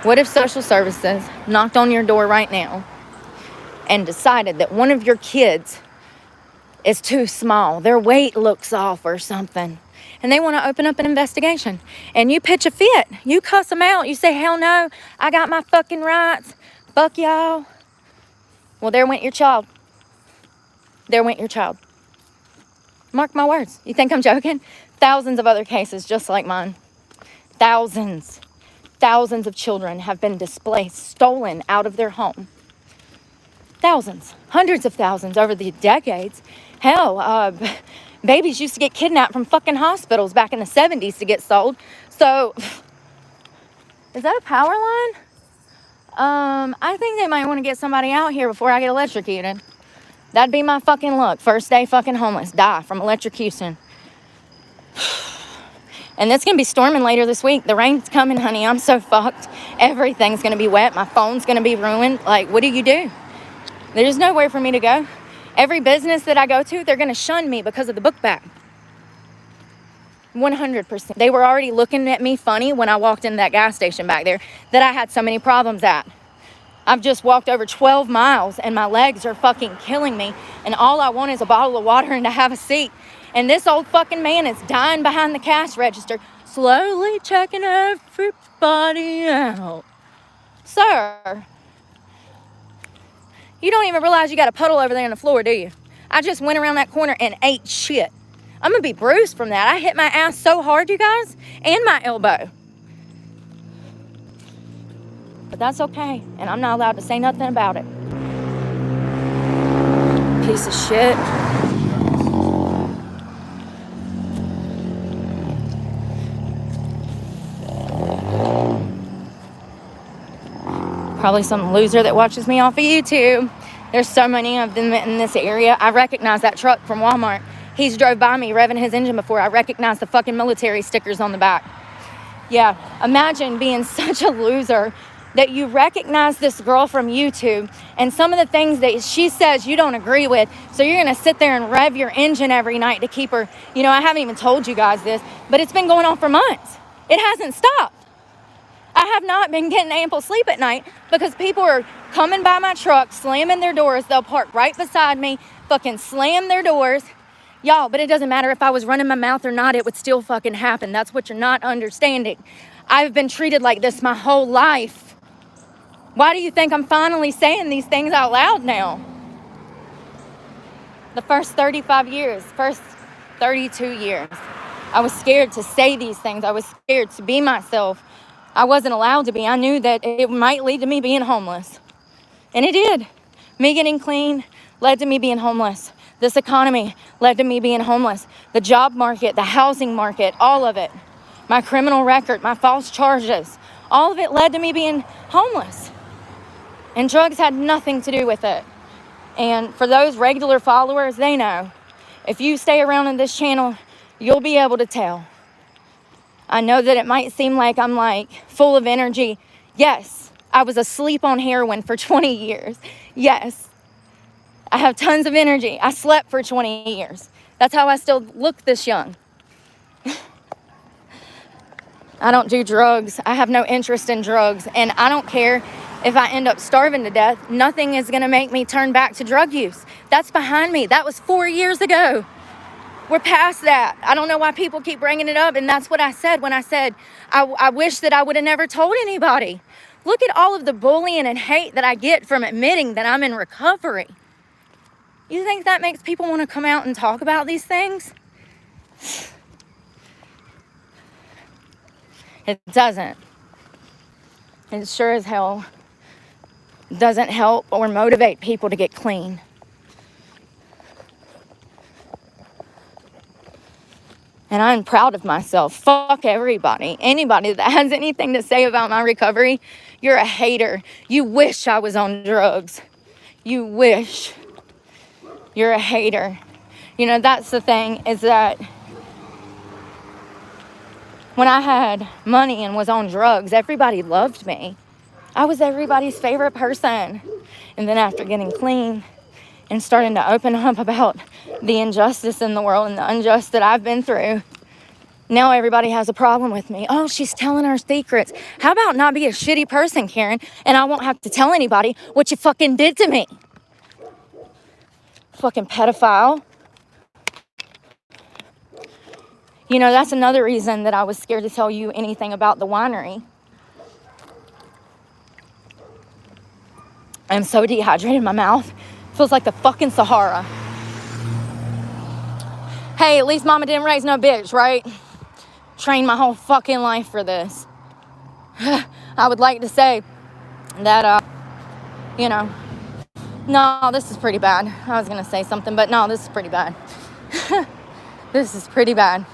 What if social services knocked on your door right now and decided that one of your kids is too small, their weight looks off or something, and they want to open up an investigation, and you pitch a fit, you cuss them out, you say, hell no, I got my fucking rights, fuck y'all. Well, there went your child. There went your child. Mark my words. You think I'm joking? Thousands of other cases just like mine. Thousands of children have been displaced, stolen out of their home. Thousands, hundreds of thousands over the decades. Hell, babies used to get kidnapped from fucking hospitals back in the 70s to get sold. So, is that a power line? I think they might want to get somebody out here before I get electrocuted. That'd be my fucking luck. First day fucking homeless. Die from electrocution. And it's going to be storming later this week. The rain's coming, honey. I'm so fucked. Everything's going to be wet. My phone's going to be ruined. Like, what do you do? There's nowhere for me to go. Every business that I go to, they're going to shun me because of the book bag. 100%. They were already looking at me funny when I walked into that gas station back there that I had so many problems at. I've just walked over 12 miles and my legs are fucking killing me. And all I want is a bottle of water and to have a seat. And this old fucking man is dying behind the cash register, slowly checking everybody out. Sir, you don't even realize you got a puddle over there on the floor, do you? I just went around that corner and ate shit. I'm gonna be bruised from that. I hit my ass so hard, you guys, and my elbow. But that's okay, and I'm not allowed to say nothing about it. Piece of shit. Probably some loser that watches me off of YouTube. There's so many of them in this area. I recognize that truck from Walmart. He's drove by me revving his engine before. I recognize the fucking military stickers on the back. Yeah, imagine being such a loser that you recognize this girl from YouTube and some of the things that she says you don't agree with. So you're going to sit there and rev your engine every night to keep her. You know, I haven't even told you guys this, but it's been going on for months. It hasn't stopped. I have not been getting ample sleep at night because people are coming by my truck, slamming their doors. They'll park right beside me, fucking slam their doors. Y'all, but it doesn't matter if I was running my mouth or not, it would still fucking happen. That's what you're not understanding. I've been treated like this my whole life. Why do you think I'm finally saying these things out loud now? The first 35 years, first 32 years, I was scared to say these things. I was scared to be myself. I wasn't allowed to be. I knew that it might lead to me being homeless. And it did. Me getting clean led to me being homeless. This economy led to me being homeless. The job market, the housing market, all of it. My criminal record, my false charges, all of it led to me being homeless. And drugs had nothing to do with it. And for those regular followers, they know. If you stay around in this channel, you'll be able to tell. I know that it might seem like I'm like full of energy. Yes, I was asleep on heroin for 20 years. Yes, I have tons of energy. I slept for 20 years. That's how I still look this young. I don't do drugs. I have no interest in drugs. And I don't care if I end up starving to death. Nothing is going to make me turn back to drug use. That's behind me. That was 4 years ago. We're past that. I don't know why people keep bringing it up. And that's what I said when I said, I wish that I would have never told anybody. Look at all of the bullying and hate that I get from admitting that I'm in recovery. You think that makes people want to come out and talk about these things? It doesn't. It sure as hell doesn't help or motivate people to get clean. And I'm proud of myself. Fuck everybody. Anybody that has anything to say about my recovery, you're a hater. You wish I was on drugs. You wish. You're a hater. You know, that's the thing, is that when I had money and was on drugs, everybody loved me. I was everybody's favorite person. And then after getting clean and starting to open up about the injustice in the world and the unjust that I've been through, now everybody has a problem with me. Oh, she's telling her secrets. How about not be a shitty person, Karen, and I won't have to tell anybody what you fucking did to me? Fucking pedophile. You know, that's another reason that I was scared to tell you anything about the winery. I'm so dehydrated, my mouth feels like the fucking Sahara. Hey, at least mama didn't raise no bitch, right? Trained my whole fucking life for this. I would like to say that, you know, no, this is pretty bad. I was going to say something, but no, this is pretty bad. This is pretty bad.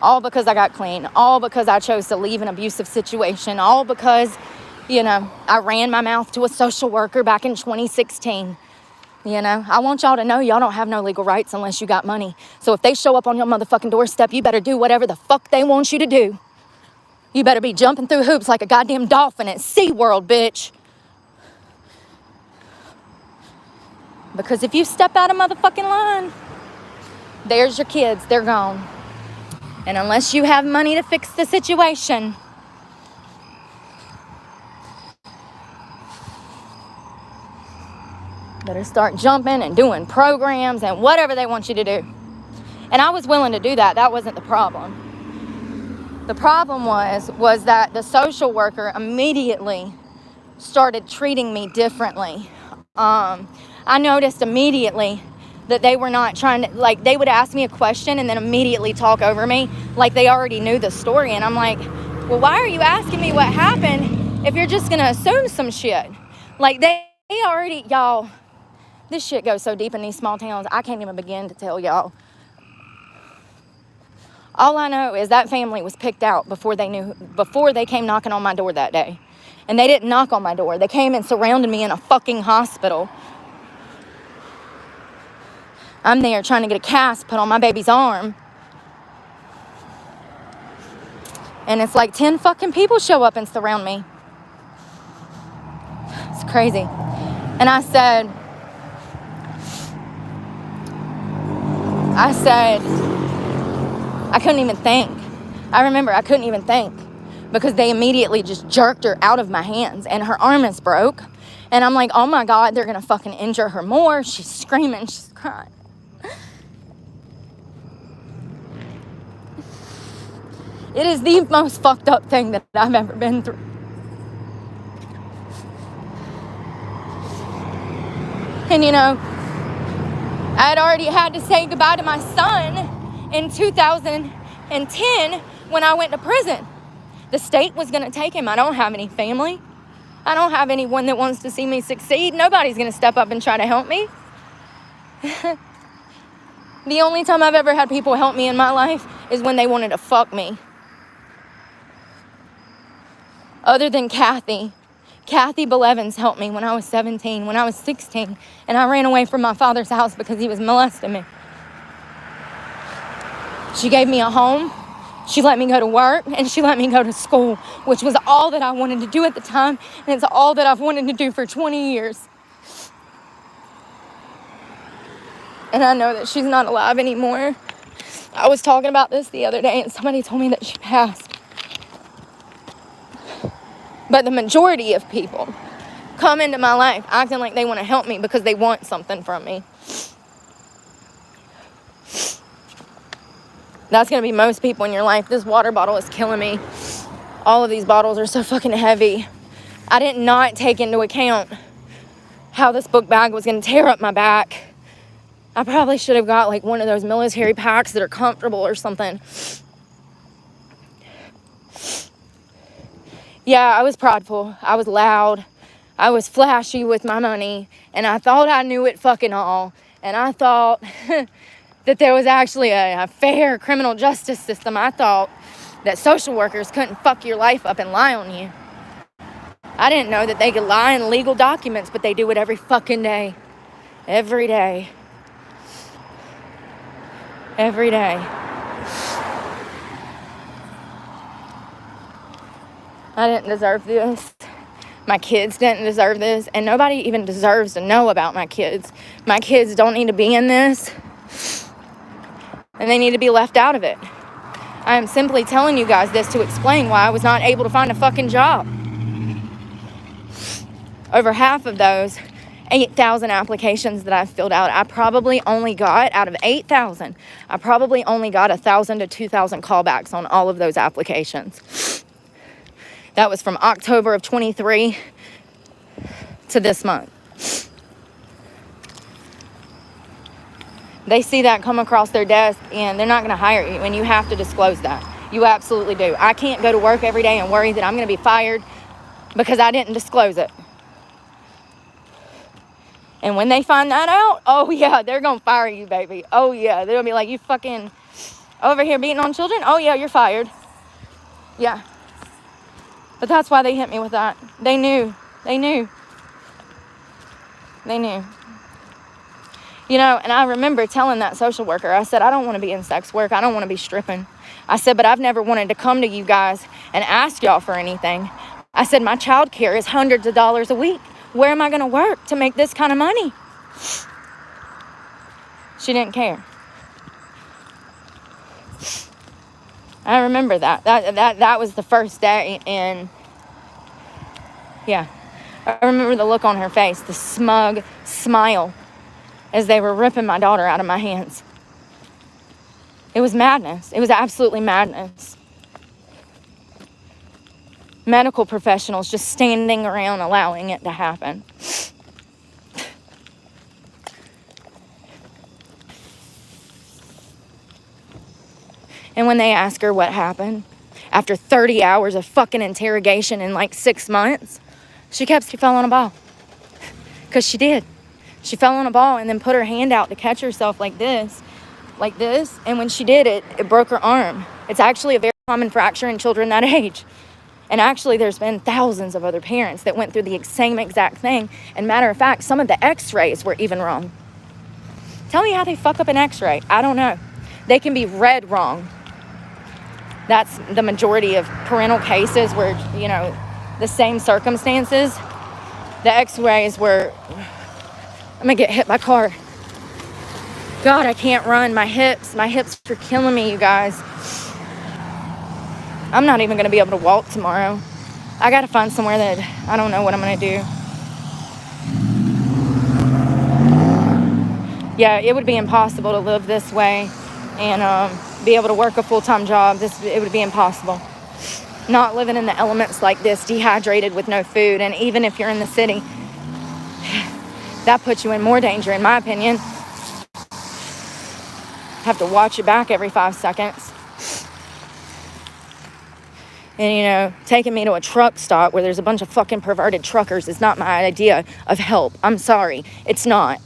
All because I got clean. All because I chose to leave an abusive situation. All because, you know, I ran my mouth to a social worker back in 2016. You know, I want y'all to know y'all don't have no legal rights unless you got money. So if they show up on your motherfucking doorstep, you better do whatever the fuck they want you to do. You better be jumping through hoops like a goddamn dolphin at SeaWorld, bitch. Because if you step out of motherfucking line, there's your kids. They're gone. And unless you have money to fix the situation, better start jumping and doing programs and whatever they want you to do. And I was willing to do that. That wasn't the problem. The problem was that the social worker immediately started treating me differently. I noticed immediately that they were not trying to, like, they would ask me a question and then immediately talk over me like they already knew the story. And I'm like, well, why are you asking me what happened if you're just going to assume some shit? Like, they already, y'all, this shit goes so deep in these small towns, I can't even begin to tell y'all. All I know is that family was picked out before they came knocking on my door that day. And they didn't knock on my door. They came and surrounded me in a fucking hospital. I'm there trying to get a cast put on my baby's arm. And it's like 10 fucking people show up and surround me. It's crazy. And I said, I couldn't even think. I remember I couldn't even think because they immediately just jerked her out of my hands and her arm is broke. And I'm like, oh my God, they're going to fucking injure her more. She's screaming, she's crying. It is the most fucked up thing that I've ever been through. And you know, I had already had to say goodbye to my son in 2010 when I went to prison. The state was going to take him. I don't have any family. I don't have anyone that wants to see me succeed. Nobody's going to step up and try to help me. The only time I've ever had people help me in my life is when they wanted to fuck me. Other than Kathy. Kathy Belevins helped me when I was 17, when I was 16, and I ran away from my father's house because he was molesting me. She gave me a home, she let me go to work, and she let me go to school, which was all that I wanted to do at the time, and it's all that I've wanted to do for 20 years. And I know that she's not alive anymore. I was talking about this the other day, and somebody told me that she passed. But the majority of people come into my life acting like they want to help me because they want something from me. That's going to be most people in your life. This water bottle is killing me. All of these bottles are so fucking heavy. I did not take into account how this book bag was going to tear up my back. I probably should have got like one of those military packs that are comfortable or something. Yeah, I was prideful. I was loud. I was flashy with my money. And I thought I knew it fucking all. And I thought that there was actually a fair criminal justice system. I thought that social workers couldn't fuck your life up and lie on you. I didn't know that they could lie in legal documents, but they do it every fucking day. Every day. Every day. I didn't deserve this. My kids didn't deserve this. And nobody even deserves to know about my kids. My kids don't need to be in this. And they need to be left out of it. I am simply telling you guys this to explain why I was not able to find a fucking job. Over half of those 8,000 applications that I filled out, I probably only got, out of 8,000, I probably only got 1,000 to 2,000 callbacks on all of those applications. That was from October of 23 to this month. They see that come across their desk and they're not going to hire you, and you have to disclose that. You absolutely do. I can't go to work every day and worry that I'm going to be fired because I didn't disclose it. And when they find that out, oh yeah, they're going to fire you, baby. Oh yeah, they're going to be like, you fucking over here beating on children? Oh yeah, you're fired. Yeah. But that's why they hit me with that. They knew. They knew. They knew. You know, and I remember telling that social worker, I said, I don't want to be in sex work. I don't want to be stripping. I said, but I've never wanted to come to you guys and ask y'all for anything. I said, my child care is hundreds of dollars a week. Where am I going to work to make this kind of money? She didn't care. I remember that. That was the first day, and yeah. I remember the look on her face, the smug smile as they were ripping my daughter out of my hands. It was madness. It was absolutely madness. Medical professionals just standing around allowing it to happen. And when they ask her what happened, after 30 hours of fucking interrogation in like 6 months, she fell on a ball. Because she did. She fell on a ball and then put her hand out to catch herself like this. And when she did it broke her arm. It's actually a very common fracture in children that age. And actually, there's been thousands of other parents that went through the same exact thing. And matter of fact, some of the x-rays were even wrong. Tell me how they fuck up an x-ray. I don't know. They can be read wrong. That's the majority of parental cases where, you know, the same circumstances. The x-rays were... I'm gonna get hit by a car. God, I can't run. My hips are killing me, you guys. I'm not even gonna be able to walk tomorrow. I gotta find somewhere that I don't know what I'm gonna do. Yeah, it would be impossible to live this way and be able to work a full-time job. It would be impossible. Not living in the elements like this, dehydrated with no food, and even if you're in the city, that puts you in more danger, in my opinion. Have to watch your back every 5 seconds. And, you know, taking me to a truck stop where there's a bunch of fucking perverted truckers is not my idea of help. I'm sorry. It's not.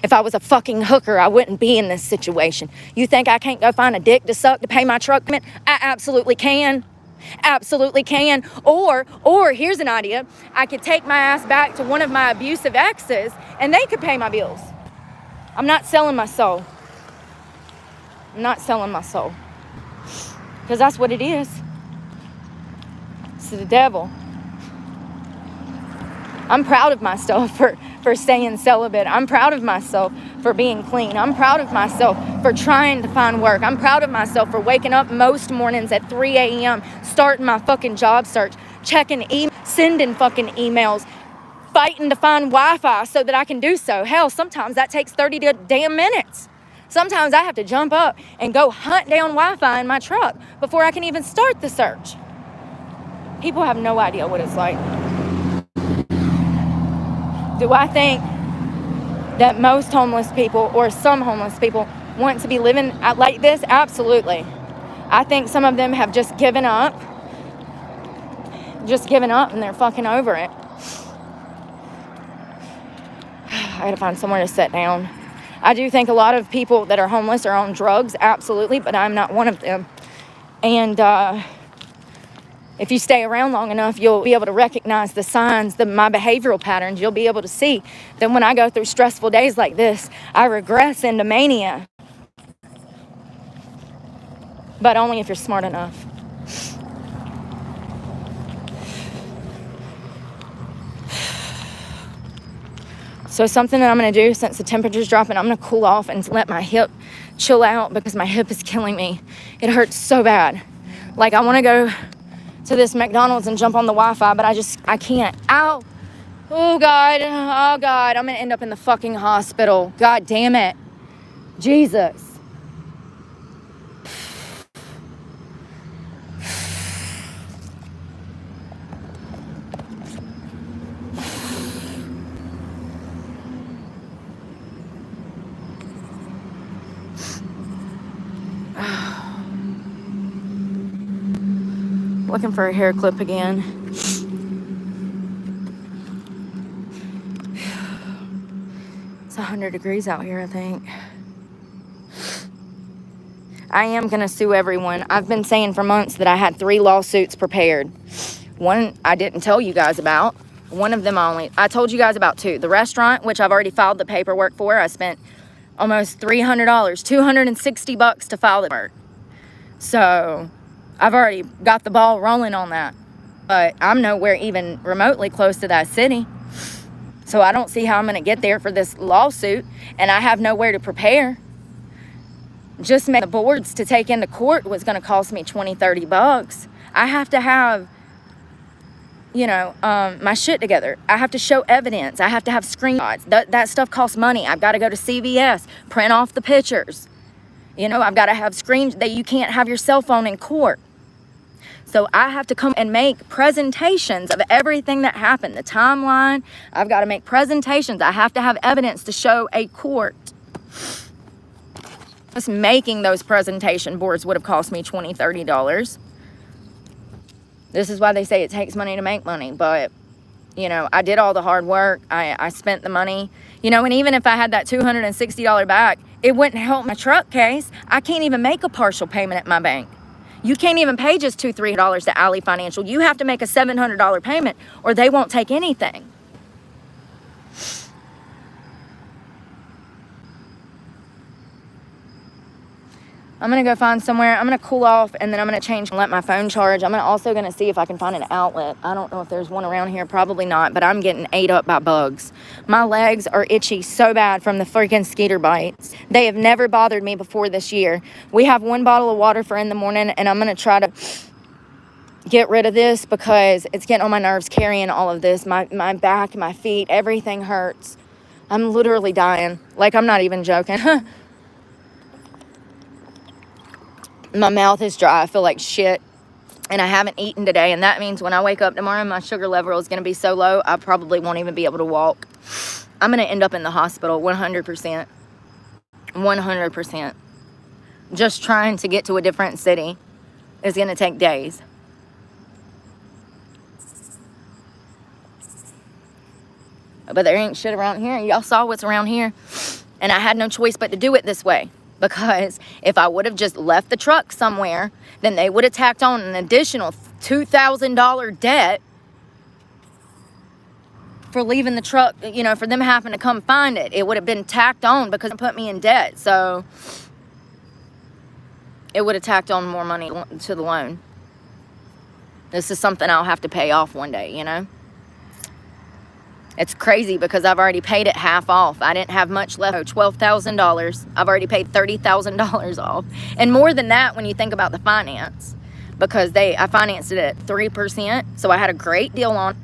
If I was a fucking hooker, I wouldn't be in this situation. You think I can't go find a dick to suck to pay my truck payment? I absolutely can. Absolutely can. Or here's an idea. I could take my ass back to one of my abusive exes and they could pay my bills. I'm not selling my soul. I'm not selling my soul. Because that's what it is. It's the devil. I'm proud of myself for staying celibate. I'm proud of myself for being clean. I'm proud of myself for trying to find work. I'm proud of myself for waking up most mornings at 3 a.m., starting my fucking job search, checking sending fucking emails, fighting to find Wi-Fi so that I can do so. Hell, sometimes that takes 30 damn minutes. Sometimes I have to jump up and go hunt down Wi-Fi in my truck before I can even start the search. People have no idea what it's like. Do I think that most homeless people or some homeless people want to be living like this? Absolutely. I think some of them have just given up and they're fucking over it. I gotta find somewhere to sit down. I do think a lot of people that are homeless are on drugs, absolutely, but I'm not one of them. And if you stay around long enough, you'll be able to recognize the signs, my behavioral patterns. You'll be able to see that when I go through stressful days like this, I regress into mania. But only if you're smart enough. So something that I'm going to do since the temperature's dropping, I'm going to cool off and let my hip chill out because my hip is killing me. It hurts so bad. Like I want to go to this McDonald's and jump on the Wi-Fi, but I can't. Ow. Oh God, I'm gonna end up in the fucking hospital. God damn it. Jesus. Looking for a hair clip again. It's 100 degrees out here, I think. I am going to sue everyone. I've been saying for months that I had 3 lawsuits prepared. One I didn't tell you guys about. One of them I told you guys about 2. The restaurant, which I've already filed the paperwork for. I spent almost $300, $260 to file the work. So I've already got the ball rolling on that. But I'm nowhere even remotely close to that city. So I don't see how I'm going to get there for this lawsuit. And I have nowhere to prepare. Just the boards to take into court was going to cost me $20-$30. I have to have, my shit together. I have to show evidence. I have to have screenshots. That stuff costs money. I've got to go to CVS, print off the pictures. I've got to have screens that you can't have your cell phone in court. So I have to come and make presentations of everything that happened, the timeline. I've got to make presentations. I have to have evidence to show a court. Just making those presentation boards would have cost me $20-$30. This is why they say it takes money to make money. But, I did all the hard work. I spent the money. And even if I had that $260 back, it wouldn't help my truck case. I can't even make a partial payment at my bank. You can't even pay just $2-$3 to Ally Financial. You have to make a $700 payment or they won't take anything. I'm going to go find somewhere. I'm going to cool off and then I'm going to change and let my phone charge. I'm also going to see if I can find an outlet. I don't know if there's one around here. Probably not, but I'm getting ate up by bugs. My legs are itchy so bad from the freaking skeeter bites. They have never bothered me before this year. We have 1 bottle of water for in the morning and I'm going to try to get rid of this because it's getting on my nerves carrying all of this. My back, my feet, everything hurts. I'm literally dying. Like, I'm not even joking. My mouth is dry. I feel like shit. And I haven't eaten today. And that means when I wake up tomorrow, my sugar level is going to be so low, I probably won't even be able to walk. I'm going to end up in the hospital 100%. 100%. Just trying to get to a different city is going to take days. But there ain't shit around here. Y'all saw what's around here. And I had no choice but to do it this way. Because if I would have just left the truck somewhere, then they would have tacked on an additional $2,000 debt for leaving the truck, you know, for them having to come find it. It would have been tacked on because it put me in debt. So it would have tacked on more money to the loan. This is something I'll have to pay off one day, you know. It's crazy because I've already paid it half off. I didn't have much left. $12,000. I've already paid $30,000 off. And more than that when you think about the finance. Because I financed it at 3%. So I had a great deal on.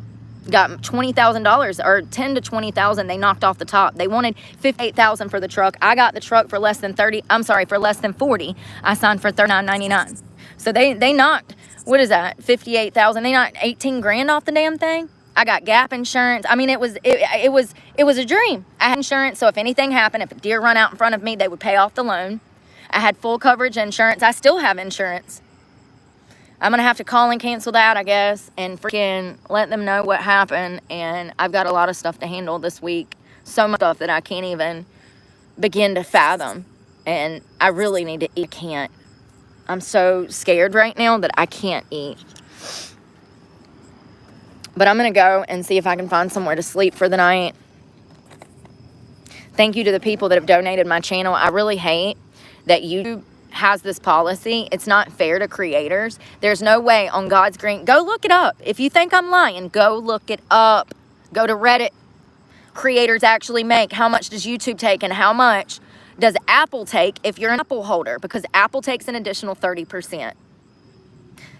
Got $20,000 or $10,000 to $20,000. They knocked off the top. They wanted $58,000 for the truck. I got the truck for less than for less than 40. I signed for $39.99. So they knocked, what is that? $58,000. They knocked 18 grand off the damn thing. I got gap insurance. I mean, it was a dream. I had insurance, so if anything happened, if a deer run out in front of me, they would pay off the loan. I had full coverage insurance. I still have insurance. I'm going to have to call and cancel that, I guess, and freaking let them know what happened. And I've got a lot of stuff to handle this week. So much stuff that I can't even begin to fathom. And I really need to eat. I can't. I'm so scared right now that I can't eat. But I'm going to go and see if I can find somewhere to sleep for the night. Thank you to the people that have donated my channel. I really hate that YouTube has this policy. It's not fair to creators. There's no way on God's green. Go look it up. If you think I'm lying, go look it up. Go to Reddit. Creators actually make. How much does YouTube take and how much does Apple take if you're an Apple holder? Because Apple takes an additional 30%.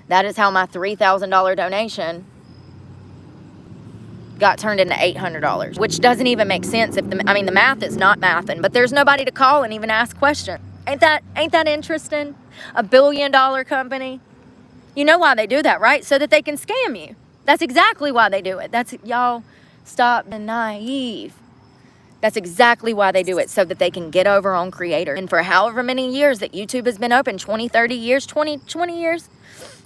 That is how my $3,000 donation got turned into $800, which doesn't even make sense. The math is not mathing, but there's nobody to call and even ask questions. Ain't that interesting? $1 billion company. You know why they do that, right? So that they can scam you. That's exactly why they do it. Y'all stop being naive. That's exactly why they do it, so that they can get over on creators. And for however many years that YouTube has been open, 20, 30 years, 20 years,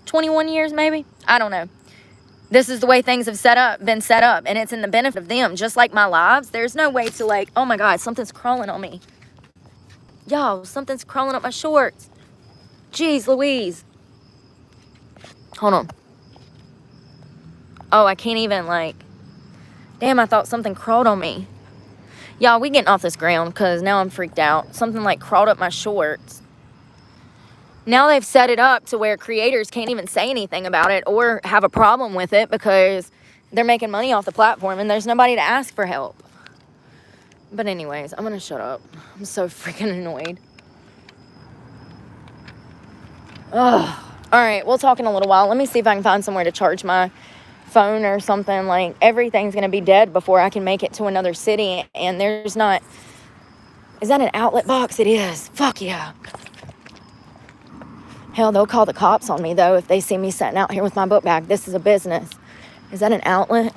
21 years maybe, I don't know. This is the way things have been set up, and it's in the benefit of them. Just like my lives, there's no way to like, oh my God, something's crawling on me. Y'all, something's crawling up my shorts. Jeez Louise. Hold on. Oh, I can't even like, damn, I thought something crawled on me. Y'all, we getting off this ground because now I'm freaked out. Something like crawled up my shorts. Now they've set it up to where creators can't even say anything about it or have a problem with it because they're making money off the platform and there's nobody to ask for help. But anyways, I'm going to shut up. I'm so freaking annoyed. Ugh. All right, we'll talk in a little while. Let me see if I can find somewhere to charge my phone or something. Like, everything's going to be dead before I can make it to another city. And there's not... Is that an outlet box? It is. Fuck yeah. Hell, they'll call the cops on me, though, if they see me sitting out here with my book bag. This is a business. Is that an outlet?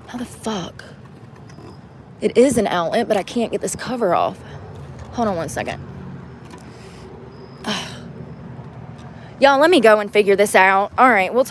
How the fuck? It is an outlet, but I can't get this cover off. Hold on one second. Y'all, let me go and figure this out. All right, we'll